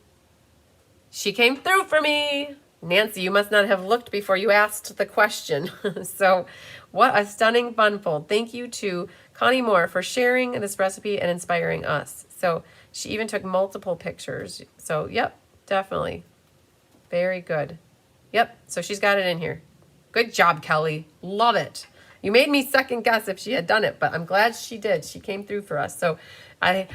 she came through for me. Nancy, you must not have looked before you asked the question. So what a stunning funfold. Thank you to Connie Moore for sharing this recipe and inspiring us. So she even took multiple pictures. So yep, definitely. Very good. Yep, so she's got it in here. Good job, Kelly. Love it. You made me second guess if she had done it, but I'm glad she did. She came through for us. So I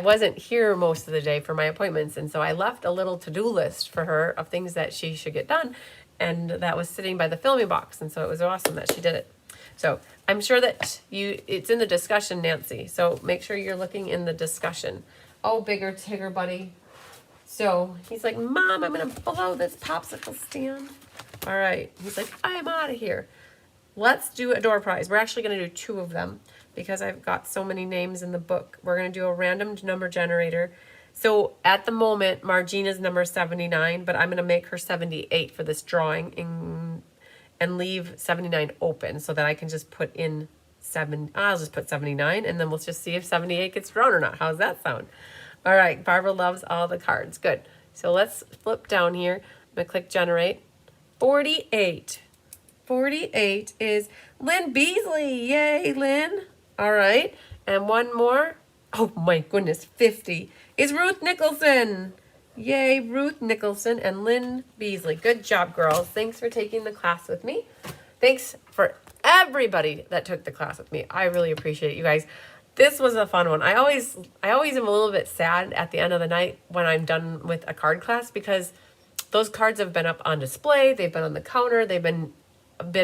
wasn't here most of the day for my appointments, and so I left a little to-do list for her of things that she should get done. and that was sitting by the filming box, and so it was awesome that she did it. So I'm sure that it's in the discussion, Nancy. So make sure you're looking in the discussion. Oh, bigger Tigger buddy. So he's like, Mom, I'm going to blow this popsicle stand. All right. He's like, I'm out of here. Let's do a door prize. We're actually going to do 2 of them because I've got so many names in the book. We're going to do a random number generator. So at the moment, Margina's number 79, but I'm going to make her 78 for this drawing and leave 79 open so that I can just put in I'll just put 79, and then we'll just see if 78 gets drawn or not. How's that sound? All right, Barbara loves all the cards. Good. So let's flip down here. I'm going to click generate. 48. 48 is Lynn Beasley. Yay, Lynn. All right. And one more. Oh, my goodness. 50 is Ruth Nicholson. Yay, Ruth Nicholson and Lynn Beasley. Good job, girls. Thanks for taking the class with me. Thanks for everybody that took the class with me. I really appreciate it, you guys. This was a fun one. I always am a little bit sad at the end of the night when I'm done with a card class because those cards have been up on display. They've been on the counter. They've been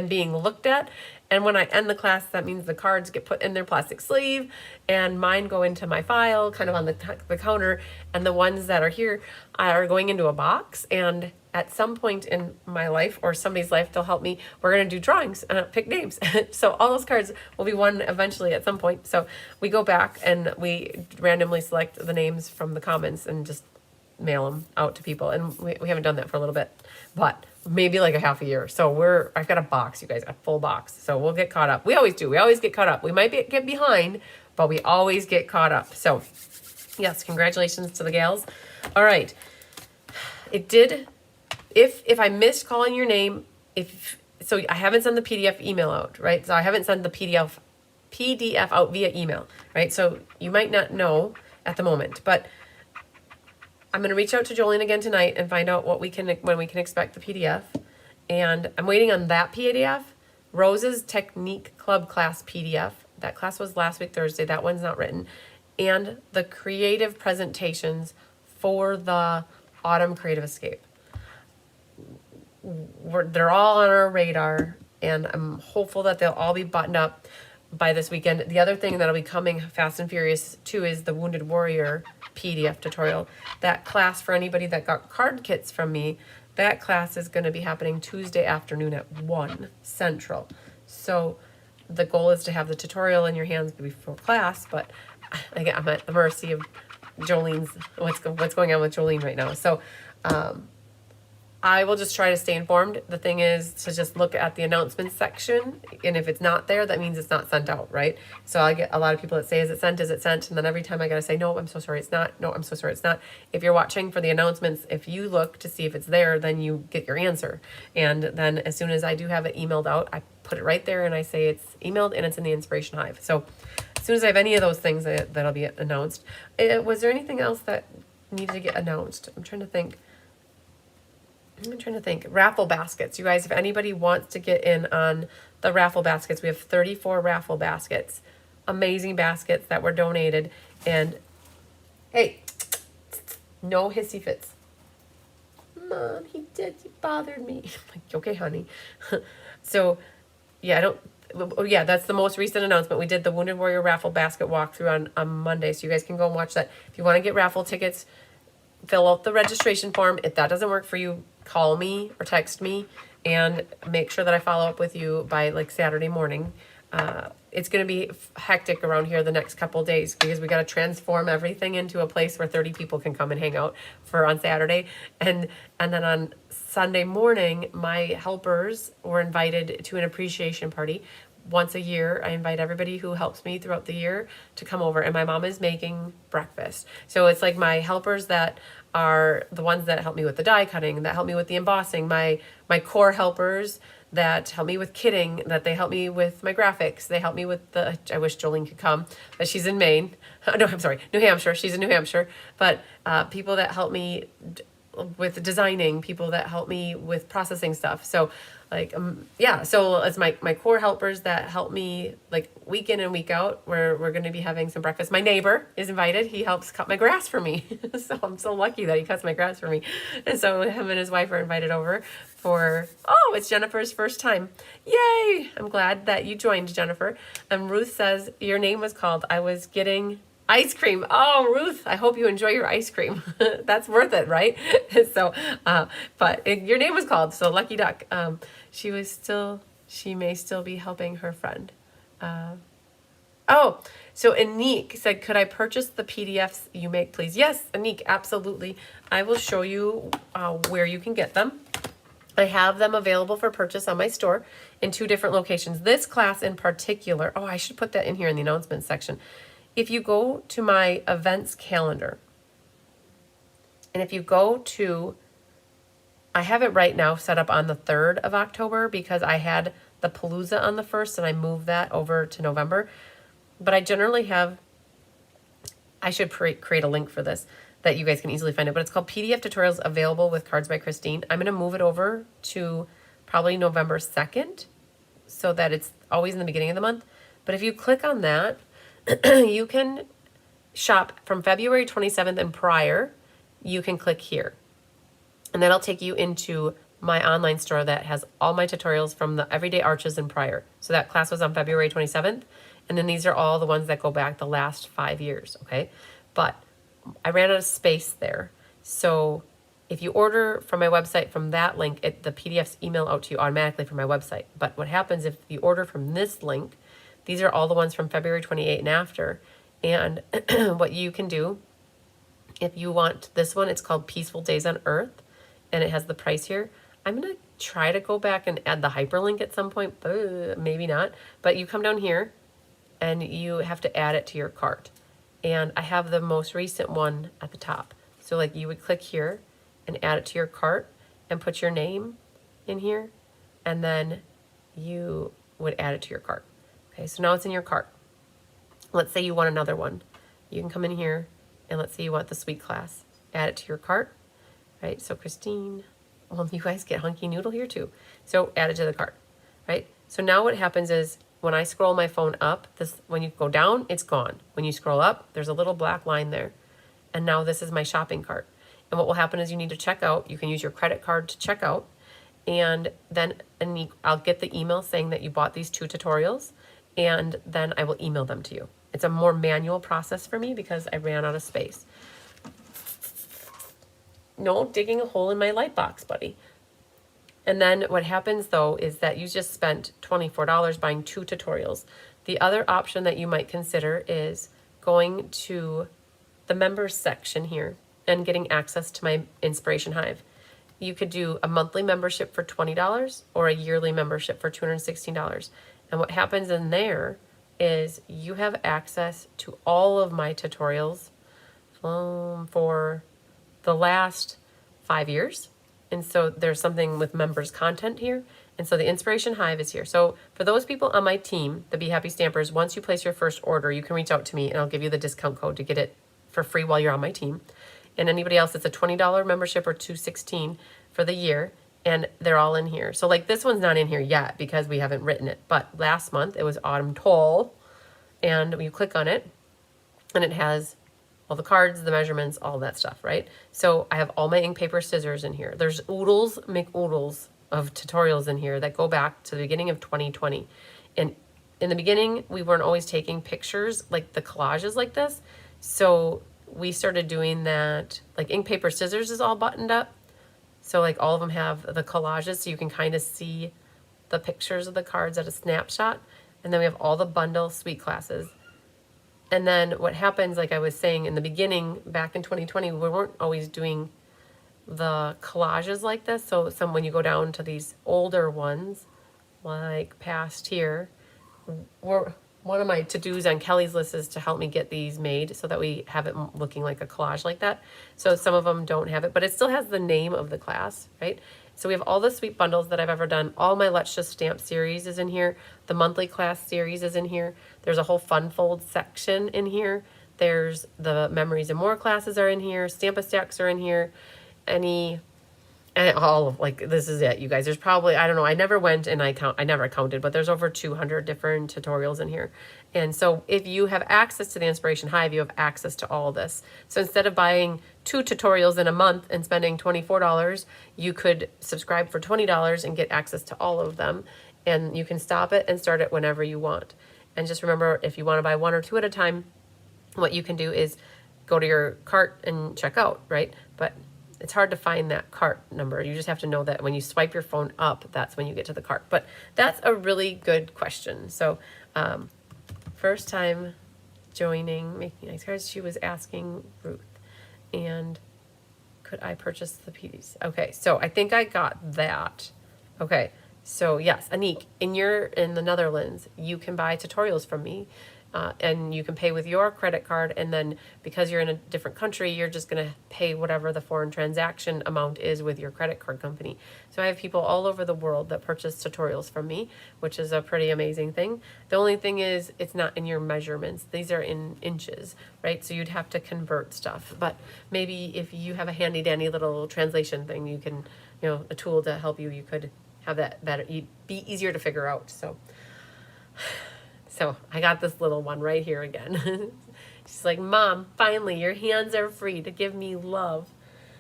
being looked at. And when I end the class, that means the cards get put in their plastic sleeve and mine go into my file kind of on the counter, and the ones that are here are going into a box. And at some point in my life or somebody's life, they'll help me. We're going to do drawings, pick names. So all those cards will be won eventually at some point. So we go back and we randomly select the names from the comments and just mail them out to people. And we haven't done that for a little bit, but maybe like a half a year. So I've got a box, you guys, a full box. So we'll get caught up. We always do. We always get caught up. We might get behind, but we always get caught up. So yes, congratulations to the gals. All right. It did. If I missed calling your name, so I haven't sent the PDF email out, right? So I haven't sent the PDF out via email, right? So you might not know at the moment, but I'm going to reach out to Jolene again tonight and find out when we can expect the PDF. And I'm waiting on that PDF. Rose's Technique Club class PDF. That class was last week, Thursday. That one's not written. And the creative presentations for the Autumn Creative Escape. They're all on our radar, and I'm hopeful that they'll all be buttoned up by this weekend. The other thing that'll be coming fast and furious too is the Wounded Warrior PDF tutorial. That class, for anybody that got card kits from me, that class is going to be happening Tuesday afternoon at 1 Central. So the goal is to have the tutorial in your hands before class, but again, I'm at the mercy of Jolene's, what's going on with Jolene right now. So I will just try to stay informed. The thing is to just look at the announcements section, and if it's not there, that means it's not sent out, right? So I get a lot of people that say, is it sent, is it sent? And then every time I gotta say, no, I'm so sorry, it's not. No, I'm so sorry, it's not. If you're watching for the announcements, if you look to see if it's there, then you get your answer. And then as soon as I do have it emailed out, I put it right there and I say it's emailed and it's in the Inspiration Hive. So as soon as I have any of those things, that'll be announced. Was there anything else that needed to get announced? I'm trying to think. Raffle baskets. You guys, if anybody wants to get in on the raffle baskets, we have 34 raffle baskets. Amazing baskets that were donated. And hey, no hissy fits. Mom, he bothered me. I'm like, okay, honey. So, yeah, that's the most recent announcement. We did the Wounded Warrior raffle basket walkthrough on Monday, so you guys can go and watch that. If you want to get raffle tickets, fill out the registration form. If that doesn't work for you, call me or text me and make sure that I follow up with you by like Saturday morning. It's going to be hectic around here the next couple of days because we got to transform everything into a place where 30 people can come and hang out for on Saturday. And then on Sunday morning, my helpers were invited to an appreciation party. Once a year, I invite everybody who helps me throughout the year to come over, and my mom is making breakfast. So it's like my helpers that are the ones that help me with the die cutting, that help me with the embossing, my core helpers that help me with kitting, that they help me with my graphics, they help me with I wish Jolene could come, but she's in Maine. No, I'm sorry, New Hampshire. She's in New Hampshire. But people that help me with designing, people that help me with processing stuff. So like yeah, so as my core helpers that help me like week in and week out, we're going to be having some breakfast. My neighbor is invited. He helps cut my grass for me. So I'm so lucky that he cuts my grass for me. And so him and his wife are invited over for, oh, it's Jennifer's first time. Yay. I'm glad that you joined, Jennifer. And Ruth says your name was called. I was getting ice cream. Oh, Ruth, I hope you enjoy your ice cream. That's worth it, right? So, your name was called, so lucky duck. She may still be helping her friend. Oh, so Anik said, could I purchase the PDFs you make, please? Yes, Anik, absolutely. I will show you where you can get them. I have them available for purchase on my store in 2 different locations. This class in particular, oh, I should put that in here in the announcements section. If you go to my events calendar, and if you go to, I have it right now set up on the 3rd of October because I had the Palooza on the 1st and I moved that over to November. But I generally have, I should create a link for this that you guys can easily find it, but it's called PDF Tutorials Available with Cards by Christine. I'm going to move it over to probably November 2nd so that it's always in the beginning of the month. But if you click on that, you can shop from February 27th and prior. You can click here. And that'll take you into my online store that has all my tutorials from the Everyday Arches and prior. So that class was on February 27th. And then these are all the ones that go back the last 5 years, okay? But I ran out of space there. So if you order from my website from that link, the PDFs email out to you automatically from my website. But what happens if you order from this link, these are all the ones from February 28 and after. And what you can do, if you want this one, it's called Peaceful Days on Earth, and it has the price here. I'm going to try to go back and add the hyperlink at some point, maybe not. But you come down here, and you have to add it to your cart. And I have the most recent one at the top. So like you would click here and add it to your cart and put your name in here, and then you would add it to your cart. Okay, so now it's in your cart. Let's say you want another one. You can come in here and let's say you want the sweet class. Add it to your cart, right? So Christine, well, you guys get Hunky Noodle here too. So add it to the cart, right? So now what happens is when I scroll my phone up, when you go down, it's gone. When you scroll up, there's a little black line there. And now this is my shopping cart. And what will happen is you need to check out. You can use your credit card to check out. And then I'll get the email saying that you bought these 2 tutorials. And then I will email them to you. It's a more manual process for me because I ran out of space. No digging a hole in my light box, buddy. And then what happens though is that you just spent $24 buying 2 tutorials. The other option that you might consider is going to the members section here and getting access to my Inspiration Hive. You could do a monthly membership for $20 or a yearly membership for $216. And what happens in there is you have access to all of my tutorials for the last 5 years. And so there's something with members content here. And so the Inspiration Hive is here. So for those people on my team, the Be Happy Stampers, once you place your first order, you can reach out to me and I'll give you the discount code to get it for free while you're on my team. And anybody else, it's a $20 membership or $216 for the year. And they're all in here. So like this one's not in here yet because we haven't written it. But last month it was Autumn Toile. And you click on it and it has all the cards, the measurements, all that stuff, right? So I have all my ink, paper, scissors in here. There's oodles, McOodles of tutorials in here that go back to the beginning of 2020. And in the beginning, we weren't always taking pictures like the collages like this. So we started doing that, like ink, paper, scissors is all buttoned up. So like all of them have the collages so you can kind of see the pictures of the cards at a snapshot. And then we have all the bundle sweet classes. And then what happens, like I was saying in the beginning, back in 2020, we weren't always doing the collages like this. So when you go down to these older ones, like past here, one of my to-dos on Kelly's list is to help me get these made so that we have it looking like a collage like that. So some of them don't have it, but it still has the name of the class, right? So we have all the sweet bundles that I've ever done. All my Let's Just Stamp series is in here. The monthly class series is in here. There's a whole fun fold section in here. There's the Memories and More classes are in here. Stamp-a-Stacks are in here. Any And all of, like, this is it, you guys. There's probably, I don't know, I never went and I never counted, but there's over 200 different tutorials in here. And so if you have access to the Inspiration Hive, you have access to all of this. So instead of buying 2 tutorials in a month and spending $24, you could subscribe for $20 and get access to all of them. And you can stop it and start it whenever you want. And just remember, if you want to buy 1 or 2 at a time, what you can do is go to your cart and check out, right? But it's hard to find that cart number. You just have to know that when you swipe your phone up, that's when you get to the cart. But that's a really good question. So first time joining Making Nice Cards, she was asking Ruth, and could I purchase the PDs? Okay, so I think I got that. Okay, so yes, Anique, in the Netherlands, you can buy tutorials from me. And you can pay with your credit card, and then because you're in a different country, you're just going to pay whatever the foreign transaction amount is with your credit card company. So I have people all over the world that purchase tutorials from me, which is a pretty amazing thing. The only thing is it's not in your measurements. These are in inches, right? So you'd have to convert stuff. But maybe if you have a handy dandy little translation thing, you can, a tool to help you, you could have that better, be easier to figure out. So I got this little one right here again. She's like, Mom, finally, your hands are free to give me love.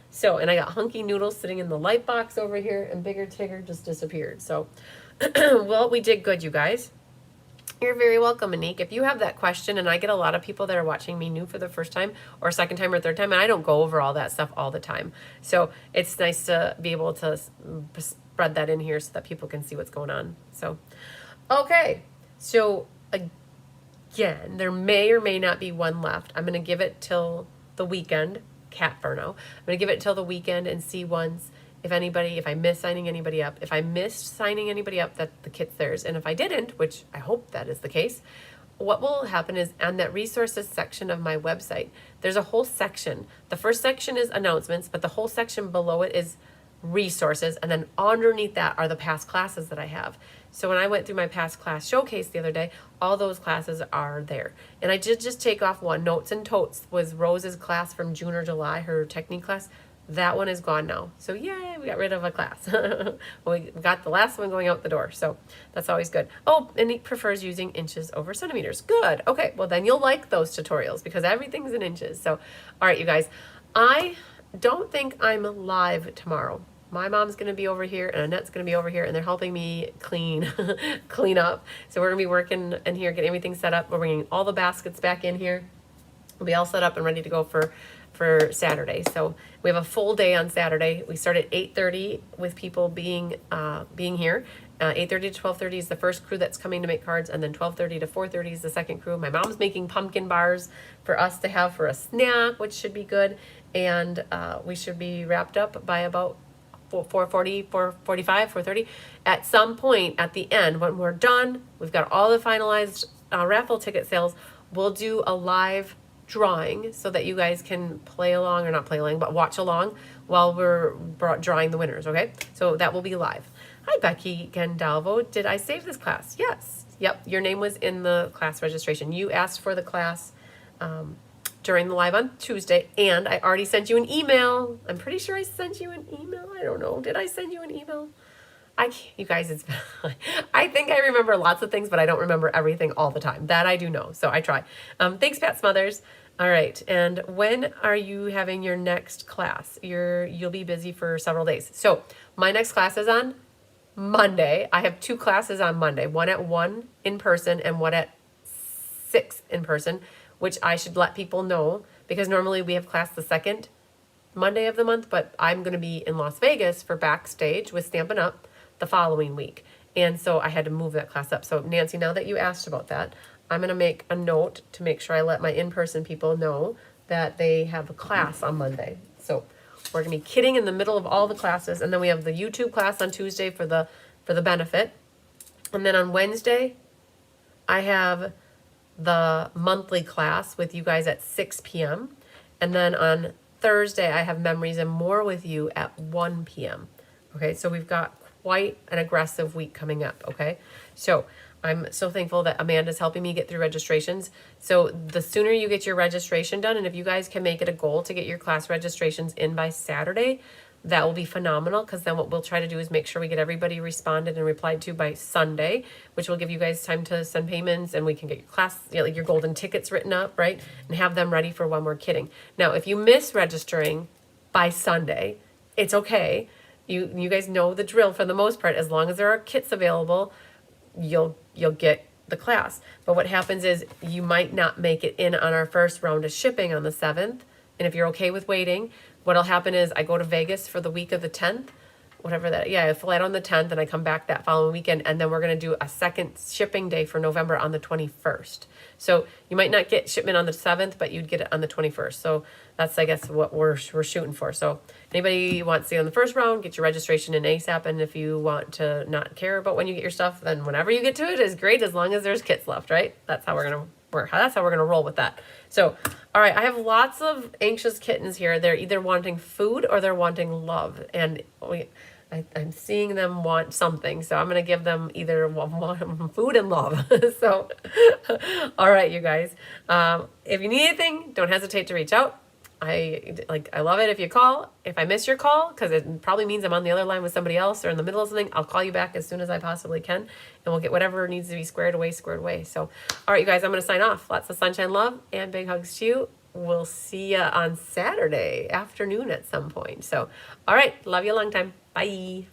So, and I got Hunky Noodles sitting in the light box over here, and Bigger Tigger just disappeared. So, well, we did good, you guys. You're very welcome, Anique. If you have that question, and I get a lot of people that are watching me new for the first time or second time or third time, and I don't go over all that stuff all the time. So it's nice to be able to spread that in here so that people can see what's going on. So, okay. So, again, there may or may not be one left. I'm going to give it till the weekend. Cat Burno. I'm going to give it till the weekend and see once if I miss signing anybody up. If I missed signing anybody up, that the kit's theirs. And if I didn't, which I hope that is the case, what will happen is on that resources section of my website, there's a whole section. The first section is announcements, but the whole section below it is resources, and then underneath that are the past classes that I have. So when I went through my past class showcase the other day, all those classes are there. And I did just take off one. Notes and Totes was Rose's class from June or July, her technique class. That one is gone now. So yay, we got rid of a class. We got the last one going out the door. So that's always good. Oh, and he prefers using inches over centimeters. Good. Okay, well then you'll like those tutorials because everything's in inches. So, all right, you guys, I don't think I'm live tomorrow. My mom's going to be over here and Annette's going to be over here, and they're helping me clean up. So we're going to be working in here, getting everything set up. We're bringing all the baskets back in here. We'll be all set up and ready to go for Saturday. So we have a full day on Saturday. We start at 8:30 with people being here. 8:30 to 12:30 is the first crew that's coming to make cards, and then 12:30 to 4:30 is the second crew. My mom's making pumpkin bars for us to have for a snack, which should be good. And we should be wrapped up by about 4:40, 4:45, 4:30. At some point at the end, when we're done, we've got all the finalized raffle ticket sales, we'll do a live drawing so that you guys can play along, or not play along, but watch along while we're drawing the winners, okay? So that will be live. Hi, Becky Gandalvo. Did I save this class? Yes. Yep, your name was in the class registration. You asked for the class during the live on Tuesday, and I already sent you an email. I'm pretty sure I sent you an email. I don't know. Did I send you an email? You guys, I think I remember lots of things, but I don't remember everything all the time. That I do know, so I try. Thanks, Pat Smothers. All right, and when are you having your next class? You'll be busy for several days. So my next class is on Monday. I have 2 classes on Monday, one at 1 in person and one at 6 in person, which I should let people know because normally we have class the second Monday of the month, but I'm going to be in Las Vegas for Backstage with Stampin' Up the following week. And so I had to move that class up. So Nancy, now that you asked about that, I'm going to make a note to make sure I let my in-person people know that they have a class on Monday. So we're going to be kidding in the middle of all the classes. And then we have the YouTube class on Tuesday for the benefit. And then on Wednesday, I have the monthly class with you guys at 6 p.m. And then on Thursday, I have Memories and More with you at 1 p.m. Okay, so we've got quite an aggressive week coming up, okay? So I'm so thankful that Amanda's helping me get through registrations. So the sooner you get your registration done, and if you guys can make it a goal to get your class registrations in by Saturday, that will be phenomenal, because then what we'll try to do is make sure we get everybody responded and replied to by Sunday, which will give you guys time to send payments, and we can get your class, like your golden tickets written up, right? And have them ready for when we're kidding. Now, if you miss registering by Sunday, it's okay. You guys know the drill for the most part. As long as there are kits available, you'll get the class. But what happens is you might not make it in on our first round of shipping on the 7th. And if you're okay with waiting, what'll happen is I go to Vegas for the week of the 10th, whatever that, yeah, I fly out on the 10th and I come back that following weekend, and then we're going to do a second shipping day for November on the 21st. So you might not get shipment on the 7th, but you'd get it on the 21st. So that's, I guess, what we're shooting for. So anybody wants to see on the first round, get your registration in ASAP. And if you want to not care about when you get your stuff, then whenever you get to it is great, as long as there's kits left, right? That's how we're going to work. That's how we're going to roll with that. So, all right, I have lots of anxious kittens here. They're either wanting food or they're wanting love. And I'm seeing them want something, so I'm going to give them either food and love. So, all right, you guys. If you need anything, don't hesitate to reach out. I love it if you call. If I miss your call, because it probably means I'm on the other line with somebody else or in the middle of something, I'll call you back as soon as I possibly can, and we'll get whatever needs to be squared away. So, all right, you guys, I'm going to sign off. Lots of sunshine, love, and big hugs to you. We'll see you on Saturday afternoon at some point. So, all right, love you a long time. Bye.